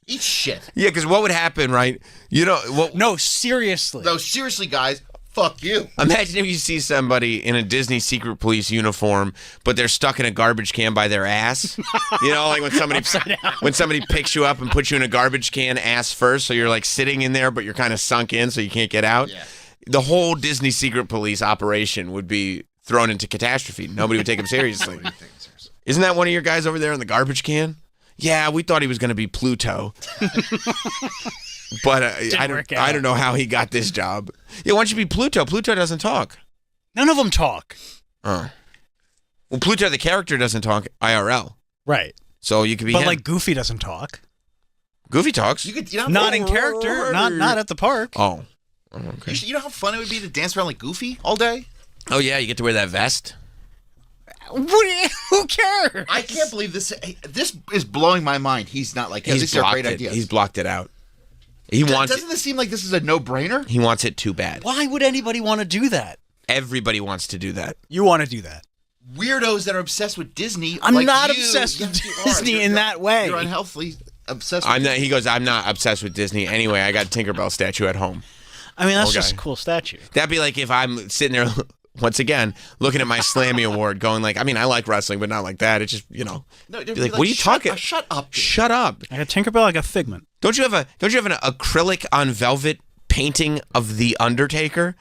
Eat shit. Yeah, because what would happen, right? No, seriously. No, seriously, guys. Fuck you. Imagine if you see somebody in a Disney Secret Police uniform, but they're stuck in a garbage can by their ass. You know, like when somebody picks you up and puts you in a garbage can ass first, so you're like sitting in there, but you're kind of sunk in, so you can't get out. Yeah. The whole Disney Secret Police operation would be thrown into catastrophe. Nobody would take them seriously. Isn't that one of your guys over there in the garbage can? Yeah, we thought he was going to be Pluto. But I don't know how he got this job. Yeah, why don't you be Pluto? Pluto doesn't talk. None of them talk. Oh. Well, Pluto, the character, doesn't talk IRL. Right. So you could be But him. like Goofy doesn't talk. Goofy talks. Not in character. Not at the park. Oh. Okay. You know how fun it would be to dance around like Goofy all day? Oh, yeah, you get to wear that vest. Who cares? I can't believe this. This is blowing my mind. He's not like, this is a great idea. He's blocked it out. Doesn't this seem like this is a no-brainer? He wants it too bad. Why would anybody want to do that? Everybody wants to do that. You want to do that. Weirdos that are obsessed with Disney. I'm like not you. obsessed with Yes, you are. Disney in that way. You're unhealthily obsessed with Disney. He goes, I'm not obsessed with Disney. Anyway, I got a Tinkerbell statue at home. I mean, that's just a cool statue. That'd be like if I'm sitting there, once again, looking at my Slammy Award, going like, I mean, I like wrestling, but not like that. It's just, No, be like, what are you talking? Shut up. Dude. Shut up. I got Tinkerbell, I got Figment. Don't you have an acrylic on velvet painting of The Undertaker?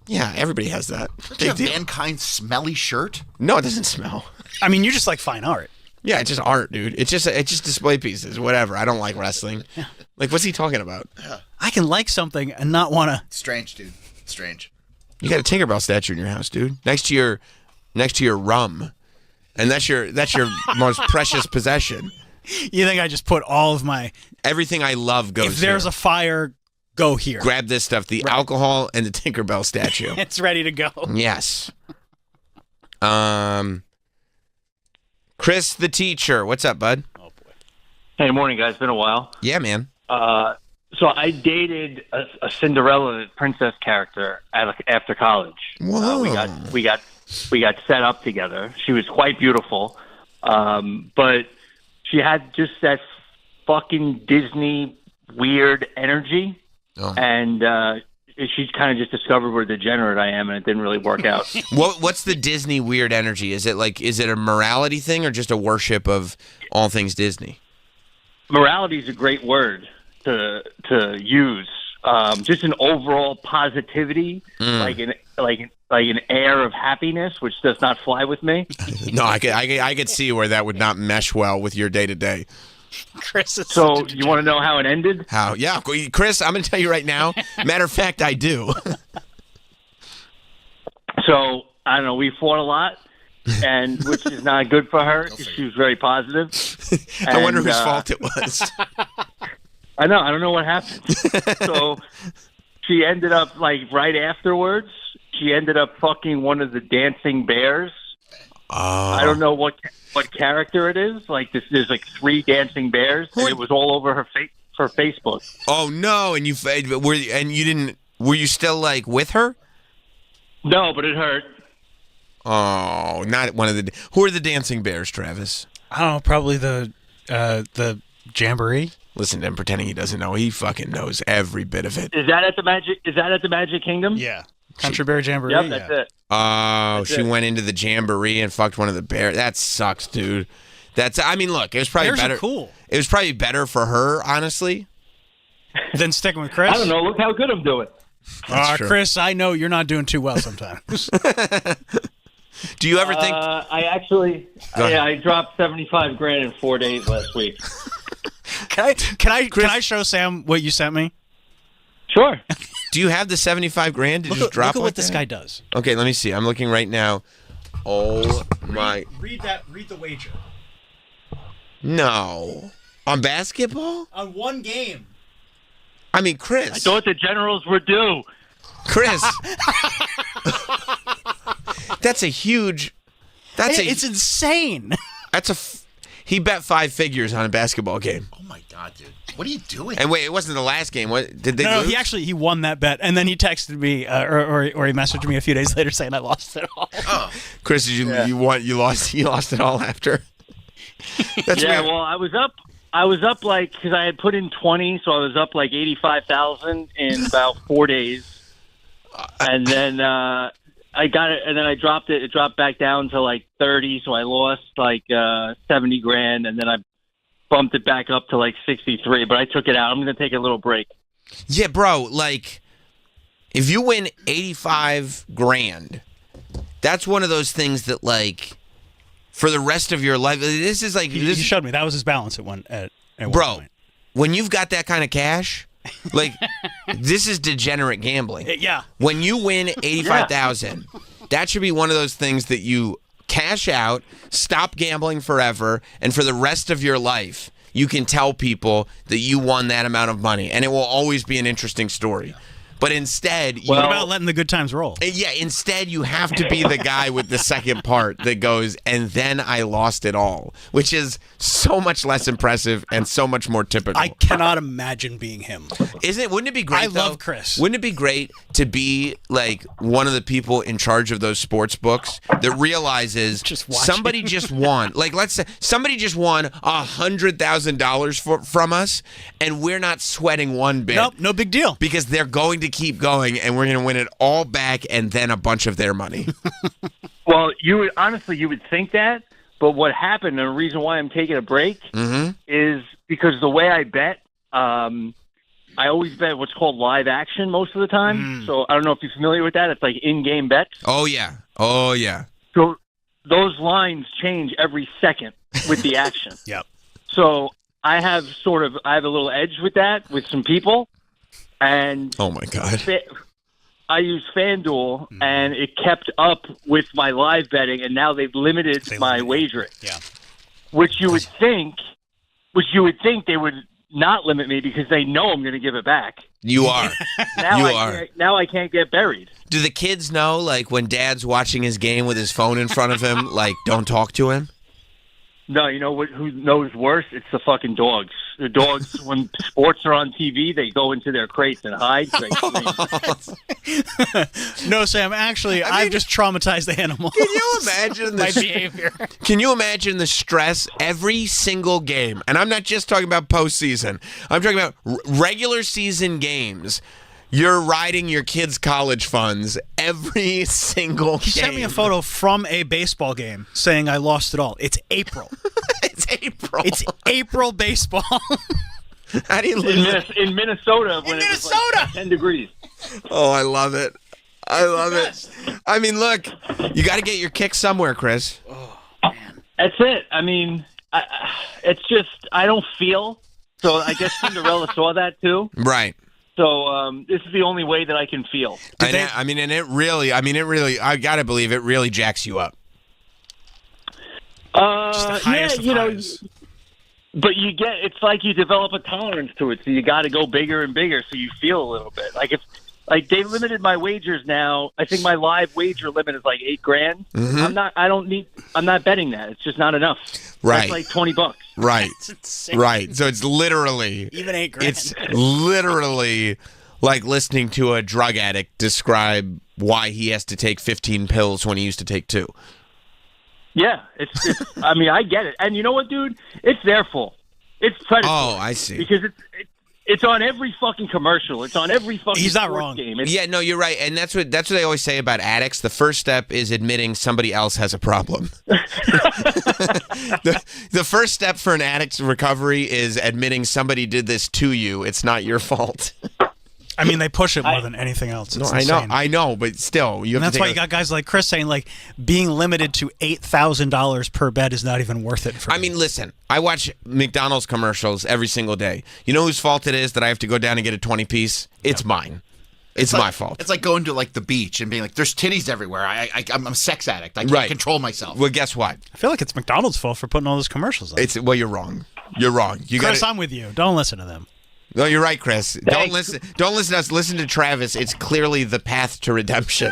Yeah, everybody has that. Don't you have Mankind's smelly shirt? No, it doesn't smell. I mean, you just like fine art. Yeah, it's just art, dude. It's just display pieces, whatever. I don't like wrestling. Yeah. Like, what's he talking about? Yeah. I can like something and not want to. Strange, dude. Strange. You got a Tinkerbell statue in your house, dude. Next to your rum, and that's your most precious possession. You think I just put all of my everything I love goes? If there's here. a fire, go here. Grab this stuff: the alcohol and the Tinkerbell statue. It's ready to go. Yes. Chris, the teacher. What's up, bud? Oh boy. Hey, morning, guys. Been a while. Yeah, man. So I dated a Cinderella princess character after college. Whoa. We got set up together. She was quite beautiful, but she had just that fucking Disney weird energy, and she kind of just discovered what a degenerate I am, and it didn't really work out. What's the Disney weird energy? Is it a morality thing or just a worship of all things Disney? Morality is a great word to use. Just an overall positivity, like an air of happiness, which does not fly with me. No, I could see where that would not mesh well with your day to day. Chris is so you want to know how it ended? How? Yeah, Chris, I'm going to tell you right now. Matter of fact, I do. So I don't know. We fought a lot, and which is not good for her. She was very positive. I wonder whose fault it was. I know. I don't know what happened. So she ended up right afterwards. She ended up fucking one of the dancing bears. I don't know what character it is. There's 3 dancing bears, and it was all over her Facebook. Oh no! And were you still with her? No, but it hurt. Oh, not one of the. Who are the dancing bears, Travis? I don't know. Probably the Jamboree. Listen to him pretending he doesn't know. He fucking knows every bit of it. Is that at the Magic Kingdom? Yeah. Country Bear Jamboree. Yep, that's it. Oh, she went into the Jamboree and fucked one of the bears. That sucks, dude. Look, it was probably bears better. Are cool. It was probably better for her, honestly, than sticking with Chris. I don't know. Look how good I'm doing. Chris, I know you're not doing too well sometimes. Do you ever think? I dropped $75,000 in 4 days last week. Can I show Sam what you sent me? Sure. Do you have the $75,000 to just drop? Look at what this guy does. Okay, let me see. I'm looking right now. Oh my! Read the wager. No, on basketball? On one game. I mean, Chris. I thought the Generals were due. Chris. That's a huge. It's insane. He bet 5 figures on a basketball game. Oh my God, dude! What are you doing? And wait, it wasn't the last game. What did they? No, lose? he won that bet, and then he texted me, or he messaged me a few days later saying I lost it all. Oh, Chris, did you lost it all after? That's weird. Well, I was up because I had put in 20, so I was up 85,000 in about 4 days, and then I got it, and then I dropped it. It dropped back down to 30, so I lost $70,000, and then I bumped it back up to 63. But I took it out. I'm going to take a little break. Yeah, bro. If you win $85,000, that's one of those things that for the rest of your life. This is You showed me that was his balance at one bro. point. When you've got that kind of cash. This is degenerate gambling. Yeah. When you win $85,000, that should be one of those things that you cash out, stop gambling forever, and for the rest of your life, you can tell people that you won that amount of money, and it will always be an interesting story. But instead, what about letting the good times roll? Yeah, instead you have to be the guy with the second part that goes, and then I lost it all, which is so much less impressive and so much more typical. I cannot imagine being him. Wouldn't it be great? I love Chris. Wouldn't it be great to be one of the people in charge of those sports books that realizes somebody just won? Let's say somebody just won $100,000 from us, and we're not sweating one bit. Nope, no big deal. Because they're going to keep going, and we're going to win it all back, and then a bunch of their money. Well, you would think that, but what happened, and the reason why I'm taking a break, is because the way I bet, I always bet what's called live action most of the time. So I don't know if you're familiar with that. It's in-game bets. Oh, yeah. So those lines change every second with the action. Yep. So I have a little edge with that with some people. And oh my God, I use FanDuel, and it kept up with my live betting, and now they've limited my wagering. Yeah, which you would think they would not limit me because they know I'm going to give it back. You are. Now I can't get buried. Do the kids know, when Dad's watching his game with his phone in front of him, don't talk to him? No, you know who knows worse? It's the fucking dogs. The dogs, when sports are on TV, they go into their crates and hide. No, Sam. Actually, I've just traumatized the animal. Can you imagine my behavior? Can you imagine the stress every single game? And I'm not just talking about postseason. I'm talking about regular season games. You're riding your kids' college funds every single He game. sent me a photo from a baseball game saying I lost it all. It's April. It's April. It's April baseball. How do you lose in Minnesota when it was like 10 degrees. Oh, I love it. I love it. I mean, look, you got to get your kick somewhere, Chris. That's it. I mean, it's just I don't feel. So I guess Cinderella saw that too. Right. So this is the only way that I can feel. I got to believe it really jacks you up. Just the highest of highs. But it's like you develop a tolerance to it, so you got to go bigger and bigger, so you feel a little bit. Like they limited my wagers now. I think my live wager limit is like $8,000. Mm-hmm. I'm not betting that. It's just not enough. Right. That's like $20. Right. That's insane. Right. So it's literally even $8,000. It's literally like listening to a drug addict describe why he has to take 15 pills when he used to take 2. Yeah, it's I mean, I get it. And you know what, dude? It's their fault. It's predatory. Oh, I see. Because it's on every fucking commercial. It's on every fucking He's not sports wrong. game. Yeah, no, you're right. And that's what they always say about addicts. The first step is admitting somebody else has a problem. The first step for an addict's recovery is admitting somebody did this to you. It's not your fault. I mean, they push it more than anything else. It's No, insane. I know, but still, you have And that's to why you got guys like Chris saying, like, being limited to $8,000 per bet is not even worth it for me. I mean, listen, I watch McDonald's commercials every single day. You know whose fault it is that I have to go down and get a 20-piece? It's mine. It's my fault. It's like going to like the beach and being like, "There's titties everywhere." I'm a sex addict. I can't control myself. Well, guess what? I feel like it's McDonald's fault for putting all those commercials on. Well, you're wrong. You're wrong. Chris, I'm with you. Don't listen to them. No, you're right, Chris. Don't listen to us. Listen to Travis. It's clearly the path to redemption.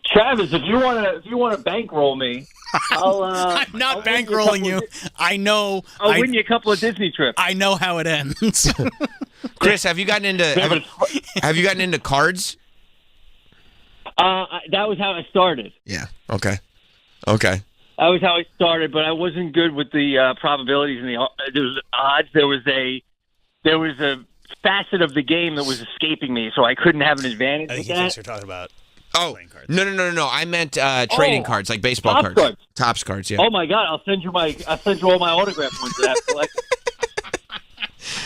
Travis, if you want to bankroll me, I'm not bankrolling you. I know. I'll win you a couple of Disney trips. I know how it ends. Chris, have you gotten into have you gotten into cards? That was how I started. Yeah. Okay. Okay. That was how I started, but I wasn't good with the probabilities and there was odds. There was a facet of the game that was escaping me, so I couldn't have an advantage. I think he thinks you're talking about. Oh, no. I meant trading cards, like baseball cards. Topps cards, yeah. Oh my God! I'll send you all my autograph ones that I collect.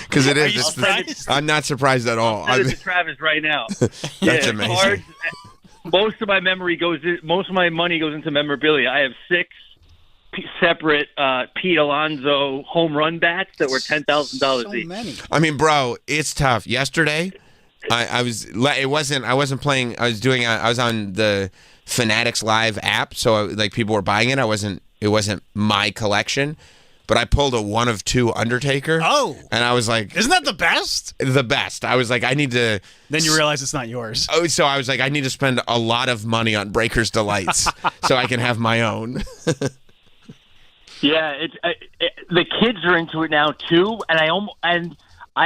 Because it is. I'm not surprised at all. I'll send it to Travis right now. That's amazing. Cards, most of my money goes into memorabilia. I have 6 separate Pete Alonso home run bats that were $10,000 each. Many. I mean, bro, it's tough. Yesterday, I was playing. I was on the Fanatics Live app, so like people were buying it. It wasn't my collection. But I pulled a 1 of 2 Undertaker. Oh. And I was like... Isn't that the best? The best. I was like, I need to... Then you realize it's not yours. Oh, so I was like, I need to spend a lot of money on Breaker's Delights so I can have my own. Yeah, the kids are into it now too, and I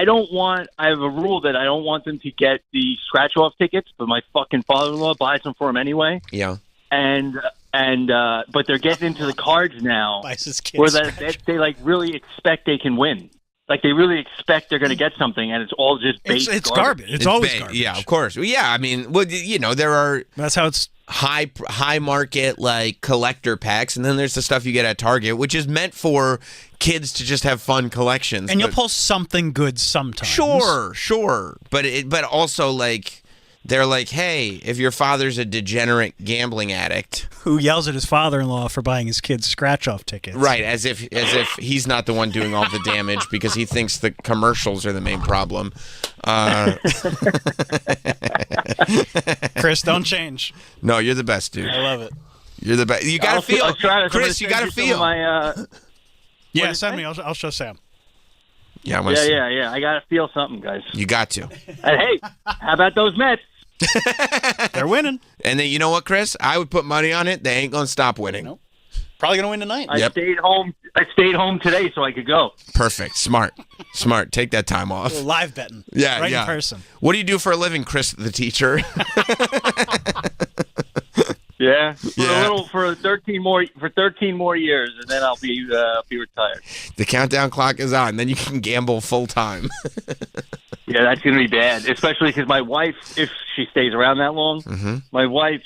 don't want... I have a rule that I don't want them to get the scratch-off tickets, but my fucking father-in-law buys them for them anyway. Yeah. But they're getting into the cards now, where they like really expect they can win. Like they really expect they're going to get something, and it's all just base. It's garbage. It's always garbage. Yeah, of course. Well, yeah, I mean, there are. That's how it's high market like collector packs, and then there's the stuff you get at Target, which is meant for kids to just have fun collections. And you'll pull something good sometimes. Sure, but also like. They're like, hey, if your father's a degenerate gambling addict who yells at his father-in-law for buying his kids scratch-off tickets, right? As if he's not the one doing all the damage because he thinks the commercials are the main problem. Chris, don't change. No, you're the best, dude. I love it. You're the best. You gotta feel, Chris. You gotta feel. Yeah, send me. I'll show Sam. Yeah, I gotta feel something, guys. You got to. And hey, how about those Mets? They're winning. And then you know what, Chris? I would put money on it. They ain't gonna stop winning. Nope. Probably gonna win tonight. I stayed home today so I could go. Perfect. Smart. Take that time off. Live betting. Yeah, right in person. What do you do for a living, Chris, the teacher? Yeah, for 13 more years, and then I'll be retired. The countdown clock is on. Then you can gamble full time. Yeah, that's going to be bad, especially because my wife, if she stays around that long, my wife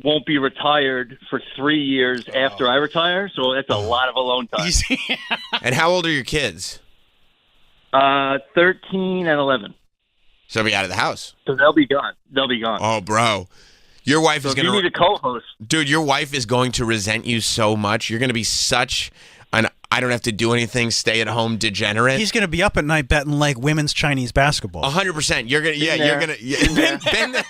won't be retired for 3 years after I retire, so that's a lot of alone time. And how old are your kids? 13 and 11. So they'll be out of the house. So they'll be gone. Oh, bro. Your wife is going to... you need a co-host. Dude, your wife is going to resent you so much. You're going to be such an I don't have to do anything, stay-at-home degenerate. He's going to be up at night betting like women's Chinese basketball. 100%. You're going to... Yeah, you're going to... Been there.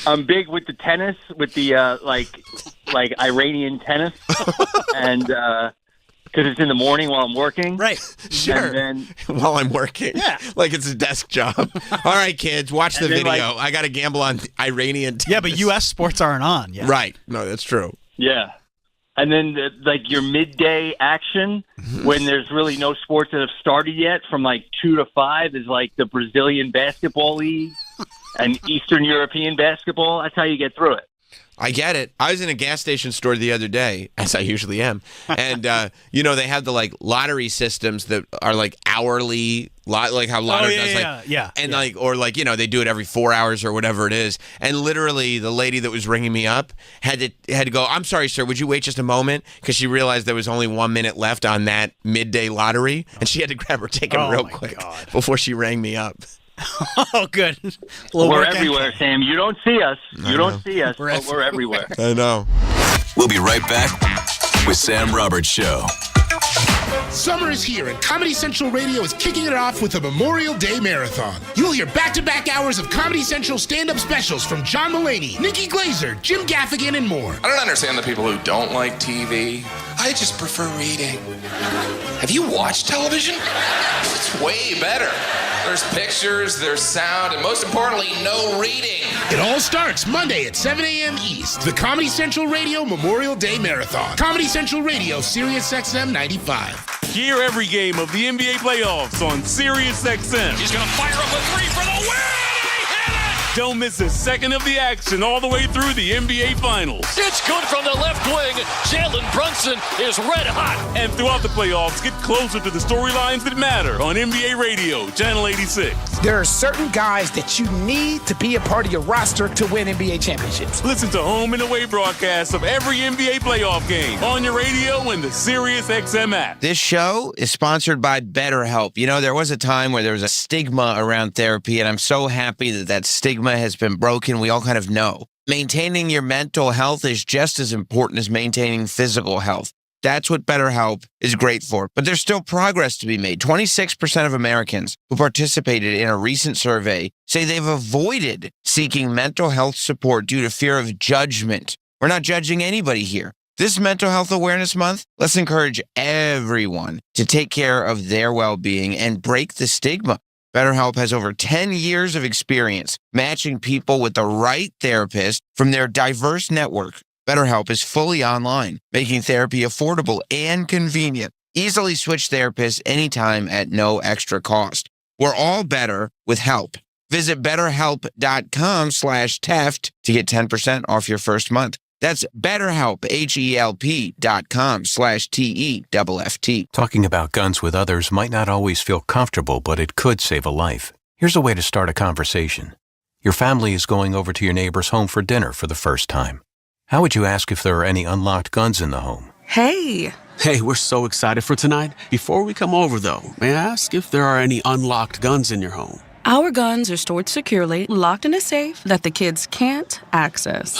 I'm big with the tennis, with the like Iranian tennis, and because it's in the morning while I'm working. Right. Sure. And then, while I'm working. Yeah. Like it's a desk job. All right, kids, watch the video. I got to gamble on Iranian tennis. Yeah, but U.S. sports aren't on yet. Right. No, that's true. Yeah. And then your midday action when there's really no sports that have started yet from like 2 to 5 is like the Brazilian basketball league and Eastern European basketball. That's how you get through it. I get it. I was in a gas station store the other day, as I usually am, and they have the like lottery systems that are like hourly, like how lottery does, they do it every 4 hours or whatever it is. And literally, the lady that was ringing me up had to go, "I'm sorry, sir, would you wait just a moment?" Because she realized there was only 1 minute left on that midday lottery, and she had to grab her ticket real quick before she rang me up. Oh, good. We're everywhere, Sam. You don't see us. But we're everywhere. I know. We'll be right back with Sam Roberts Show. Summer is here, and Comedy Central Radio is kicking it off with a Memorial Day Marathon. You'll hear back-to-back hours of Comedy Central stand-up specials from John Mulaney, Nikki Glazer, Jim Gaffigan, and more. I don't understand the people who don't like TV. I just prefer reading. Have you watched television? It's way better. There's pictures, there's sound, and most importantly, no reading. It all starts Monday at 7 a.m. East. The Comedy Central Radio Memorial Day Marathon. Comedy Central Radio, Sirius XM 95. Hear every game of the NBA playoffs on Sirius XM. He's going to fire up a three for the win! Don't miss a second of the action all the way through the NBA Finals. It's good from the left wing. Jalen Brunson is red hot. And throughout the playoffs, get closer to the storylines that matter on NBA Radio, Channel 86. There are certain guys that you need to be a part of your roster to win NBA championships. Listen to home and away broadcasts of every NBA playoff game on your radio and the Sirius XM app. This show is sponsored by BetterHelp. You know, there was a time where there was a stigma around therapy, and I'm so happy that stigma has been broken. We all kind of know. Maintaining your mental health is just as important as maintaining physical health. That's what BetterHelp is great for. But there's still progress to be made. 26% of Americans who participated in a recent survey say they've avoided seeking mental health support due to fear of judgment. We're not judging anybody here. This Mental Health Awareness Month, let's encourage everyone to take care of their well-being and break the stigma. BetterHelp has over 10 years of experience matching people with the right therapist from their diverse network. BetterHelp is fully online, making therapy affordable and convenient. Easily switch therapists anytime at no extra cost. We're all better with help. Visit BetterHelp.com/Teft to get 10% off your first month. That's BetterHelp, HELP.com/TEFFT. Talking about guns with others might not always feel comfortable, but it could save a life. Here's a way to start a conversation. Your family is going over to your neighbor's home for dinner for the first time. How would you ask if there are any unlocked guns in the home? Hey, we're so excited for tonight. Before we come over, though, may I ask if there are any unlocked guns in your home? Our guns are stored securely, locked in a safe that the kids can't access.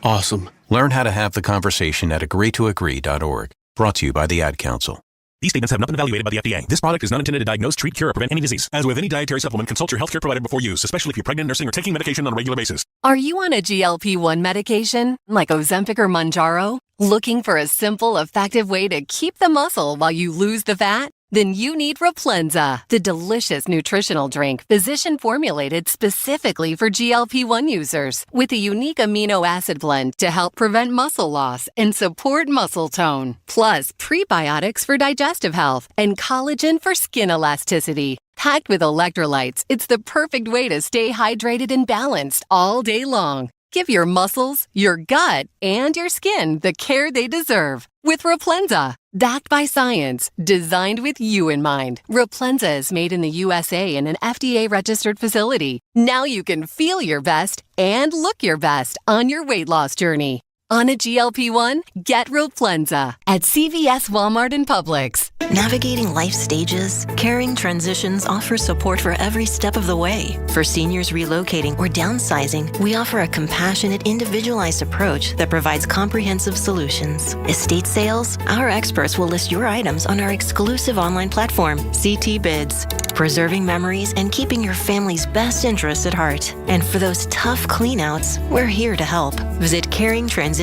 Awesome. Learn how to have the conversation at agreetoagree.org. Brought to you by the Ad Council. These statements have not been evaluated by the FDA. This product is not intended to diagnose, treat, cure, or prevent any disease. As with any dietary supplement, consult your healthcare provider before use, especially if you're pregnant, nursing, or taking medication on a regular basis. Are you on a GLP-1 medication, like Ozempic or Mounjaro? Looking for a simple, effective way to keep the muscle while you lose the fat? Then you need Replenza, the delicious nutritional drink physician-formulated specifically for GLP-1 users, with a unique amino acid blend to help prevent muscle loss and support muscle tone. Plus, prebiotics for digestive health and collagen for skin elasticity. Packed with electrolytes, it's the perfect way to stay hydrated and balanced all day long. Give your muscles, your gut, and your skin the care they deserve with Replenza. Backed by science, designed with you in mind. Replenza is made in the USA in an FDA-registered facility. Now you can feel your best and look your best on your weight loss journey. On a GLP-1, get Replenza at CVS, Walmart, and Publix. Navigating life stages, Caring Transitions offers support for every step of the way. For seniors relocating or downsizing, we offer a compassionate, individualized approach that provides comprehensive solutions. Estate sales, our experts will list your items on our exclusive online platform, CT Bids. Preserving memories and keeping your family's best interests at heart. And for those tough cleanouts, we're here to help. Visit caringtransitions.com.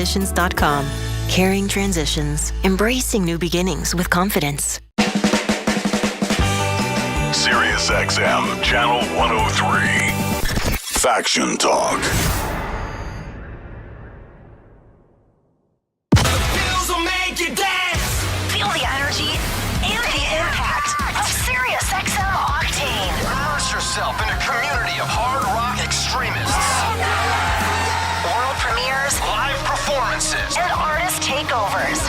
Caring Transitions. Embracing new beginnings with confidence. Sirius XM, Channel 103. Faction Talk. Feel the energy and the impact of Sirius XM Octane. Immerse yourself in a community of hard rock extremists. World premieres, Live performances. and artist takeovers.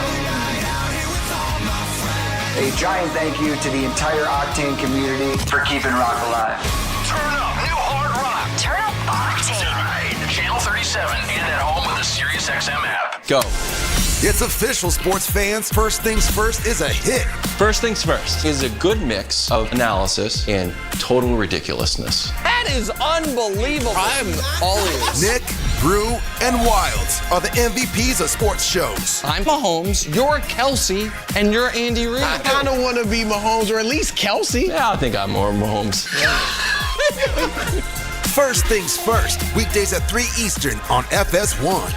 A giant thank you to the entire Octane community for keeping rock alive. Turn up new hard rock. Turn up Octane. Tonight, Channel 37 and at home with the Sirius XM app. Go. It's official, sports fans. First Things First is a hit. First Things First is a good mix of analysis and total ridiculousness. That is unbelievable. I'm all ears. Nick, Drew, and Wilds are the MVPs of sports shows. I'm Mahomes, you're Kelsey, and you're Andy Reid. I kind of want to be Mahomes, or at least Kelsey. Yeah, I think I'm more Mahomes. First Things First, weekdays at 3 Eastern on FS1.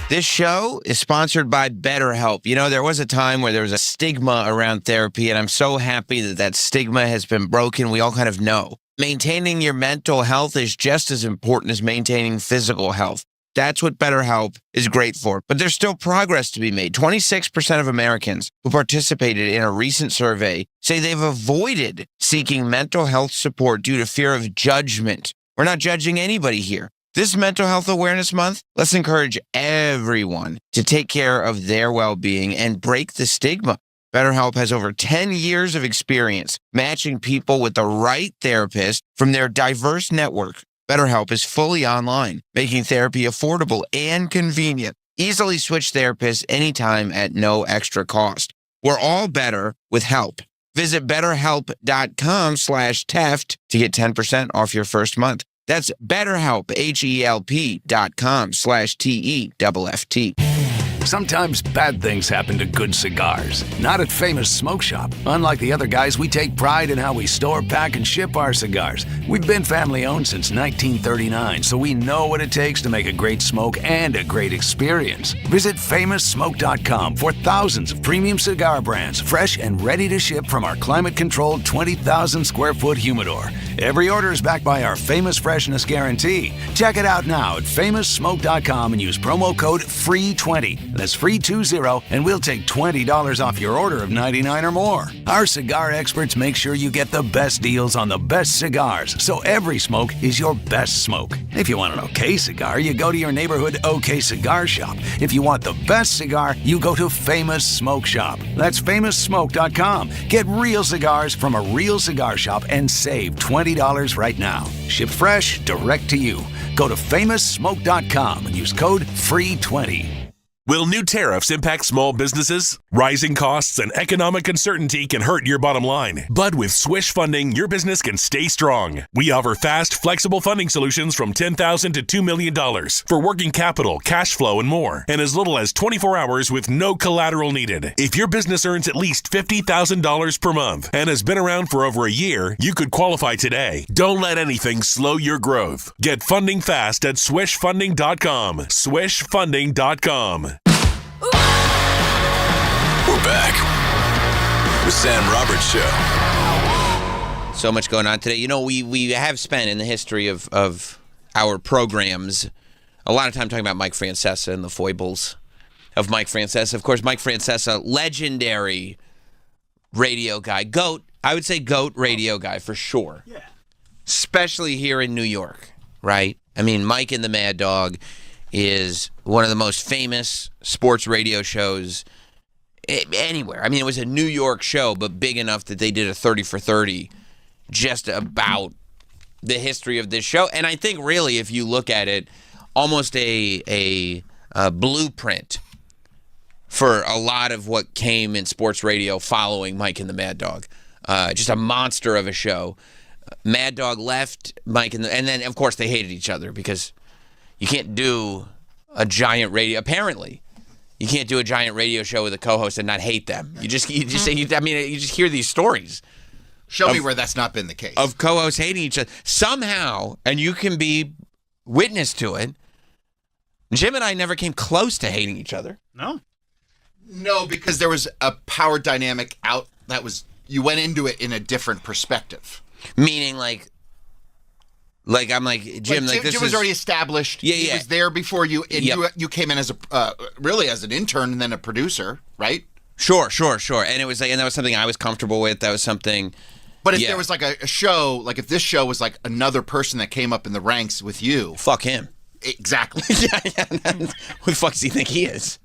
This show is sponsored by BetterHelp. You know, there was a time where there was a stigma around therapy, and I'm so happy that that stigma has been broken. We all kind of know. Maintaining your mental health is just as important as maintaining physical health. That's what BetterHelp is great for. But there's still progress to be made. 26% of Americans who participated in a recent survey say they've avoided seeking mental health support due to fear of judgment. We're not judging anybody here. This Mental Health Awareness Month, let's encourage everyone to take care of their well-being and break the stigma. BetterHelp has over 10 years of experience matching people with the right therapist from their diverse network. BetterHelp is fully online, making therapy affordable and convenient. Easily switch therapists anytime at no extra cost. We're all better with help. Visit betterhelp.com/Teft to get 10% off your first month. That's BetterHelp, HELP.com/TEFFT. Sometimes bad things happen to good cigars. Not at Famous Smoke Shop. Unlike the other guys, we take pride in how we store, pack, and ship our cigars. We've been family-owned since 1939, so we know what it takes to make a great smoke and a great experience. Visit FamousSmoke.com for thousands of premium cigar brands, fresh and ready to ship from our climate-controlled 20,000-square-foot humidor. Every order is backed by our Famous Freshness Guarantee. Check it out now at FamousSmoke.com and use promo code FREE20. That's FREE20, and we'll take $20 off your order of $99 or more. Our cigar experts make sure you get the best deals on the best cigars, so every smoke is your best smoke. If you want an okay cigar, you go to your neighborhood OK Cigar Shop. If you want the best cigar, you go to Famous Smoke Shop. That's FamousSmoke.com. Get real cigars from a real cigar shop and save $20 right now. Shipped fresh, direct to you. Go to FamousSmoke.com and use code FREE20. Will new tariffs impact small businesses? Rising costs and economic uncertainty can hurt your bottom line. But with Swish Funding, your business can stay strong. We offer fast, flexible funding solutions from $10,000 to $2 million for working capital, cash flow, and more. And as little as 24 hours with no collateral needed. If your business earns at least $50,000 per month and has been around for over a year, you could qualify today. Don't let anything slow your growth. Get funding fast at swishfunding.com. Swishfunding.com. We're back with Sam Roberts Show. So much going on today. You know, we have spent in the history of our programs a lot of time talking about Mike Francesa and the foibles of Mike Francesa. Of course, Mike Francesa, legendary radio guy. GOAT. I would say GOAT radio guy for sure. Yeah. Especially here in New York, right? I mean, Mike and the Mad Dog is one of the most famous sports radio shows anywhere. I mean, it was a New York show, but big enough that they did a 30 for 30 just about the history of this show. And I think really, if you look at it, almost a blueprint for a lot of what came in sports radio following Mike and the Mad Dog. Just a monster of a show. Mad Dog left, and then of course they hated each other because you can't do a giant radio. Apparently, you can't do a giant radio show with a co-host and not hate them. You just you just hear these stories. Show me where that's not been the case. Of co-hosts hating each other somehow, and you can be witness to it. Jim and I never came close to hating each other. No, because there was a power dynamic out that was. You went into it in a different perspective. Meaning, like I'm like, Jim, like this Jim was already established. Yeah, he was there before you, and you came in as really as an intern and then a producer, right? Sure. And it was like, and that was something I was comfortable with. That was something. But if there was like a show, like if this show was like another person that came up in the ranks with you, fuck him. Exactly. Yeah. Who the fuck does he think he is?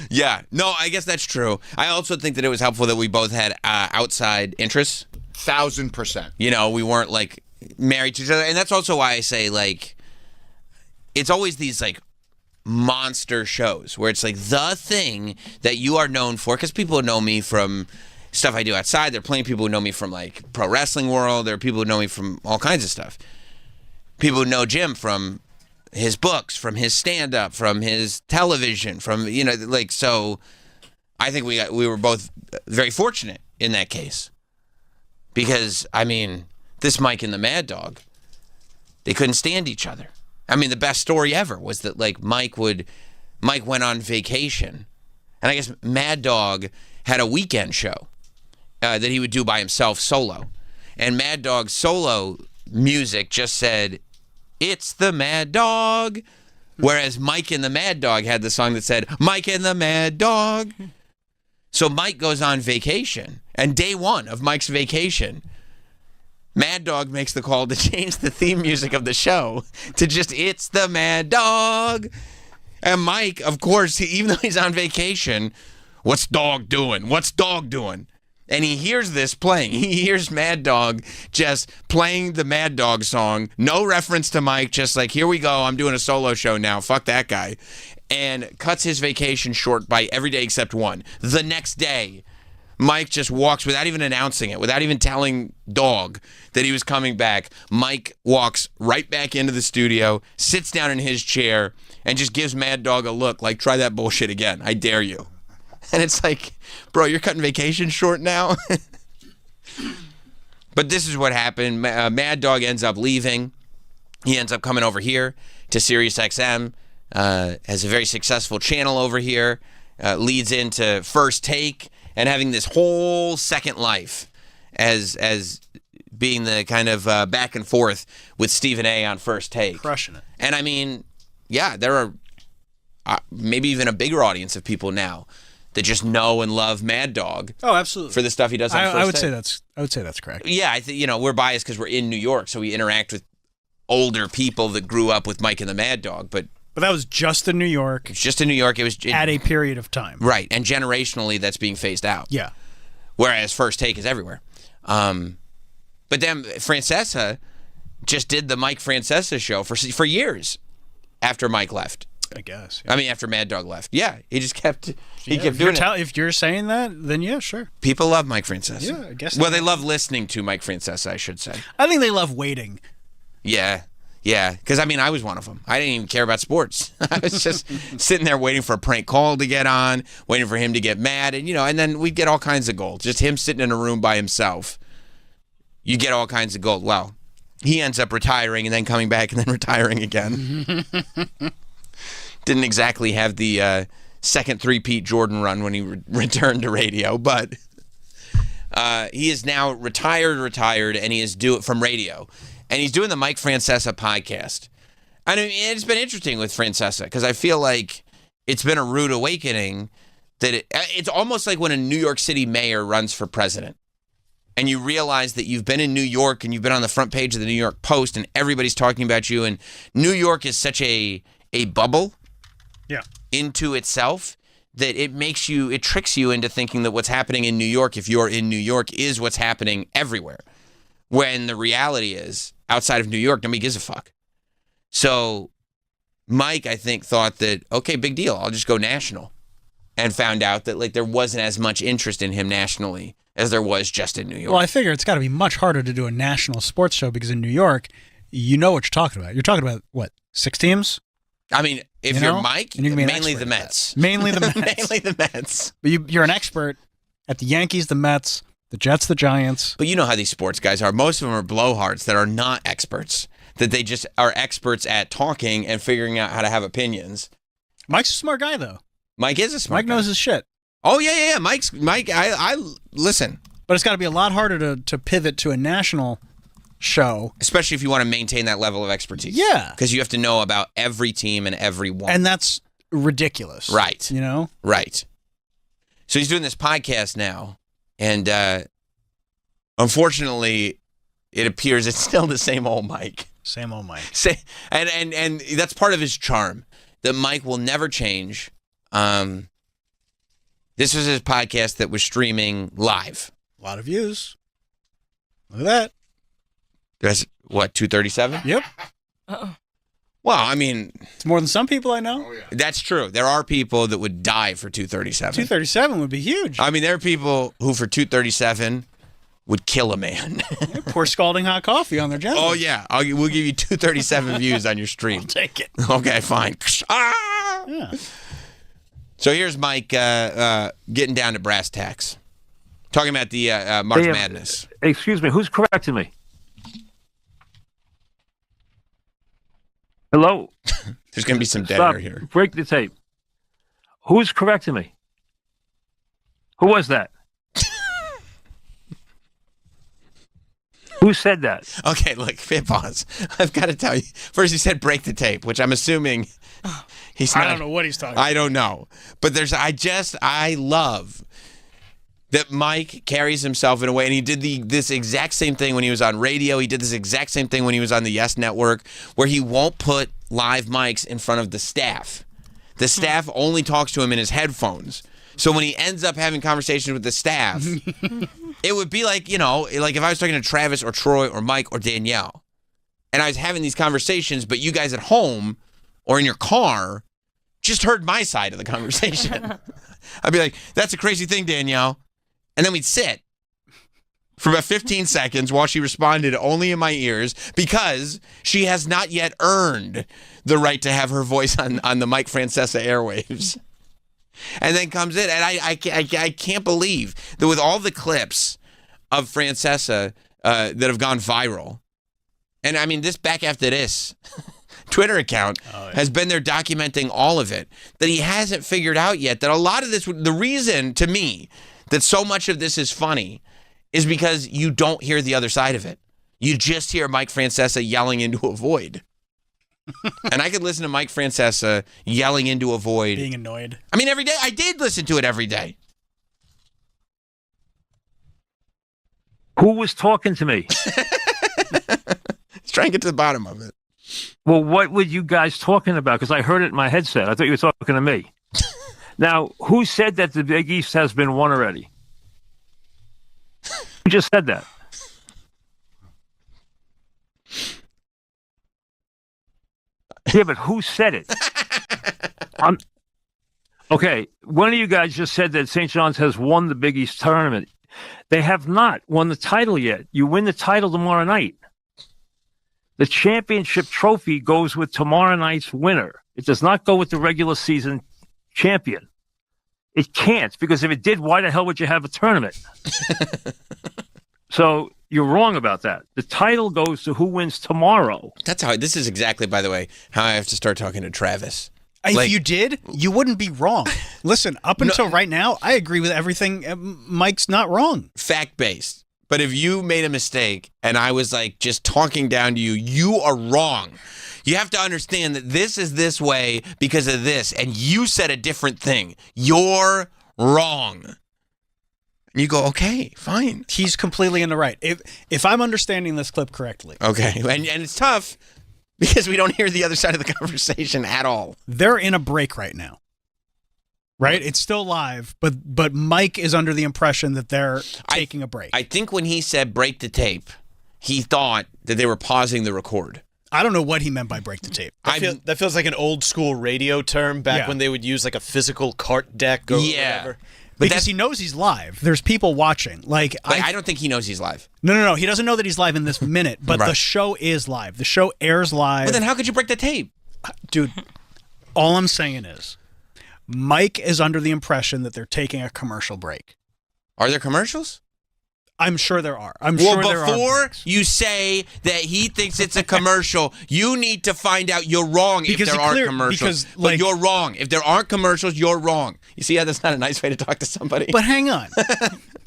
Yeah, no, I guess that's true. I also think that it was helpful that we both had outside interests. 1,000%. You know, we weren't like married to each other, and that's also why I say like it's always these like monster shows where it's like the thing that you are known for, because people know me from stuff I do outside. There are plenty of people who know me from like pro wrestling world. There are people who know me from all kinds of stuff. People who know Jim from his books, from his stand-up, from his television, from, you know, like, so I think we were both very fortunate in that case. Because, I mean, this Mike and the Mad Dog, they couldn't stand each other. I mean, the best story ever was that, like, Mike went on vacation, and I guess Mad Dog had a weekend show that he would do by himself solo. And Mad Dog's solo music just said, "It's the Mad Dog," whereas Mike and the Mad Dog had the song that said, "Mike and the Mad Dog." So Mike goes on vacation, and day one of Mike's vacation, Mad Dog makes the call to change the theme music of the show to just "It's the Mad Dog." And Mike, of course, even though he's on vacation, what's dog doing? What's dog doing? And he hears this playing. He hears Mad Dog just playing the Mad Dog song. No reference to Mike, just like, here we go, I'm doing a solo show now. Fuck that guy. And cuts his vacation short by every day except one. The next day, Mike just walks without even announcing it, without even telling Dog that he was coming back. Mike walks right back into the studio, sits down in his chair, and just gives Mad Dog a look like, try that bullshit again. I dare you. And it's like, bro, you're cutting vacation short now? But this is what happened. Mad Dog ends up leaving. He ends up coming over here to SiriusXM, has a very successful channel over here, leads into First Take, and having this whole second life as being the kind of back and forth with Stephen A. on First Take. Crushing it. And I mean, yeah, there are maybe even a bigger audience of people now that just know and love Mad Dog. Oh, absolutely. For the stuff he does on First I would Take. say that's correct. Yeah, we're biased because we're in New York, so we interact with older people that grew up with Mike and the Mad Dog. But that was just in New York. It's just in New York. It was at a period of time. Right, and generationally, that's being phased out. Yeah. Whereas First Take is everywhere. But then Francesa just did the Mike Francesa show for years after Mike left. I guess. Yeah. I mean, after Mad Dog left. Yeah, he just kept doing it. If you're saying that, then yeah, sure. People love Mike Francesa. Yeah, I guess. Well, they love listening to Mike Francesa, I should say. I think they love waiting. Yeah. Because, I mean, I was one of them. I didn't even care about sports. I was just sitting there waiting for a prank call to get on, waiting for him to get mad, and then we'd get all kinds of gold. Just him sitting in a room by himself. You get all kinds of gold. Well, he ends up retiring and then coming back and then retiring again. Didn't exactly have the second three-peat Jordan run when he returned to radio, but he is now retired, and he is from radio. And he's doing the Mike Francesa podcast. I mean, it's been interesting with Francesa because I feel like it's been a rude awakening that it's almost like when a New York City mayor runs for president. and you realize that you've been in New York and you've been on the front page of the New York Post and everybody's talking about you, and New York is such a bubble into itself that it tricks you into thinking that what's happening in New York, if you're in New York, is what's happening everywhere. When the reality is, outside of New York, nobody gives a fuck. So Mike, I think, thought that, okay, big deal, I'll just go national. And found out that like there wasn't as much interest in him nationally as there was just in New York. Well, I figure it's got to be much harder to do a national sports show because in New York, you know what you're talking about. You're talking about, what, 6 teams? I mean, if you're Mike, mainly the Mets. Mainly the Mets. Mainly the Mets. But you're an expert at the Yankees, the Mets, the Jets, the Giants. But you know how these sports guys are. Most of them are blowhards that are not experts, that they just are experts at talking and figuring out how to have opinions. Mike's a smart guy, though. Mike is a smart guy. Mike knows his shit. Oh, yeah. Mike, I listen. But it's got to be a lot harder to pivot to a national show. Especially if you want to maintain that level of expertise. Yeah. Because you have to know about every team and every one. And that's ridiculous. Right. You know? Right. So he's doing this podcast now, and unfortunately, it appears it's still the same old Mike. Same old Mike. And that's part of his charm, that Mike will never change. This was his podcast that was streaming live. A lot of views. Look at that. That's what, 237? Yep. Well, I mean, it's more than some people I know. That's true. There are people that would die for 237. 237 would be huge. I mean, there are people who for 237 would kill a man. Pour scalding hot coffee on their genitals. Oh, yeah. We'll give you 237 views on your stream. I'll take it. Okay, fine. Yeah. So here's Mike getting down to brass tacks. Talking about the March Madness. Excuse me, who's correcting me? Hello? There's going to be some dead air here. Break the tape. Who's correcting me? Who was that? Who said that? Okay, look, pause. I've got to tell you. First, he said break the tape, which I'm assuming he's not. I don't know what he's talking about. I don't know. But I love that Mike carries himself in a way, and he did this exact same thing when he was on radio. He did this exact same thing when he was on the Yes Network, where he won't put live mics in front of the staff. The staff only talks to him in his headphones. So when he ends up having conversations with the staff, it would be like, like if I was talking to Travis or Troy or Mike or Danielle, and I was having these conversations, but you guys at home or in your car just heard my side of the conversation. I'd be like, that's a crazy thing, Danielle. And then we'd sit for about 15 seconds while she responded only in my ears because she has not yet earned the right to have her voice on the Mike Francesa airwaves. And then comes in, and I can't believe that with all the clips of Francesa that have gone viral, and I mean, this back after this Twitter account has been there documenting all of it, that he hasn't figured out yet that a lot of this, the reason to me that so much of this is funny is because you don't hear the other side of it. You just hear Mike Francesa yelling into a void. And I could listen to Mike Francesa yelling into a void. Being annoyed. I mean, every day. I did listen to it every day. Who was talking to me? Let's try and get to the bottom of it. Well, what were you guys talking about? Because I heard it in my headset. I thought you were talking to me. Now, who said that the Big East has been won already? Who just said that? Yeah, but who said it? Okay, one of you guys just said that St. John's has won the Big East tournament. They have not won the title yet. You win the title tomorrow night. The championship trophy goes with tomorrow night's winner. It does not go with the regular season champion. It can't, because if it did, why the hell would you have a tournament? So you're wrong about that. The title goes to who wins tomorrow. That's how. This is exactly, by the way, how I have to start talking to Travis. If you did, you wouldn't be wrong. Listen, up until right now, I agree with everything. Mike's not wrong. Fact-based. But if you made a mistake and I was like just talking down to you, you are wrong. You have to understand that this is this way because of this, and you said a different thing. You're wrong. And you go, okay, fine. He's completely in the right. If I'm understanding this clip correctly. Okay, and it's tough because we don't hear the other side of the conversation at all. They're in a break right now. Right? It's still live, but Mike is under the impression that they're taking a break. I think when he said break the tape, he thought that they were pausing the record. I don't know what he meant by break the tape. That feels like an old school radio term back when they would use like a physical cart deck or whatever. But because he knows he's live. There's people watching. Like I don't think he knows he's live. No. He doesn't know that he's live in this minute, but the show is live. The show airs live. Well, then how could you break the tape? Dude, all I'm saying is Mike is under the impression that they're taking a commercial break. Are there commercials? I'm sure there are. Before you say that he thinks it's a commercial, you need to find out you're wrong if there are commercials. But you're wrong. If there aren't commercials, you're wrong. You see how that's not a nice way to talk to somebody? But hang on.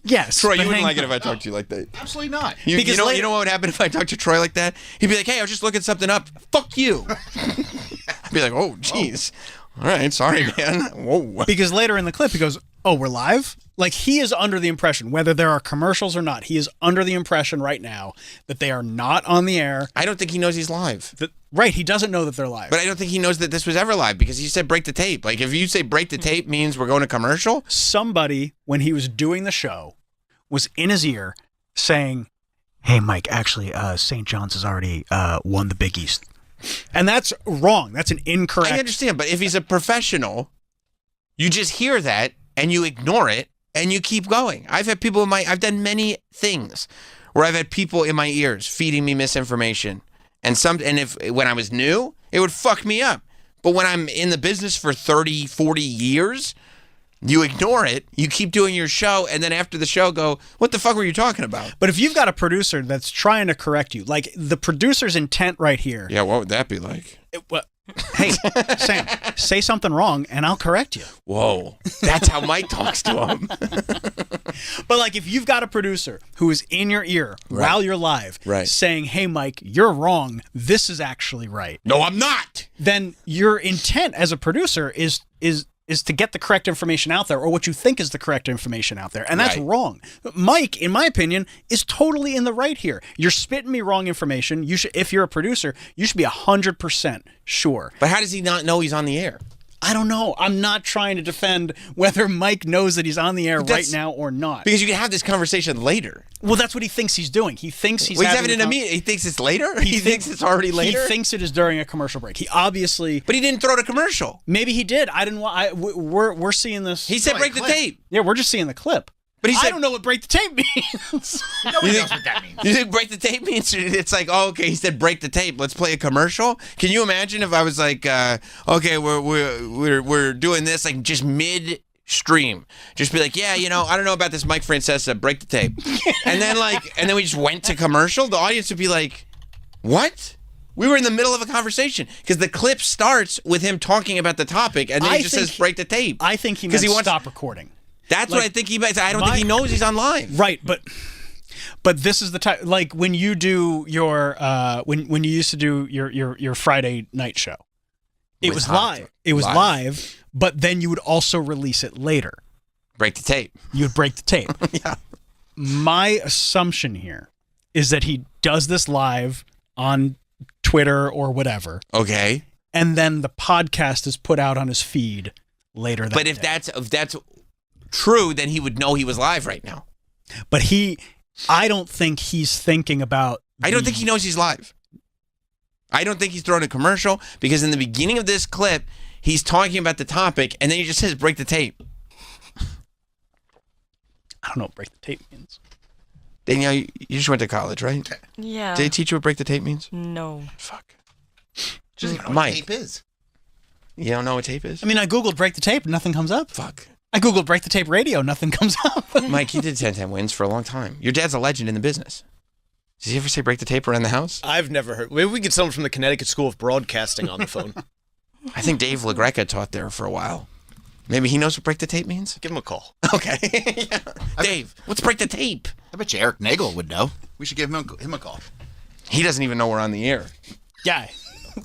Yes. Troy, you wouldn't like it if I talked to you like that. Absolutely not. You know what would happen if I talked to Troy like that? He'd be like, hey, I was just looking something up. Fuck you. I'd be like, oh, jeez. All right, sorry, man. Whoa. Because later in the clip, he goes, oh, we're live? Like, he is under the impression, whether there are commercials or not, he is under the impression right now that they are not on the air. I don't think he knows he's live. Right, he doesn't know that they're live. But I don't think he knows that this was ever live because he said break the tape. Like, if you say break the tape means we're going to commercial? Somebody, when he was doing the show, was in his ear saying, hey, Mike, actually, St. John's has already won the Big East. And that's wrong. That's an incorrect. I understand, but if he's a professional, you just hear that and you ignore it and you keep going. I've had people I've done many things where I've had people in my ears feeding me misinformation. And when I was new, it would fuck me up. But when I'm in the business for 30, 40 years, you ignore it, you keep doing your show, and then after the show go, what the fuck were you talking about? But if you've got a producer that's trying to correct you, like the producer's intent right here. Yeah, what would that be like? Hey, Sam, say something wrong and I'll correct you. Whoa, that's how Mike talks to him. But like if you've got a producer who is in your ear while you're live saying, hey, Mike, you're wrong, this is actually right. No, I'm not. Then your intent as a producer is to get the correct information out there, or what you think is the correct information out there. And that's wrong. Mike, in my opinion, is totally in the right here. You're spitting me wrong information. You should, if you're a producer, you should be 100% sure. But how does he not know he's on the air? I don't know. I'm not trying to defend whether Mike knows that he's on the air right now or not. Because you can have this conversation later. Well, that's what he thinks he's doing. He thinks he's having it in a meeting. He thinks it's later? He thinks it's already later? He thinks it is during a commercial break. He obviously... But he didn't throw the commercial. Maybe he did. I didn't want... We're seeing this... He said break the tape. Yeah, we're just seeing the clip. But he said, I don't know what break the tape means. Nobody knows what that means. You think break the tape means it's like, oh, okay, he said break the tape. Let's play a commercial. Can you imagine if I was like, okay, we're doing this like just midstream, just be like, yeah, I don't know about this Mike Francesa, break the tape, and then we just went to commercial. The audience would be like, what? We were in the middle of a conversation because the clip starts with him talking about the topic, and then he just says break the tape. I think he meant stop recording. That's what I think he meant. I don't think he knows he's on live. Right, but this is the type, like when you do your when you used to do your Friday night show. It was live. It was live, but then you would also release it later. Break the tape. You would break the tape. Yeah. My assumption here is that he does this live on Twitter or whatever. Okay. And then the podcast is put out on his feed later that day. If that's true, then he would know he was live right now. But I don't think he's thinking about... I don't think he knows he's live. I don't think he's throwing a commercial because in the beginning of this clip, he's talking about the topic and then he just says break the tape. I don't know what break the tape means. Danielle, you just went to college, right? Yeah. Did they teach you what break the tape means? No. Fuck. Just know Mike. what tape is. You don't know what tape is? I mean, I Googled break the tape, nothing comes up. Fuck. I Googled break the tape radio, nothing comes up. Mike, you did 10-10 wins for a long time. Your dad's a legend in the business. Does he ever say break the tape around the house? I've never heard. Maybe we get someone from the Connecticut School of Broadcasting on the phone. I think Dave LaGreca taught there for a while. Maybe he knows what break the tape means? Give him a call. Okay. Yeah. Dave, what's break the tape? I bet you Eric Nagel would know. We should give him a call. He doesn't even know we're on the air. Yeah.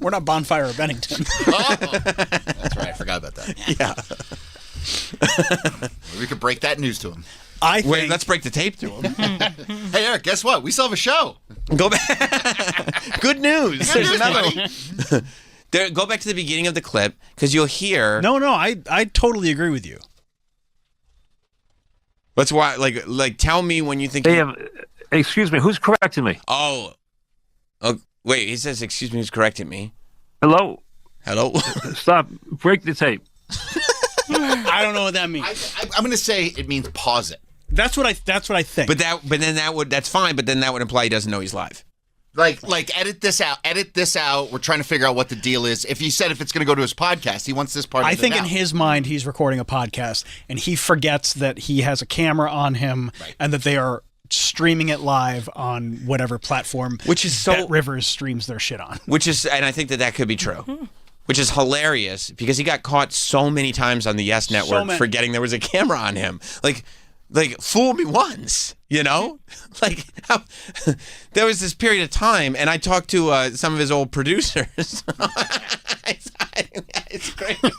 We're not Bonfire or Bennington. That's right. I forgot about that. Yeah. We could break that news to him. Wait, let's break the tape to him. Hey, Eric, guess what? We still have a show. Go back. Good news. There's another one. Go back to the beginning of the clip because you'll hear. No, I totally agree with you. Let's why like tell me when you think. They have. Excuse me, who's correcting me? Oh, wait. He says, "Excuse me, who's correcting me?" Hello. Stop. Break the tape. I don't know what that means. I'm going to say it means pause it. That's what I think. But that's fine. But then that would imply he doesn't know he's live. Like edit this out. We're trying to figure out what the deal is. If it's going to go to his podcast, he wants this part. I think in his mind he's recording a podcast, and he forgets that he has a camera on him, and that they are streaming it live on whatever platform. Which is Bet Rivers streams their shit on. And I think that could be true. Which is hilarious because he got caught so many times on the Yes Network forgetting there was a camera on him. Like fool me once, you know? There was this period of time, and I talked to some of his old producers. It's crazy.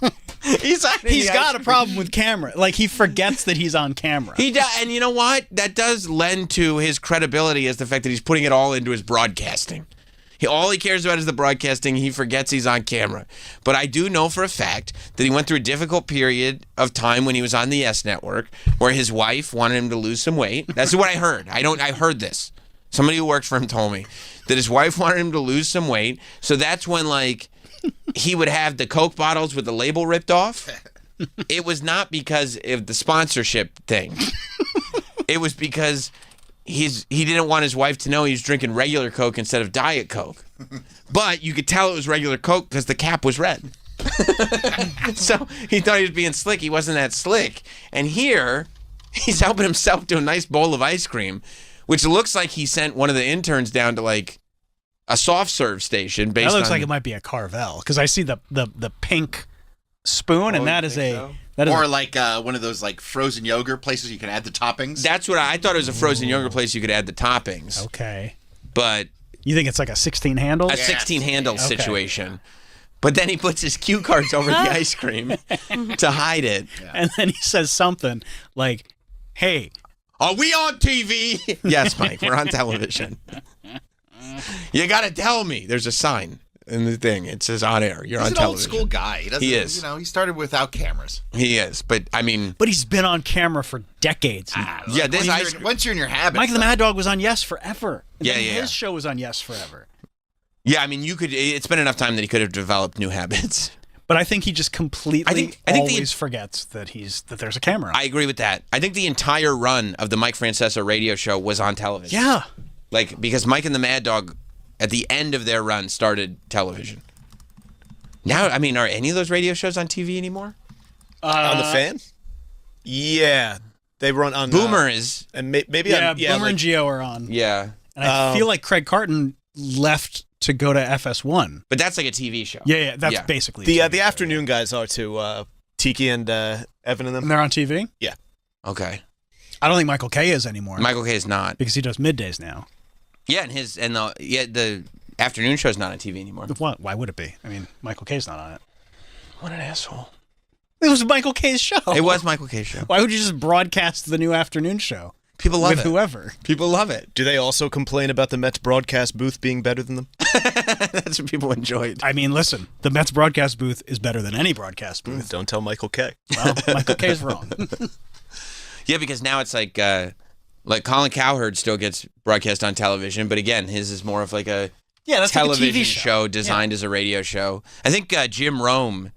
He's got a problem with camera. Like, he forgets that he's on camera. He does, and you know what? That does lend to his credibility as the fact that he's putting it all into his broadcasting. All he cares about is the broadcasting. He forgets he's on camera. But I do know for a fact that he went through a difficult period of time when he was on the Yes Network where his wife wanted him to lose some weight. That's what I heard. I heard this. Somebody who worked for him told me that his wife wanted him to lose some weight. So that's when, he would have the Coke bottles with the label ripped off. It was not because of the sponsorship thing. It was because he didn't want his wife to know he was drinking regular Coke instead of Diet Coke. But you could tell it was regular Coke because the cap was red. So he thought he was being slick. He wasn't that slick. And here, he's helping himself to a nice bowl of ice cream, which looks like he sent one of the interns down to a soft serve station. That looks like it might be a Carvel because I see the pink spoon, and that is a... Or one of those frozen yogurt places you can add the toppings. That's what I thought. It was a frozen yogurt place you could add the toppings. Okay. But you think it's like a 16 handle? A 16 handle situation. But then he puts his cue cards over the ice cream to hide it. Yeah. And then he says something like, "Hey, are we on TV?" Yes, Mike, we're on television. You got to tell me. There's a sign in the thing. It says on air. You're on television. He's an old school guy. He is. He started without cameras. He is. But I mean, but he's been on camera for decades. Yeah, once you're in your habits. Mike the Mad Dog was on Yes forever. And his show was on Yes forever. Yeah, I mean, it's been enough time that he could have developed new habits. But I think he just completely always forgets that there's a camera on. I agree with that. I think the entire run of the Mike Francesa radio show was on television. Yeah. Because Mike and the Mad Dog, at the end of their run, started television. Now, I mean, are any of those radio shows on TV anymore? On the Fan? Yeah. They run on... Boomer is. And maybe Boomer and Geo are on. Yeah. And I feel like Craig Carton left to go to FS1. But that's like a TV show. Yeah, that's basically the afternoon guys are too. Tiki and Evan and them. And they're on TV? Yeah. Okay. I don't think Michael K is anymore. Michael K is not. Because he does middays now. Yeah, and the afternoon show's not on TV anymore. What? Why would it be? I mean, Michael K's not on it. What an asshole. It was Michael K's show. It was Michael K's show. Why would you just broadcast the new afternoon show? People love with whoever. People love it. Do they also complain about the Mets broadcast booth being better than them? That's what people enjoyed. I mean, listen, the Mets broadcast booth is better than any broadcast booth. Don't tell Michael K. Well, Michael K's wrong. Yeah, because now it's like Colin Cowherd still gets broadcast on television, but again, his is more of a television like a TV show designed as a radio show. I think Jim Rome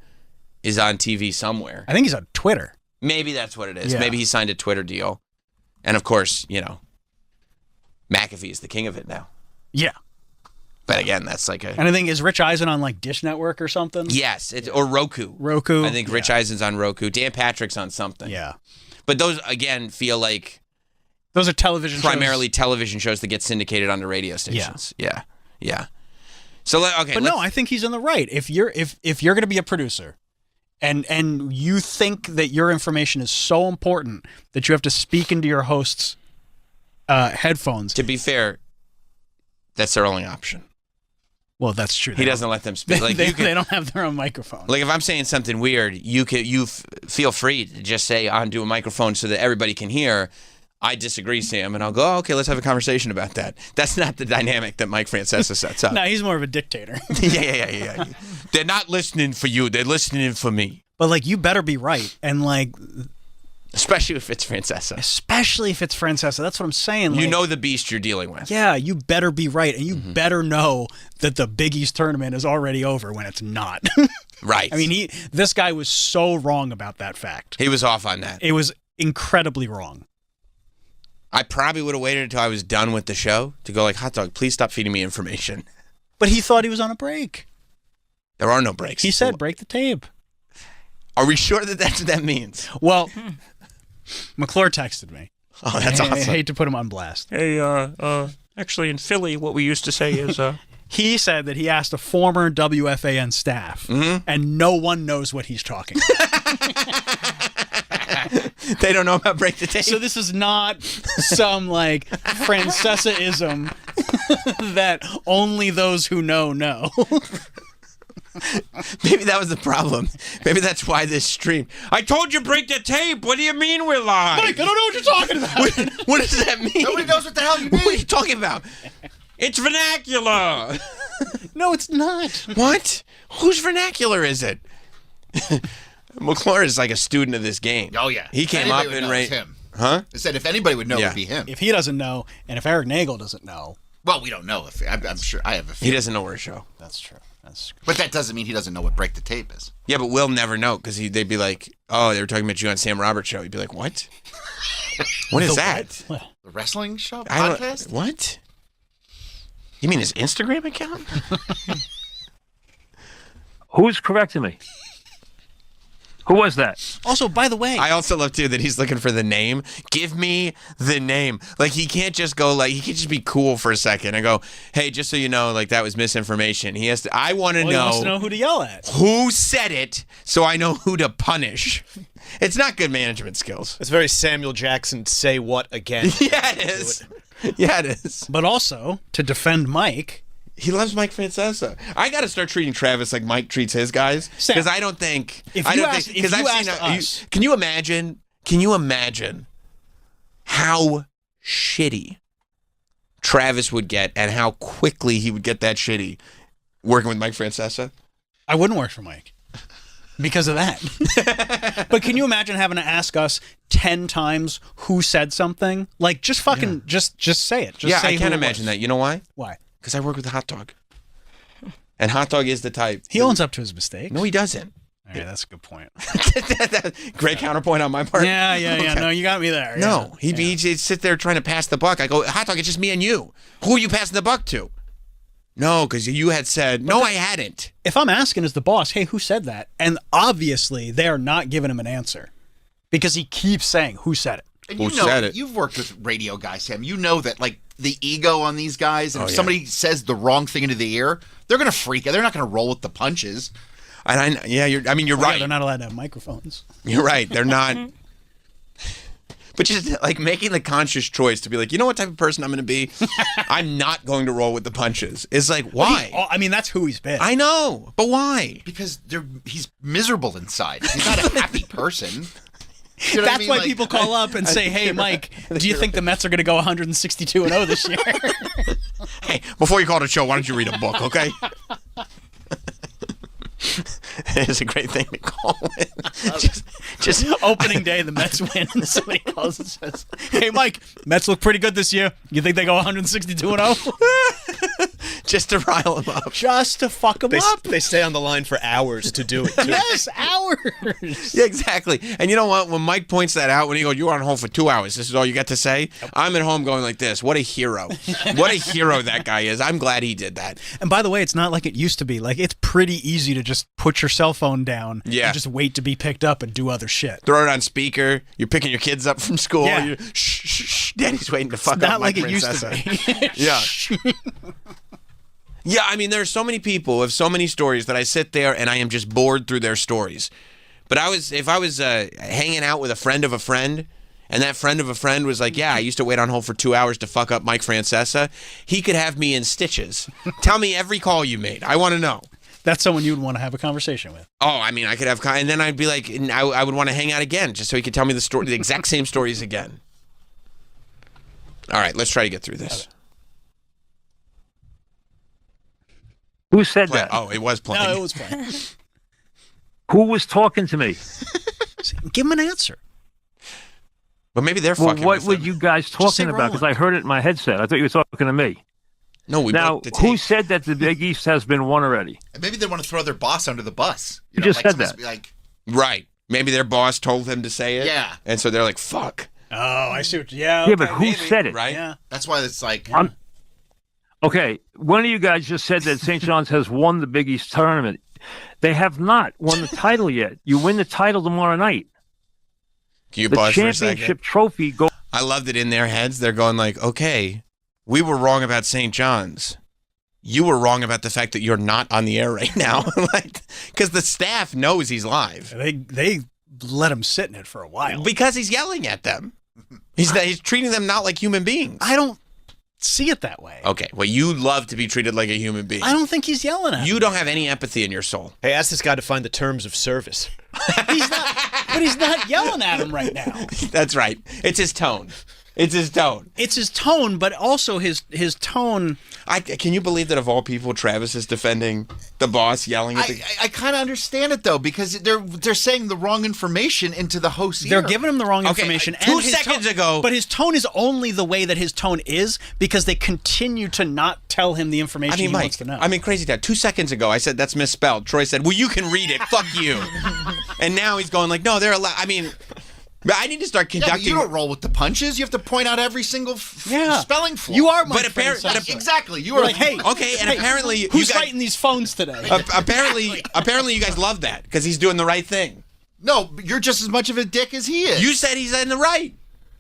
is on TV somewhere. I think he's on Twitter. Maybe that's what it is. Yeah. Maybe he signed a Twitter deal. And of course, McAfee is the king of it now. Yeah. But again, that's like a... And I think, is Rich Eisen on Dish Network or something? Yes, or Roku. Roku. I think Rich Eisen's on Roku. Dan Patrick's on something. Yeah. But those, again, feel like... Those are television primarily shows. television shows that get syndicated on the radio stations. Yeah. So, okay. But no, I think he's in the right. If you're going to be a producer... And you think that your information is so important that you have to speak into your host's headphones. To be fair, that's their only option. Well, that's true. He doesn't let them speak. Like they don't have their own microphone. Like if I'm saying something weird, you feel free to just say onto a microphone so that everybody can hear. I disagree, Sam, and I'll go, okay, let's have a conversation about that. That's not the dynamic that Mike Francesa sets up. No, he's more of a dictator. Yeah. They're not listening for you. They're listening for me. But, like, you better be right. And, like... Especially if it's Francesa. That's what I'm saying. You like, know the beast you're dealing with. Yeah, you better be right. And you better know that the Big East tournament is already over when it's not. Right. I mean, this guy was so wrong about that fact. He was off on that. It was incredibly wrong. I probably would have waited until I was done with the show to go like, Hot Dog, please stop feeding me information. But he thought he was on a break. There are no breaks. He said, break the tape. Are we sure that that's what that means? Well, McClure texted me. Oh, that's awesome. I hate to put him on blast. Hey, actually in Philly, what we used to say is... He said that he asked a former WFAN staff, and no one knows what he's talking about. They don't know about break the tape. So this is not some, like, Francesa-ism that only those who know. Maybe that was the problem. Maybe that's why this stream. I told you break the tape. What do you mean we're live? Mike, I don't know what you're talking about. What does that mean? Nobody knows what the hell you mean. What are you talking about? It's vernacular. No, it's not. What? Whose vernacular is it? McClure is like a student of this game. Oh, yeah. He came up and raised him. Huh? I said if anybody would know, it would be him. If he doesn't know, and if Eric Nagel doesn't know. Well, we don't know. I'm sure I have a feeling. He doesn't know our show. That's true. But that doesn't mean he doesn't know what break the tape is. Yeah, but we'll never know because they'd be like, oh, they were talking about you on Sam Roberts' show. He'd be like, what? What is that? What? The wrestling show? I Podcast? What? You mean his Instagram account? Who's correcting me? Who was that? Also, by the way, I also love too that he's looking for the name. Give me the name. Like he can't just go like he can't just be cool for a second and go, hey, just so you know, like that was misinformation. He has to. I want to know. He wants to know who to yell at. Who said it, so I know who to punish. It's not good management skills. It's very Samuel Jackson. Say what again? Yeah, it is. Yeah, it is. But also to defend Mike. He loves Mike Francesa. I got to start treating Travis like Mike treats his guys because I don't think. Can you imagine? Can you imagine how shitty Travis would get and how quickly he would get that shitty working with Mike Francesa? I wouldn't work for Mike because of that. But can you imagine having to ask us 10 times who said something? Like just fucking just say it. Just say I can't imagine that. You know why? Why? Because I work with Hot Dog. And Hot Dog is the type. He owns up to his mistakes. No, he doesn't. All right, that's a good point. Great counterpoint on my part. Yeah. Okay. No, you got me there. No, he'd sit there trying to pass the buck. I go, Hot Dog, it's just me and you. Who are you passing the buck to? No, because you had said, no, I hadn't. If I'm asking as the boss, hey, who said that? And obviously they are not giving him an answer because he keeps saying, who said it? And you know, you've worked with radio guys, Sam. You know that, like, the ego on these guys, and if somebody says the wrong thing into the ear, they're going to freak out. They're not going to roll with the punches. And you're right. Yeah, they're not allowed to have microphones. You're right. They're not. But just like making the conscious choice to be like, you know what type of person I'm going to be? I'm not going to roll with the punches. It's like, why? I mean, that's who he's been. I know, but why? Because he's miserable inside. He's not a happy person. You know That's why people call up and say, hey, Mike, do you think the Mets are going to go 162-0 this year? Hey, before you call it a show, why don't you read a book, okay? It's a great thing to call it. Just opening day, the Mets win, and somebody calls and says, hey, Mike, Mets look pretty good this year. You think they go 162-0? Just to rile them up. Just to fuck them up. They stay on the line for hours to do it, too. Yes, hours. Yeah, exactly. And you know what? When Mike points that out, when he goes, you were on hold for 2 hours, this is all you got to say? I'm at home going like this. What a hero. What a hero that guy is. I'm glad he did that. And by the way, it's not like it used to be. Like, it's pretty easy to just put your cell phone down and just wait to be picked up and do other shit. Throw it on speaker. You're picking your kids up from school. Yeah. You're, shh, shh, shh. Daddy's waiting to fuck It's up not Mike like it Francesa. used to be. Yeah. Yeah, I mean, there are so many people who have so many stories that I sit there and I am just bored through their stories. But if I was hanging out with a friend of a friend and that friend of a friend was like, yeah, I used to wait on hold for 2 hours to fuck up Mike Francesa, he could have me in stitches. Tell me every call you made. I want to know. That's someone you would want to have a conversation with. Oh, I mean, I could have, and then I'd be like, I would want to hang out again just so he could tell me the exact same stories again. All right, let's try to get through this. Who said that? Oh, it was playing. No, it was playing. Who was talking to me? Give him an answer. But maybe they're Well, fucking what with were them. you guys talking about? Because I heard it in my headset. I thought you were talking to me. No, we now, broke the who tape. said that the Big East has been won already? And maybe they want to throw their boss under the bus. You just said someone's that. be like, Right. Maybe their boss told them to say it. Yeah. And so they're like, fuck. Oh, I see what. Yeah. Yeah, okay, but who maybe. said it? Right? Yeah. that's why it's like, Okay, one of you guys just said that St. John's has won the Big East tournament. They have not won the title yet. You win the title tomorrow night. Can you The pause for a second? championship trophy goes. I loved it in their heads. They're going like, okay, we were wrong about St. John's. You were wrong about the fact that you're not on the air right now. Like, because the staff knows he's live. They let him sit in it for a while. Because he's yelling at them. He's treating them not like human beings. I don't see it that way. Okay, well, you love to be treated like a human being. I don't think he's yelling at You him. don't have any empathy in your soul. Hey, ask this guy to find the terms of service. But he's not yelling at him right now. That's right. It's his tone. It's his tone. It's his tone, but also his tone. Can you believe that of all people, Travis is defending the boss yelling at the... I kind of understand it though, because they're saying the wrong information into the host's ear. They're giving him the wrong information. Okay, 2 and his seconds tone- ago... But his tone is only the way that his tone is because they continue to not tell him the information he Mike, wants to know. I mean, crazy dad. 2 seconds ago, I said that's misspelled. Troy said, well, you can read it. Fuck you. And now he's going like, no, they're allowed. I mean... But I need to start Yeah, conducting... but you don't roll with the punches. You have to point out every single spelling flaw. You are my But apparently... Exactly. You You're are like, hey, Okay, and hey, apparently... who's you guys, writing these phones today? apparently you guys love that because he's doing the right thing. No, but you're just as much of a dick as he is. You said he's in the right.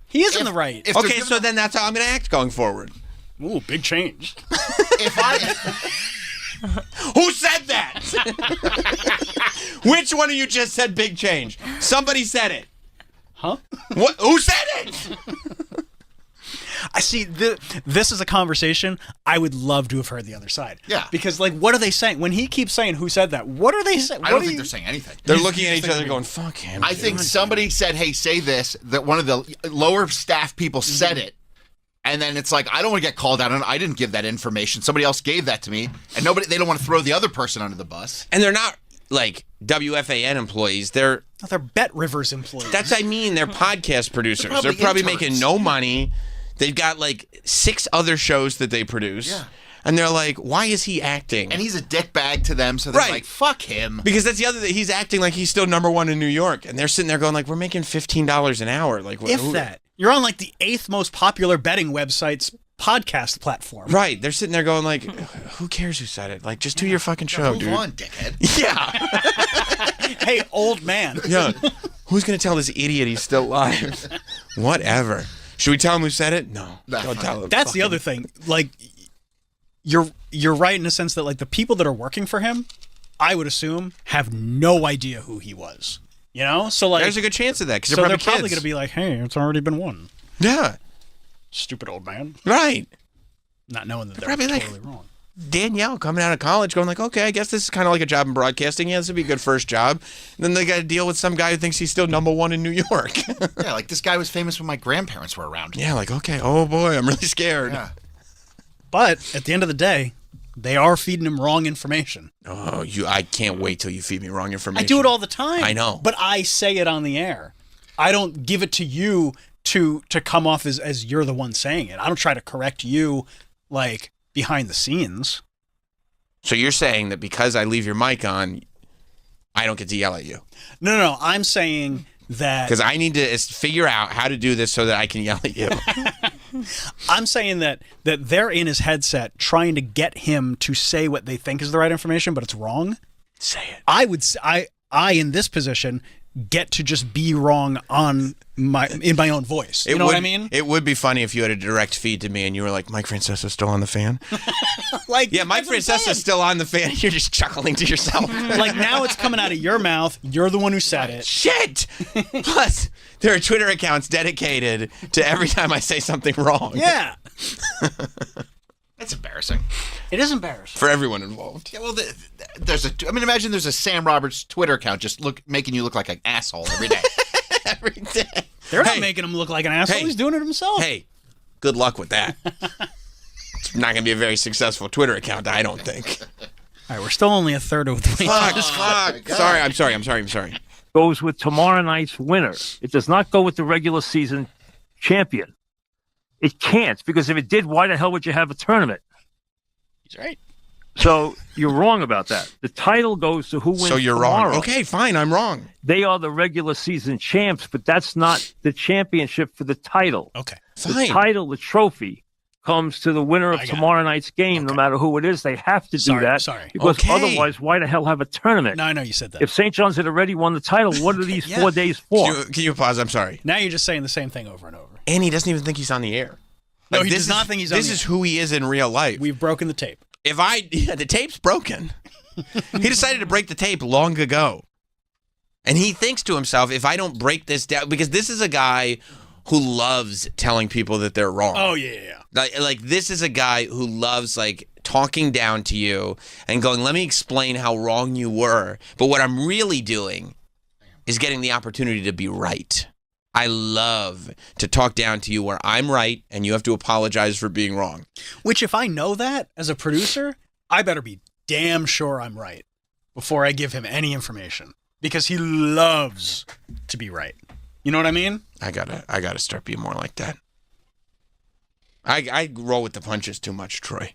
He is in the right. Okay, so then that's how I'm going to act going forward. Ooh, big change. If I... Who said that? Which one of you just said big change? Somebody said it. Huh? What? Who said it? I see. This is a conversation I would love to have heard the other side. Yeah. Because, like, what are they saying? When he keeps saying, who said that? What are they saying? I don't think they're saying anything. They're looking at each other going, fuck him. I think somebody said, hey, say this, that one of the lower staff people said it. And then it's like, I don't want to get called out on it. I didn't give that information. Somebody else gave that to me. And they don't want to throw the other person under the bus. And they're not, like, WFAN employees. They're Bet Rivers employees. That's I mean. They're podcast producers. They're probably making no money. They've got like 6 other shows that they produce. Yeah. And they're like, why is he acting? And he's a dickbag to them, so they're like, fuck him. Because that's the other thing. He's acting like he's still #1 in New York. And they're sitting there going like, we're making $15 an hour. Like, If that. You're on like the 8th most popular betting website's podcast platform. Right. They're sitting there going like, who cares who said it? Like, just do your fucking show, Move dude. on, dickhead. Yeah. Hey, old man. Yeah. Who's going to tell this idiot he's still alive? Whatever. Should we tell him who said it? No. Don't tell him. That's the other thing. Like, you're right in the sense that like the people that are working for him, I would assume, have no idea who he was. You know? So like there's a good chance of that because so they're probably kids. going to be like, hey, it's already been won. Yeah. Stupid old man. Right. Not knowing that they're probably totally like, wrong. Danielle coming out of college going like, okay, I guess this is kind of like a job in broadcasting. Yeah, this would be a good first job. And then they got to deal with some guy who thinks he's still #1 in New York. Yeah, like this guy was famous when my grandparents were around. Yeah, like, okay, oh boy, I'm really scared. Yeah. But at the end of the day, they are feeding him wrong information. Oh, I can't wait till you feed me wrong information. I do it all the time. I know. But I say it on the air. I don't give it to you to come off as you're the one saying it. I don't try to correct you like behind the scenes. So you're saying that because I leave your mic on, I don't get to yell at you? No. I'm saying that... Because I need to figure out how to do this so that I can yell at you. I'm saying that they're in his headset trying to get him to say what they think is the right information, but it's wrong. Say it. I in this position get to just be wrong in my own voice. You know what I mean? It would be funny if you had a direct feed to me and you were like, Mike Francesa's still on the fan? Yeah, Mike Francesa's still on the fan. You're just chuckling to yourself. Like, now it's coming out of your mouth. You're the one who said it. Shit! Plus, there are Twitter accounts dedicated to every time I say something wrong. Yeah. That's embarrassing. It is embarrassing. For everyone involved. Yeah, well, imagine there's a Sam Roberts Twitter account just making you look like an asshole every day. Every day. They're not making him look like an asshole. He's doing it himself. Hey, good luck with that. It's not going to be a very successful Twitter account, I don't think. All right, we're still only a third of the way. Fuck. Sorry, I'm sorry. Goes with tomorrow night's winner. It does not go with the regular season champion. It can't, because if it did, why the hell would you have a tournament? He's right. So you're wrong about that. The title goes to who wins. So you're tomorrow. wrong. Okay, fine, I'm wrong. They are the regular season champs, but that's not the championship for the title. Okay, fine. The Fine. title, the trophy, comes to the winner of tomorrow night's game, no matter who it is. They have to do that. Because otherwise, why the hell have a tournament? No, I know you said that. If St. John's had already won the title, what are these 4 days for? Can you pause? I'm sorry. Now you're just saying the same thing over and over. And he doesn't even think he's on the air. No, he does not think he's on the air. This is who he is in real life. We've broken the tape. The tape's broken. He decided to break the tape long ago. And he thinks to himself, if I don't break this down, because this is a guy who loves telling people that they're wrong. Oh, yeah. Like this is a guy who loves, like, talking down to you and going, let me explain how wrong you were. But what I'm really doing is getting the opportunity to be right. I love to talk down to you where I'm right and you have to apologize for being wrong. Which, if I know that as a producer, I better be damn sure I'm right before I give him any information, because he loves to be right. You know what I mean? I gotta start being more like that. I roll with the punches too much, Troy.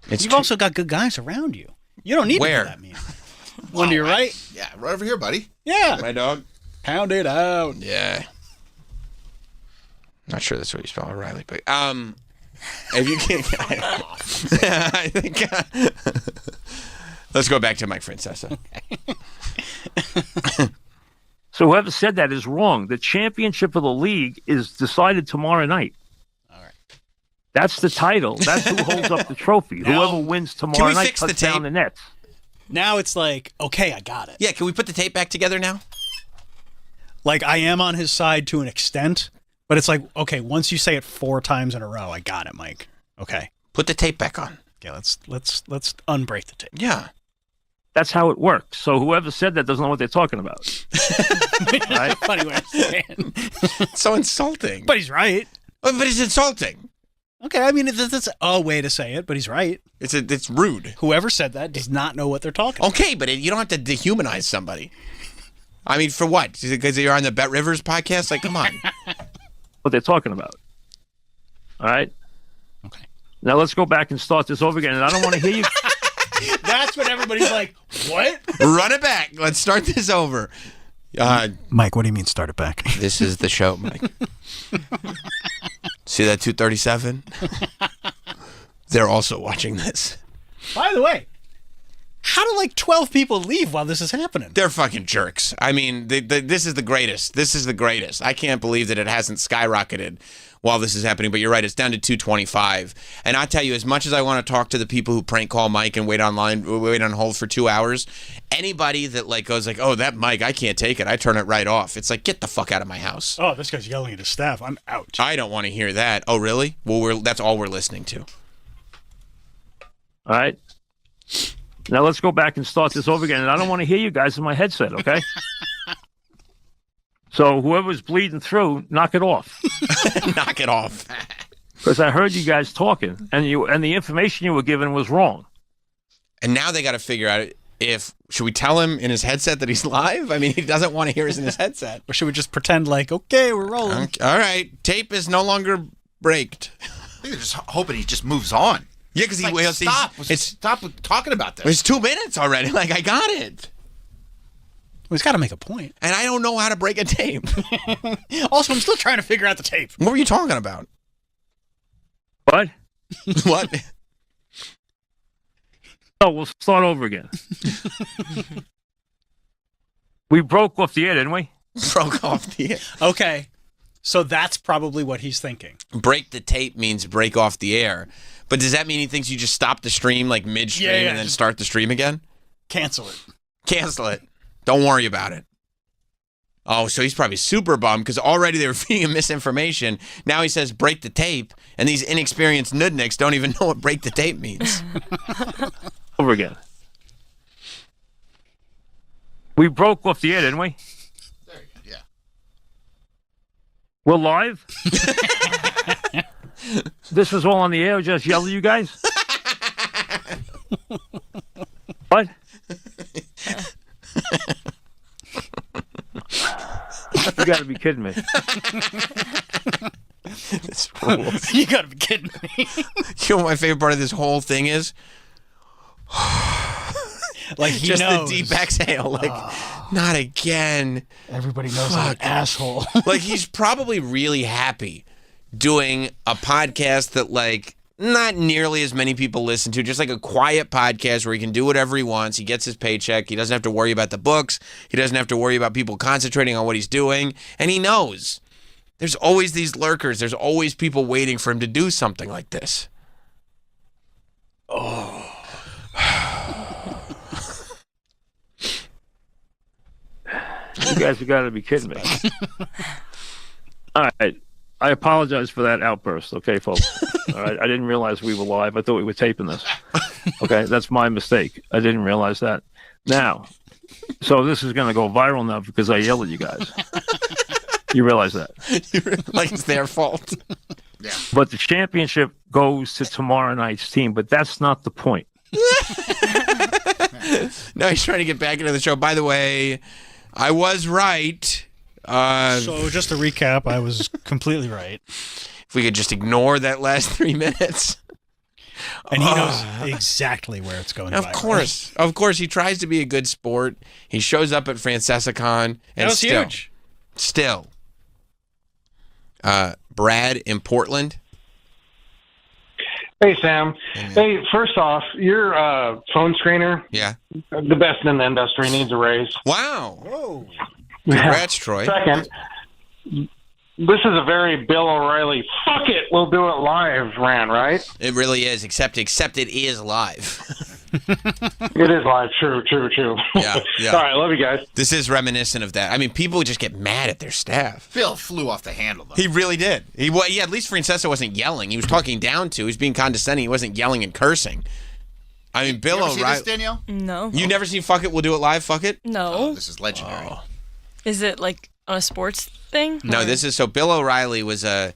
You've also got good guys around you. You don't need to do that mean. One to your right? Yeah, right over here, buddy. Yeah. My dog. Pound it out. Yeah. Not sure that's what you spell O'Reilly, but if you can, I think. Let's go back to Mike Francesa. So whoever said that is wrong. The championship of the league is decided tomorrow night. All right. That's the title. That's who holds up the trophy. Whoever wins tomorrow night cuts down the nets. Now it's like, okay, I got it. Yeah, can we put the tape back together now? Like, I am on his side to an extent, but it's like, okay, once you say it 4 times in a row, I got it, Mike. Okay. Put the tape back on. Okay, let's unbreak the tape. Yeah. That's how it works. So whoever said that doesn't know what they're talking about. Right? Funny way of saying. It's so insulting. But he's right. But it's insulting. Okay, I mean, that's a way to say it, but he's right. It's rude. Whoever said that does not know what they're talking about. Okay, but you don't have to dehumanize somebody. I mean, for what? Because you're on the Bet Rivers podcast? Like, come on. What they're talking about. All right? Okay. Now let's go back and start this over again. And I don't want to hear you. That's what everybody's like, what? Run it back. Let's start this over. Mike, what do you mean start it back? This is the show, Mike. See that 237? They're also watching this. By the way, how do like 12 people leave while this is happening? They're fucking jerks. I mean, this is the greatest. This is the greatest. I can't believe that it hasn't skyrocketed while this is happening, but you're right. It's down to 225. And I tell you, as much as I want to talk to the people who prank call Mike and wait on hold for 2 hours, anybody that like goes like, oh, that Mike, I can't take it. I turn it right off. It's like, get the fuck out of my house. Oh, this guy's yelling at his staff. I'm out. I don't want to hear that. Oh, really? Well, that's all we're listening to. All right. Now let's go back and start this over again. And I don't want to hear you guys in my headset, okay? So whoever's bleeding through, knock it off. Knock it off. Because I heard you guys talking, and the information you were given was wrong. And now they got to figure out should we tell him in his headset that he's live? I mean, he doesn't want to hear us in his headset. Or should we just pretend like, okay, we're rolling? Okay, all right, tape is no longer braked. I think they're just hoping he just moves on. Yeah, because stop talking about this. It's 2 minutes already. Like, I got it. Well, he's got to make a point. And I don't know how to break a tape. Also, I'm still trying to figure out the tape. What were you talking about? What? What? Oh, we'll start over again. We broke off the air, didn't we? Broke off the air. Okay. So that's probably what he's thinking. Break the tape means break off the air. But does that mean he thinks you just stop the stream like midstream and then start the stream again? Cancel it. Cancel it. Don't worry about it. Oh, so he's probably super bummed because already they were feeding him misinformation. Now he says break the tape, and these inexperienced nudniks don't even know what break the tape means. Over again. We broke off the air, didn't we? There you go. Yeah. We're live? This is all on the air. Just yell at you guys? What? You got to be kidding me. This rules. You got to be kidding me. You know what my favorite part of this whole thing is? Like he just knows. the deep exhale. Like, not again. Everybody knows I'm an asshole. Like, he's probably really happy doing a podcast that, like, not nearly as many people listen to, just like a quiet podcast where he can do whatever he wants. He gets his paycheck. He doesn't have to worry about the books. He doesn't have to worry about people concentrating on what he's doing. And he knows there's always these lurkers. There's always people waiting for him to do something like this. Oh. You guys have got to be kidding me. All right. I apologize for that outburst, okay, folks? All right. I didn't realize we were live. I thought we were taping this. Okay, that's my mistake. I didn't realize that. Now, so this is going to go viral now because I yell at you guys. You realize that? Like it's their fault. Yeah. But the championship goes to tomorrow night's team, but that's not the point. No, he's trying to get back into the show. By the way, I was right. So just to recap, I was completely right. If we could just ignore that last 3 minutes. And he knows exactly where it's going. Of course. He tries to be a good sport. He shows up at FrancescaCon. And that was huge. Still. Brad in Portland. Hey, Sam. Hey, first off, your phone screener, the best in the industry, needs a raise. Wow. Whoa. Congrats, Troy. Second, this is a very Bill O'Reilly, fuck it, we'll do it live rant, right? It really is, except it is live. It is live, true. Yeah. All right, love you guys. This is reminiscent of that. I mean, people just get mad at their staff. Bill flew off the handle, though. He really did. At least Francesca wasn't yelling. He was talking down to. He was being condescending. He wasn't yelling and cursing. I mean, Bill O'Reilly. You ever see this, Danielle? No. You never seen Fuck It, We'll Do It Live, Fuck It? No. Oh, this is legendary. Is it like on a sports thing? No, this is Bill O'Reilly was the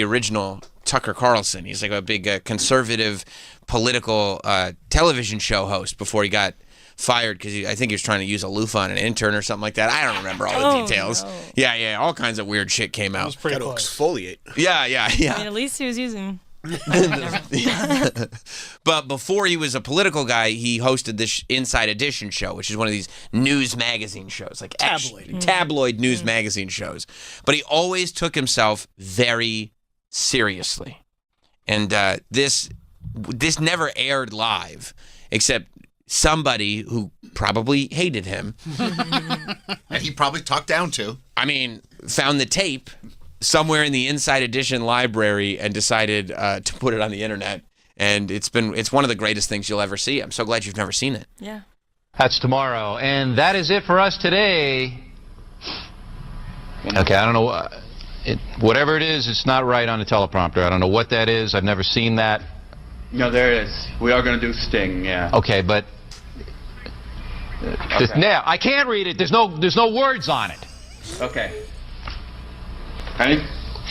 original Tucker Carlson. He's like a big conservative political television show host before he got fired because I think he was trying to use a loofah on an intern or something like that. I don't remember all the details. No. Yeah, all kinds of weird shit came out. It was pretty Got to exfoliate. Yeah. I mean, at least he was using. But before he was a political guy, he hosted this Inside Edition show, which is one of these news magazine shows, like tabloid news magazine shows. But he always took himself very seriously, and this never aired live, except somebody who probably hated him, and he probably talked down to. I mean, found the tape somewhere in the Inside Edition library and decided to put it on the internet. And it's one of the greatest things you'll ever see. I'm so glad you've never seen it. Yeah. That's tomorrow. And that is it for us today. Okay, I don't know. Whatever it is, it's not right on the teleprompter. I don't know what that is. I've never seen that. No, there it is. We are going to do Sting, yeah. Okay, but now I can't read it. There's no words on it. Okay. Ready?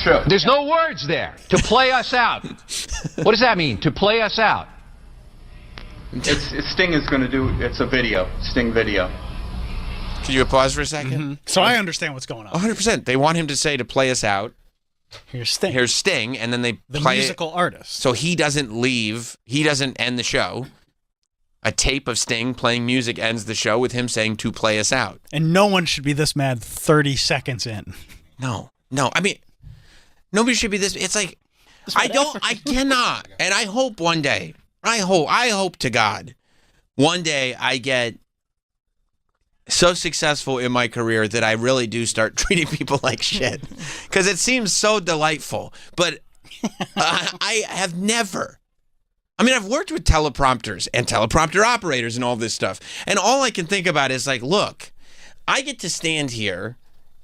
Sure. There's no words there. To play us out. What does that mean? To play us out. Sting is going to do. It's a video. Sting video. Can you pause for a second? Mm-hmm. So I understand what's going on. 100%. They want him to say to play us out. Here's Sting. Here's Sting, and then they the play musical artist. So he doesn't leave. He doesn't end the show. A tape of Sting playing music ends the show with him saying to play us out. And no one should be this mad 30 seconds in. No. I mean, nobody should be this. It's like, I cannot. And I hope one day, I hope to God, one day I get so successful in my career that I really do start treating people like shit because it seems so delightful. But I have never. I mean, I've worked with teleprompters and teleprompter operators and all this stuff, and all I can think about is like, look, I get to stand here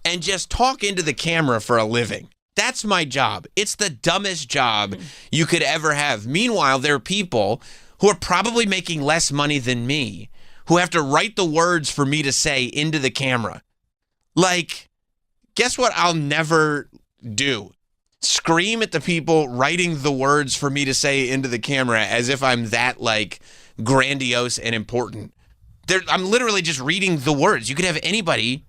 and just talk into the camera for a living. That's my job. It's the dumbest job you could ever have. Meanwhile, there are people who are probably making less money than me who have to write the words for me to say into the camera. Like, guess what I'll never do? Scream at the people writing the words for me to say into the camera as if I'm that, like, grandiose and important. I'm literally just reading the words. You could have anybody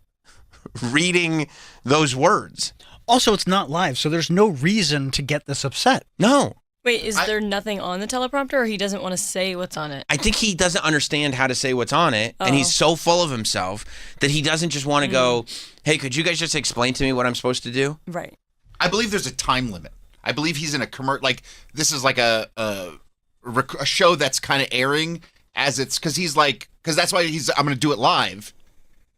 reading those words. Also, it's not live, so there's no reason to get this upset. No. Wait, is there nothing on the teleprompter, or he doesn't want to say what's on it? I think he doesn't understand how to say what's on it, and he's so full of himself that he doesn't just want to go, hey, could you guys just explain to me what I'm supposed to do? Right. I believe there's a time limit. I believe he's in a like this is like a show that's kind of airing as it's because that's why I'm going to do it live.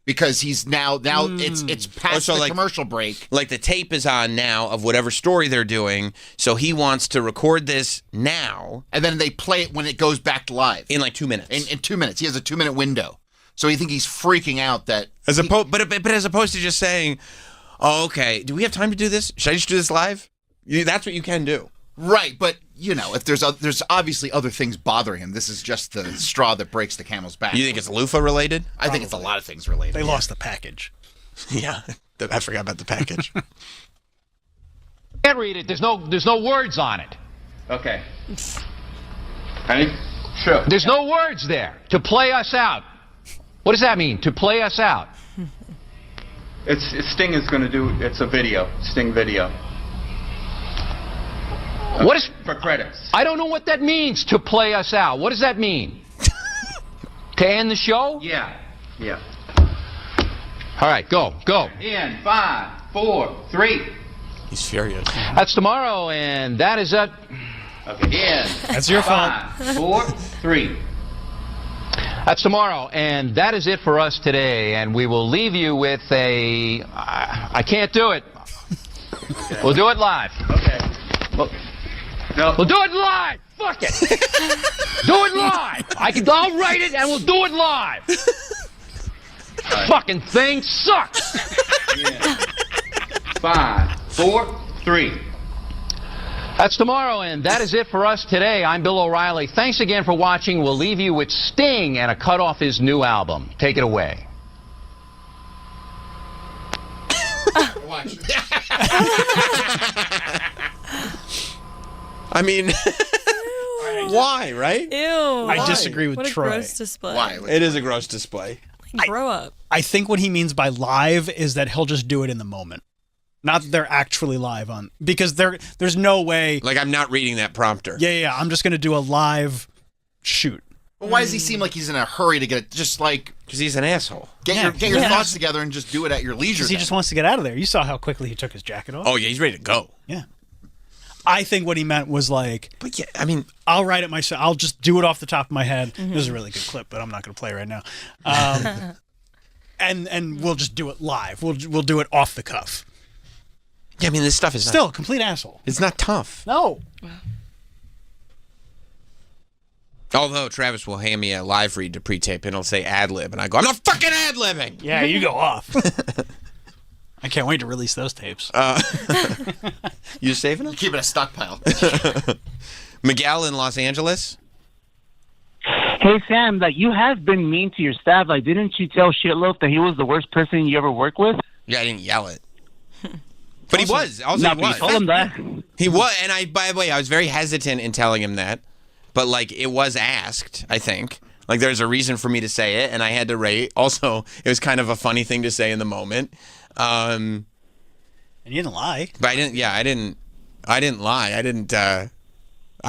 Because he's now it's past the commercial break. Like the tape is on now of whatever story they're doing, so he wants to record this now. And then they play it when it goes back to live. In like 2 minutes. In 2 minutes. He has a 2-minute window. So you think he's freaking out that... But as opposed to just saying, oh, okay, do we have time to do this? Should I just do this live? That's what you can do. Right, but, if there's obviously other things bothering him. This is just the straw that breaks the camel's back. You think it's loofah related? I think it's a lot of things related. They lost the package. Yeah, I forgot about the package. Can't read it. There's no words on it. Okay. Ready? Sure. There's no words there to play us out. What does that mean, to play us out? Sting is going to do, it's a video, Sting video. What is for credits? I don't know what that means, to play us out. What does that mean? To end the show? Yeah. All right, go. In 5, 4, 3. He's furious. That's tomorrow, and that is it. Okay. That's your fault. 5, 4, 3. That's tomorrow, and that is it for us today. And we will leave you with a... I can't do it. Okay. We'll do it live. Okay. No. We'll do it live. Fuck it. Do it live. I'll write it and we'll do it live. Fucking thing sucks. 5, 4, 3. That's tomorrow, and that is it for us today. I'm Bill O'Reilly. Thanks again for watching. We'll leave you with Sting and a cut off his new album. Take it away. I mean, why, right? Ew. I disagree with what Troy. A gross display. Why? It is a gross display. Grow up. I think what he means by live is that he'll just do it in the moment. Not that they're actually live on, because there's no way. Like, I'm not reading that prompter. Yeah. I'm just going to do a live shoot. Well, why does he seem like he's in a hurry to get it? Just like... Because he's an asshole. Get your thoughts together and just do it at your leisure. Because he just wants to get out of there. You saw how quickly he took his jacket off. Oh, yeah, he's ready to go. Yeah. I think what he meant was like... But yeah, I mean... I'll write it myself. I'll just do it off the top of my head. Mm-hmm. This is a really good clip, but I'm not going to play it right now. And we'll just do it live. We'll do it off the cuff. Yeah, I mean, this stuff is still a complete asshole. It's not tough. No. Although Travis will hand me a live read to pre-tape and he'll say ad-lib, and I go, I'm not fucking ad-libbing! Yeah, you go off. I can't wait to release those tapes. You saving them? Keep it a stockpile. Miguel in Los Angeles? Hey, Sam, you have been mean to your staff. Didn't you tell Shitloaf that he was the worst person you ever worked with? Yeah, I didn't yell it. But he was. Also, he was. You told him that. He was, and by the way, I was very hesitant in telling him that. But, it was asked, I think. There's a reason for me to say it, and I had to rate. Also, it was kind of a funny thing to say in the moment. And you didn't lie. But I didn't lie. I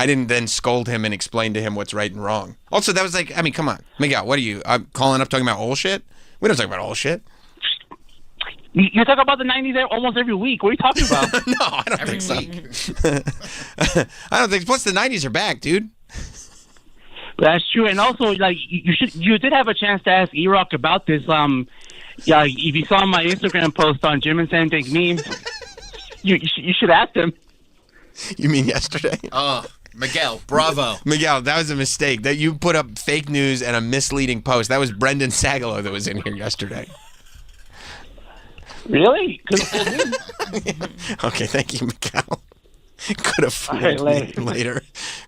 didn't then scold him and explain to him what's right and wrong. Also, that was come on. Miguel, what are you? I'm calling up talking about old shit? We don't talk about old shit. You talk about the 90s almost every week. What are you talking about? No, I don't think so. I don't think. Plus, the 90s are back, dude. That's true, and also like you did have a chance to ask E-Rock about this. Yeah, if you saw my Instagram post on Jim and Sam Take Memes, you should ask him. You mean yesterday? Oh, Miguel, bravo. Miguel, that was a mistake. That you put up fake news and a misleading post. That was Brendan Sagalow that was in here yesterday. Really? Okay, thank you, Miguel. Could have fooled me later.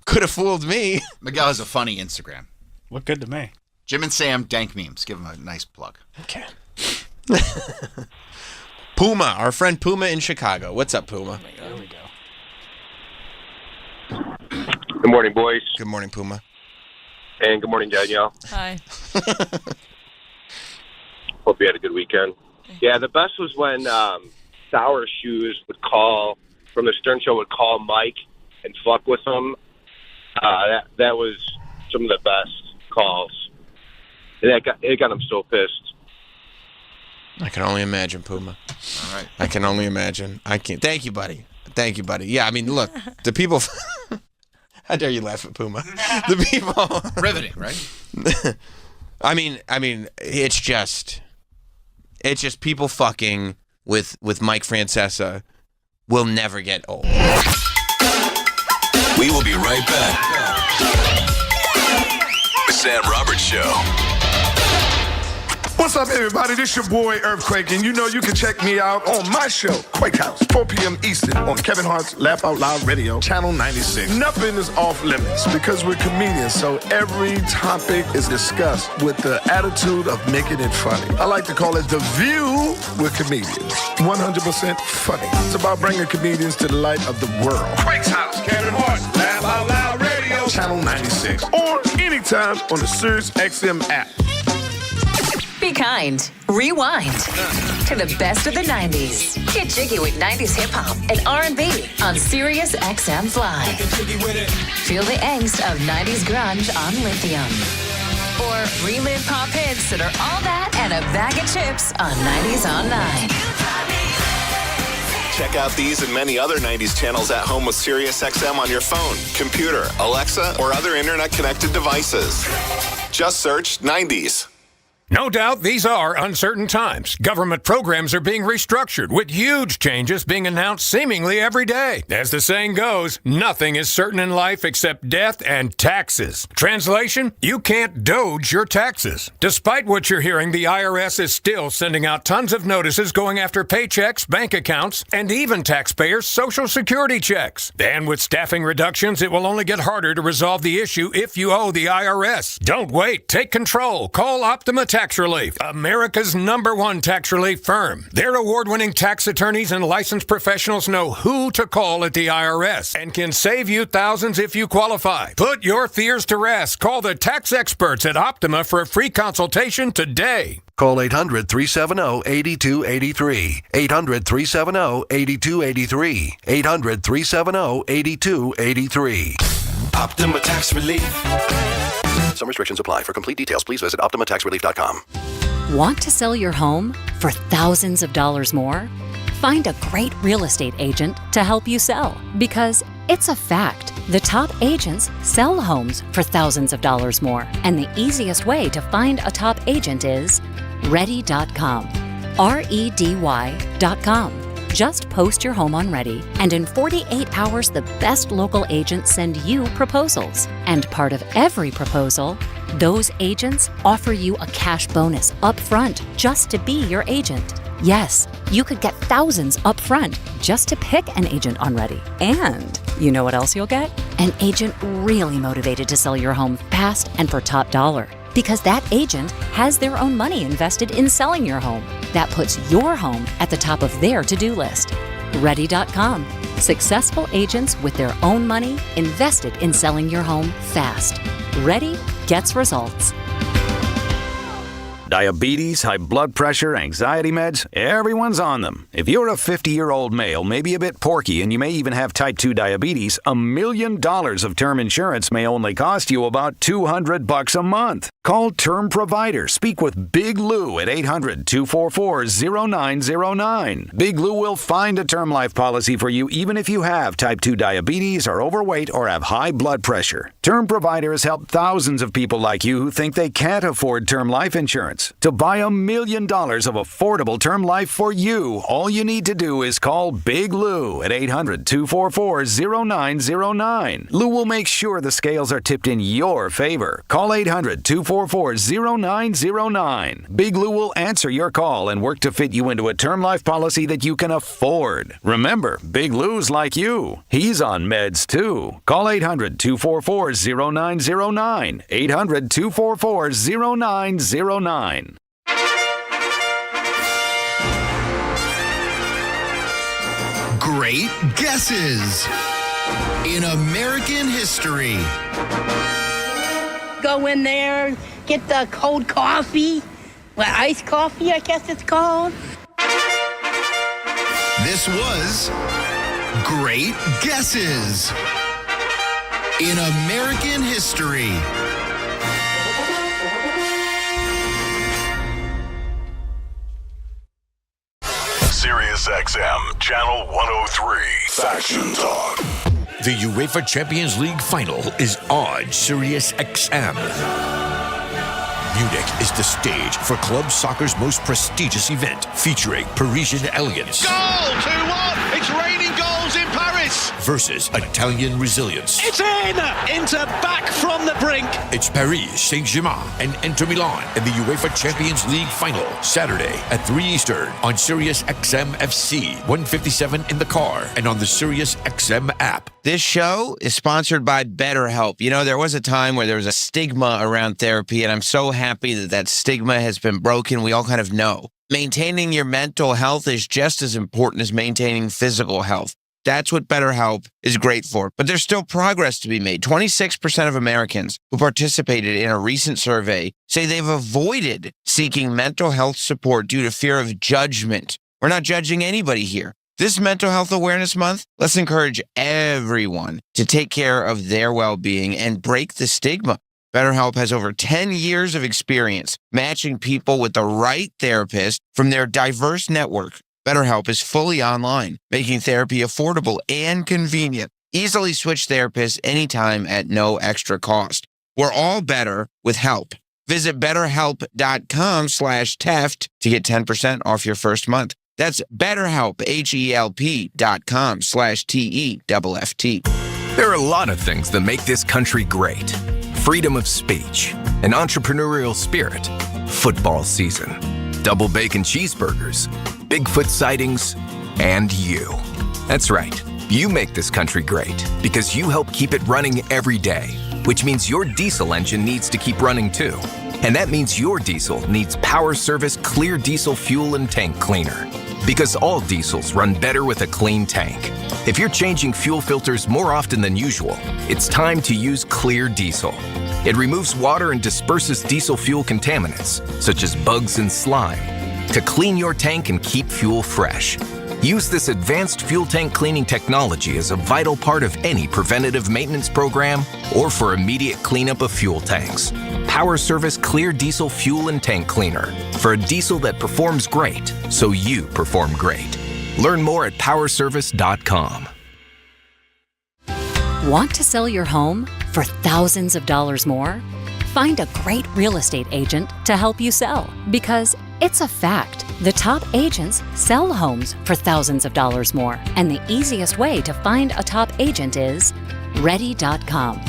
Could have fooled me. Miguel has a funny Instagram. Look good to me. Jim and Sam Dank Memes. Give him a nice plug. Okay. Puma, our friend Puma in Chicago. What's up, Puma? There we go. Good morning, boys. Good morning, Puma. And good morning, Danielle. Hi. Hope you had a good weekend. Yeah, the best was when Sour Shoes would call, from the Stern Show, would call Mike and fuck with him. That was some of the best calls. And it got him so pissed. I can only imagine, Puma. All right. I can only imagine. I can't. Thank you, buddy. Thank you, buddy. Yeah, I mean, look, the people. How dare you laugh at Puma? The people. Riveting, right? I mean, it's just people fucking with Mike Francesa will never get old. We will be right back. The Sam Roberts Show. What's up, everybody? This your boy Earthquake, and you know you can check me out on my show, Quake House, 4 p.m. Eastern on Kevin Hart's Laugh Out Loud Radio, Channel 96. Nothing is off limits because we're comedians, so every topic is discussed with the attitude of making it funny. I like to call it The View with Comedians. 100% funny. It's about bringing comedians to the light of the world. Quake's House, Kevin Hart, Laugh Out Loud Radio, Channel 96, or anytime on the Sirius XM app. Be kind. Rewind to the best of the 90s. Get jiggy with 90s hip-hop and R&B on Sirius XM Fly. Feel the angst of 90s grunge on Lithium. Or relive pop hits that are all that and a bag of chips on 90s on 9. Check out these and many other 90s channels at home with SiriusXM on your phone, computer, Alexa, or other internet-connected devices. Just search 90s. No doubt these are uncertain times. Government programs are being restructured, with huge changes being announced seemingly every day. As the saying goes, nothing is certain in life except death and taxes. Translation, you can't doge your taxes. Despite what you're hearing, the IRS is still sending out tons of notices going after paychecks, bank accounts, and even taxpayers' Social Security checks. And with staffing reductions, it will only get harder to resolve the issue if you owe the IRS. Don't wait. Take control. Call Optima Tax Relief, America's #1 tax relief firm. Their award-winning tax attorneys and licensed professionals know who to call at the IRS and can save you thousands if you qualify. Put your fears to rest. Call the tax experts at Optima for a free consultation today. Call 800-370-8283. 800-370-8283. 800-370-8283. Optima Tax Relief. Some restrictions apply. For complete details, please visit OptimaTaxRelief.com. Want to sell your home for thousands of dollars more? Find a great real estate agent to help you sell, because it's a fact. The top agents sell homes for thousands of dollars more, and the easiest way to find a top agent is Ready.com. REDY.com. Just post your home on Ready, and in 48 hours, the best local agents send you proposals. And part of every proposal, those agents offer you a cash bonus up front just to be your agent. Yes, you could get thousands up front just to pick an agent on Ready. And you know what else you'll get? An agent really motivated to sell your home fast and for top dollar. Because that agent has their own money invested in selling your home. That puts your home at the top of their to-do list. Ready.com. Successful agents with their own money invested in selling your home fast. Ready gets results. Diabetes, high blood pressure, anxiety meds, everyone's on them. If you're a 50-year-old male, maybe a bit porky, and you may even have type 2 diabetes, $1 million of term insurance may only cost you about $200 a month. Call Term Provider. Speak with Big Lou at 800-244-0909. Big Lou will find a term life policy for you even if you have type 2 diabetes, are overweight, or have high blood pressure. Term Provider has helped thousands of people like you who think they can't afford term life insurance. To buy $1 million of affordable term life for you, all you need to do is call Big Lou at 800-244-0909. Lou will make sure the scales are tipped in your favor. Call 800-244-0909. Big Lou will answer your call and work to fit you into a term life policy that you can afford. Remember, Big Lou's like you. He's on meds too. Call 800-244-0909. 800-244-0909. Great guesses in American history. Go in there, get the cold coffee, iced coffee, I guess it's called. This was Great Guesses in American history. Sirius XM, Channel 103. Faction Talk. The UEFA Champions League final is on Sirius XM. Munich is the stage for club soccer's most prestigious event, featuring Parisian elegance. Goal! 2-1! It's raining goals in Paris! Versus Italian resilience. It's in! Inter back from the brink. It's Paris Saint-Germain and Inter Milan in the UEFA Champions League final, Saturday at 3 Eastern on Sirius XM FC, 157 in the car and on the Sirius XM app. This show is sponsored by BetterHelp. You know, there was a time where there was a stigma around therapy, and I'm so happy that that stigma has been broken. We all kind of know. Maintaining your mental health is just as important as maintaining physical health. That's what BetterHelp is great for. But there's still progress to be made. 26% of Americans who participated in a recent survey say they've avoided seeking mental health support due to fear of judgment. We're not judging anybody here. This Mental Health Awareness Month, let's encourage everyone to take care of their well-being and break the stigma. BetterHelp has over 10 years of experience matching people with the right therapist from their diverse network. BetterHelp is fully online, making therapy affordable and convenient. Easily switch therapists anytime at no extra cost. We're all better with help. Visit BetterHelp.com/Teft to get 10% off your first month. That's BetterHelp, HELP.com/TEFFT. There are a lot of things that make this country great. Freedom of speech, an entrepreneurial spirit, football season, double bacon cheeseburgers, Bigfoot sightings, and you. That's right. You make this country great because you help keep it running every day, which means your diesel engine needs to keep running too. And that means your diesel needs Power Service Clear Diesel Fuel and Tank Cleaner. Because all diesels run better with a clean tank. If you're changing fuel filters more often than usual, it's time to use Clear Diesel. It removes water and disperses diesel fuel contaminants, such as bugs and slime, to clean your tank and keep fuel fresh. Use this advanced fuel tank cleaning technology as a vital part of any preventative maintenance program or for immediate cleanup of fuel tanks. Power Service Clear Diesel Fuel and Tank Cleaner for a diesel that performs great, so you perform great. Learn more at powerservice.com. Want to sell your home for thousands of dollars more? Find a great real estate agent to help you sell, because it's a fact. The top agents sell homes for thousands of dollars more, and the easiest way to find a top agent is Ready.com.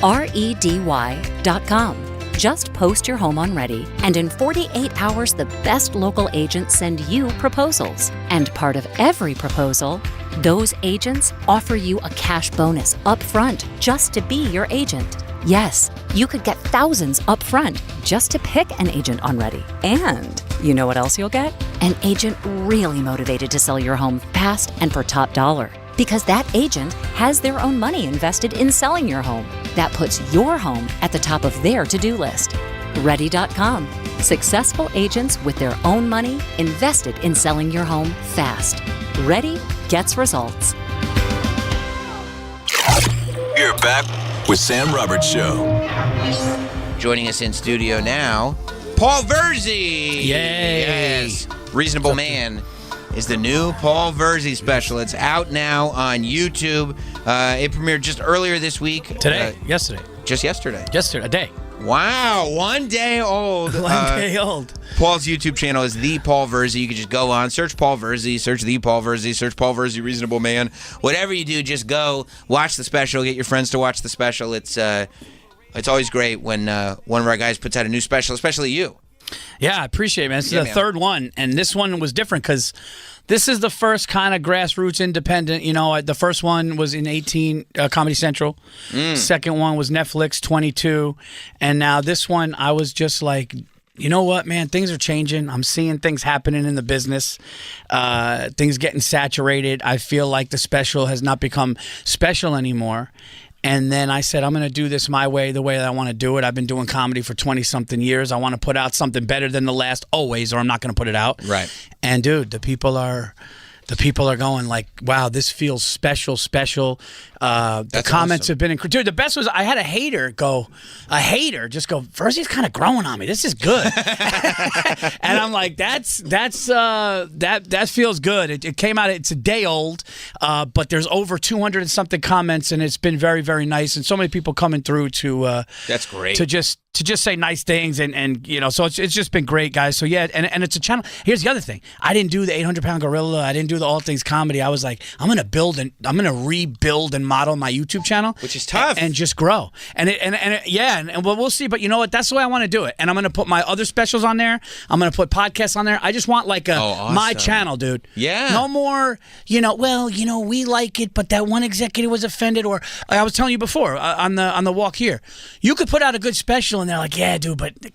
REDY.com. Just post your home on Ready, and in 48 hours, the best local agents send you proposals. And part of every proposal, those agents offer you a cash bonus up front just to be your agent. Yes, you could get thousands up front just to pick an agent on Ready. And you know what else you'll get? An agent really motivated to sell your home fast and for top dollar. Because that agent has their own money invested in selling your home. That puts your home at the top of their to-do list. Ready.com. Successful agents with their own money invested in selling your home fast. Ready gets results. You're back with Sam Roberts Show. Joining us in studio now, Paul Verzi. Yay. Yes. Reasonable Man is the new Paul Verzi special. It's out now on YouTube. It premiered just earlier this week. Yesterday. Just yesterday. Yesterday, a day. Wow, 1 day old. 1 day old. Paul's YouTube channel is The Paul Verzi. You can just go on, search Paul Verzi, search The Paul Verzi, search Paul Verzi Reasonable Man. Whatever you do, just go watch the special. Get your friends to watch the special. It's always great when one of our guys puts out a new special, especially you. Yeah, I appreciate it, man. This is the third one, and this one was different because this is the first kind of grassroots independent. The first one was in 18 Comedy Central. Second one was Netflix 22, and now this one I was just like, you know what, man? Things are changing. I'm seeing things happening in the business. Things getting saturated. I feel like the special has not become special anymore. And then I said, I'm going to do this my way, the way that I want to do it. I've been doing comedy for 20-something years. I want to put out something better than the last always, or I'm not going to put it out. Right. And, dude, the people are going like, wow, this feels special. The comments have been incredible. Dude, the best was I had a hater just go, Verzi's kind of growing on me. This is good. And I'm like, that feels good. It came out, it's a day old, but there's over 200 and something comments, and it's been very, very nice. And so many people coming through to that's great. To just say nice things, and so it's just been great, guys. So yeah, and it's a channel. Here's the other thing: I didn't do the 800-pound gorilla. I didn't do the all things comedy. I was like, I'm gonna rebuild and model my YouTube channel, which is tough, and just grow. And we'll see. But you know what? That's the way I want to do it. And I'm gonna put my other specials on there. I'm gonna put podcasts on there. I just want like my channel, dude. Yeah. No more. We like it, but that one executive was offended. Or I was telling you before on the walk here, you could put out a good special. And they're like, yeah, dude, but